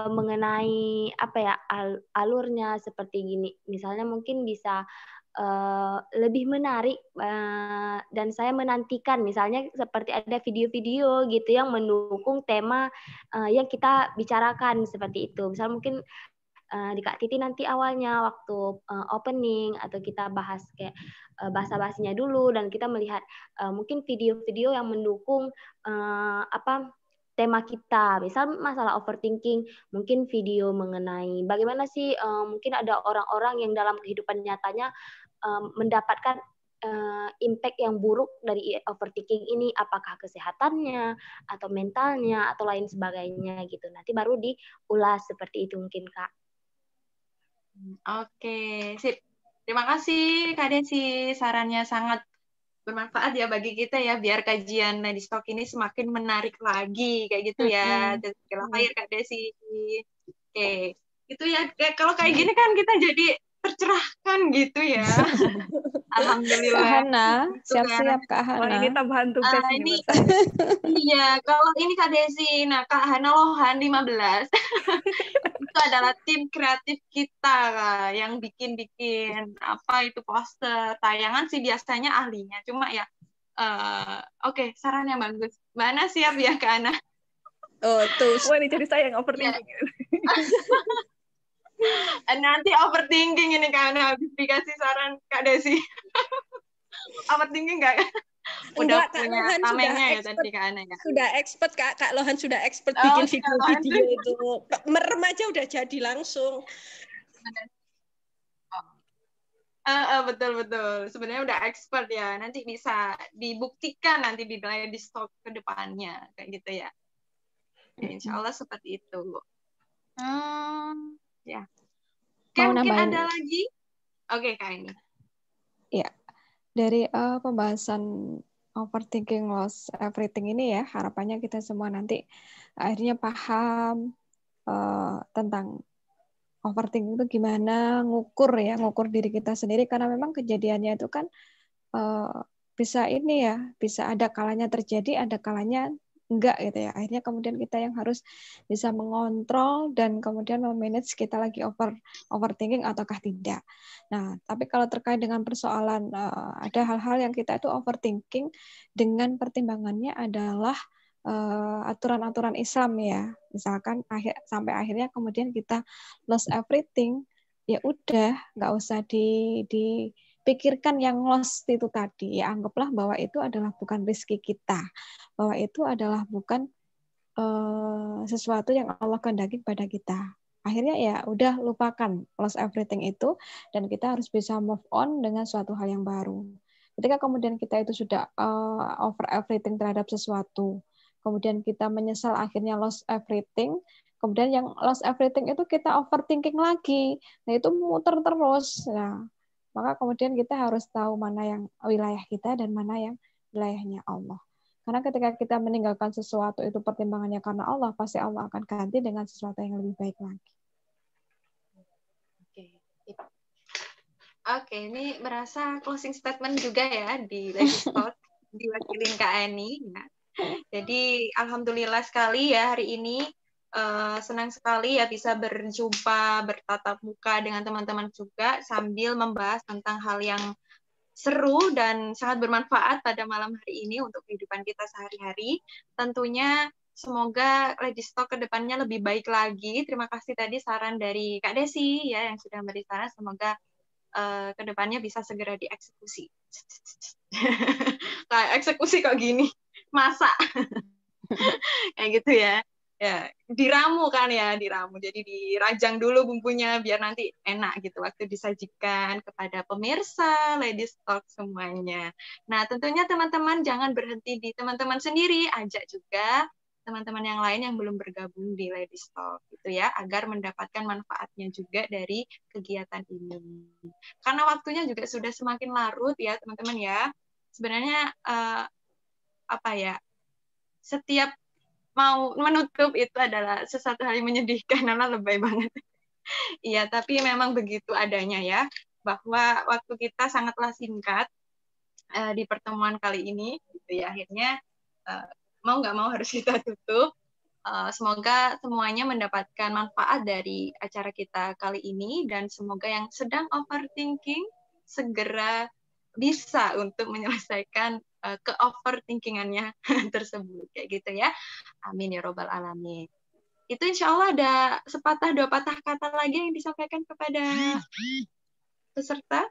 mengenai apa ya, alurnya seperti gini. Misalnya mungkin bisa lebih menarik, dan saya menantikan misalnya seperti ada video-video gitu yang mendukung tema yang kita bicarakan seperti itu. Misal mungkin di Kak Titi nanti awalnya waktu opening atau kita bahas kayak bahasa-bahasinya dulu, dan kita melihat mungkin video-video yang mendukung tema kita. Misal masalah overthinking, mungkin video mengenai bagaimana sih mungkin ada orang-orang yang dalam kehidupan nyatanya mendapatkan impact yang buruk dari overthinking ini, apakah kesehatannya atau mentalnya atau lain sebagainya gitu. Nanti baru diulas seperti itu mungkin Kak. Oke, sip. Terima kasih Kak Desi, sarannya sangat bermanfaat ya bagi kita ya, biar kajian Lady Stock ini semakin menarik lagi kayak gitu ya. Jazakallah khair Kak Desi. Oke, itu ya, kalau kayak gini kan kita jadi tercerahkan gitu ya. Alhamdulillah. Kak Hana, siap-siap Kak Hana. Oh, ini tambahan tugas ini. Iya, kalau ini Kak Desi, nah Kak Hana Lohan 15. Itu adalah tim kreatif kita Kak, yang bikin-bikin apa itu poster, tayangan sih biasanya ahlinya, cuma ya oke, sarannya bagus. Mana siap ya Kak Hana? Oh, tuh. Wah, ini jadi saya yang overthinking. Nanti overthinking ini karena habis dikasih saran Kak Desi. Overthinking nggak? Udah Enggak, Kak punya Lohan tamennya ya sudah tadi Kak Ana ya. Sudah expert Kak Lohan sudah expert bikin video-video itu. Merem aja udah jadi langsung. Betul. Sebenarnya udah expert ya. Nanti bisa dibuktikan nanti di Lady Stock ke depannya kayak gitu ya. Insya Allah seperti itu. Ya. Oke, mungkin ada lagi. Oke, Kak ini. Ya, dari pembahasan overthinking loss everything ini ya, harapannya kita semua nanti akhirnya paham tentang overthinking itu gimana, ngukur diri kita sendiri, karena memang kejadiannya itu kan bisa ini ya, bisa ada kalanya terjadi, ada kalanya enggak gitu ya. Akhirnya kemudian kita yang harus bisa mengontrol dan kemudian memanage kita lagi overthinking ataukah tidak. Nah, tapi kalau terkait dengan persoalan ada hal-hal yang kita itu overthinking dengan pertimbangannya adalah aturan-aturan Islam ya. Misalkan sampai akhirnya kemudian kita lost everything, ya udah nggak usah dipikirkan yang lost itu tadi. Ya anggaplah bahwa itu adalah bukan rezeki kita, bahwa itu adalah bukan sesuatu yang Allah kehendaki pada kita. Akhirnya ya udah lupakan lost everything itu, dan kita harus bisa move on dengan suatu hal yang baru. Ketika kemudian kita itu sudah over everything terhadap sesuatu, kemudian kita menyesal akhirnya lost everything, kemudian yang lost everything itu kita overthinking lagi, nah itu muter terus. Nah, maka kemudian kita harus tahu mana yang wilayah kita dan mana yang wilayahnya Allah. Karena ketika kita meninggalkan sesuatu itu pertimbangannya karena Allah, pasti Allah akan ganti dengan sesuatu yang lebih baik lagi. Oke, ini berasa closing statement juga ya di Lady Stock, diwakilin Kak Eni. Ya. Jadi alhamdulillah sekali ya hari ini, senang sekali ya bisa berjumpa, bertatap muka dengan teman-teman juga sambil membahas tentang hal yang seru dan sangat bermanfaat pada malam hari ini untuk kehidupan kita sehari-hari. Tentunya semoga Lady Stock ke depannya lebih baik lagi. Terima kasih tadi saran dari Kak Desi ya yang sudah memberi saran, semoga ke depannya bisa segera dieksekusi. Kayak eksekusi kok gini. Masa? Kayak gitu ya. Ya, diramu kan ya, diramu. Jadi dirajang dulu bumbunya biar nanti enak gitu waktu disajikan kepada pemirsa Lady Stock semuanya. Nah, tentunya teman-teman jangan berhenti di teman-teman sendiri, ajak juga teman-teman yang lain yang belum bergabung di Lady Stock gitu ya, agar mendapatkan manfaatnya juga dari kegiatan ini. Karena waktunya juga sudah semakin larut ya, teman-teman ya. Sebenarnya apa ya? Setiap mau menutup itu adalah sesuatu hal yang menyedihkan, karena lebay banget. Iya, tapi memang begitu adanya ya, bahwa waktu kita sangatlah singkat di pertemuan kali ini, gitu ya. Akhirnya mau nggak mau harus kita tutup. Semoga semuanya mendapatkan manfaat dari acara kita kali ini, dan semoga yang sedang overthinking segera bisa untuk menyelesaikan ke-overthinkingannya tersebut, kayak gitu ya. Amin ya robbal alamin. Itu insya Allah ada sepatah dua patah kata lagi yang disampaikan kepada peserta.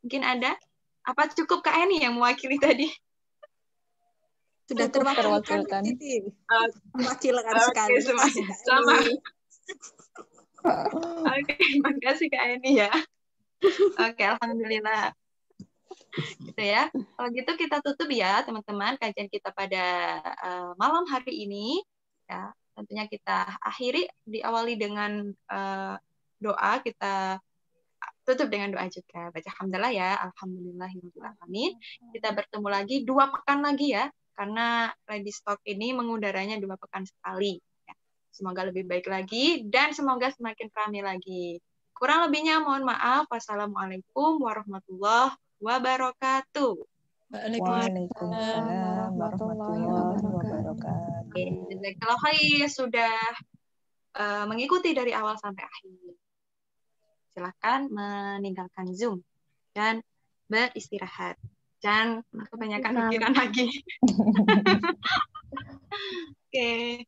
Mungkin ada? Apa cukup Kak Eni yang mewakili tadi? Sudah terwakilkan. Mewakilkan sekali. Sama. Oke, makasih Kak Eni ya. Oke, alhamdulillah. Gitu ya. Kalau gitu kita tutup ya teman-teman kajian kita pada malam hari ini. Ya, tentunya kita akhiri, diawali dengan doa, kita tutup dengan doa juga. Baca hamdalah ya. Alhamdulillahirrahmanirrahim. Kita bertemu lagi 2 pekan lagi ya. Karena Ladies Talk ini mengudaranya 2 pekan sekali. Ya. Semoga lebih baik lagi dan semoga semakin ramai lagi. Kurang lebihnya mohon maaf. Wassalamualaikum warahmatullahi wabarakatuh. Waalaikumsalam warahmatullahi wabarakatuh. Jazakallahu khair sudah mengikuti dari awal sampai akhir. Silakan meninggalkan Zoom dan beristirahat. Jangan kebanyakan pikiran lagi. Oke.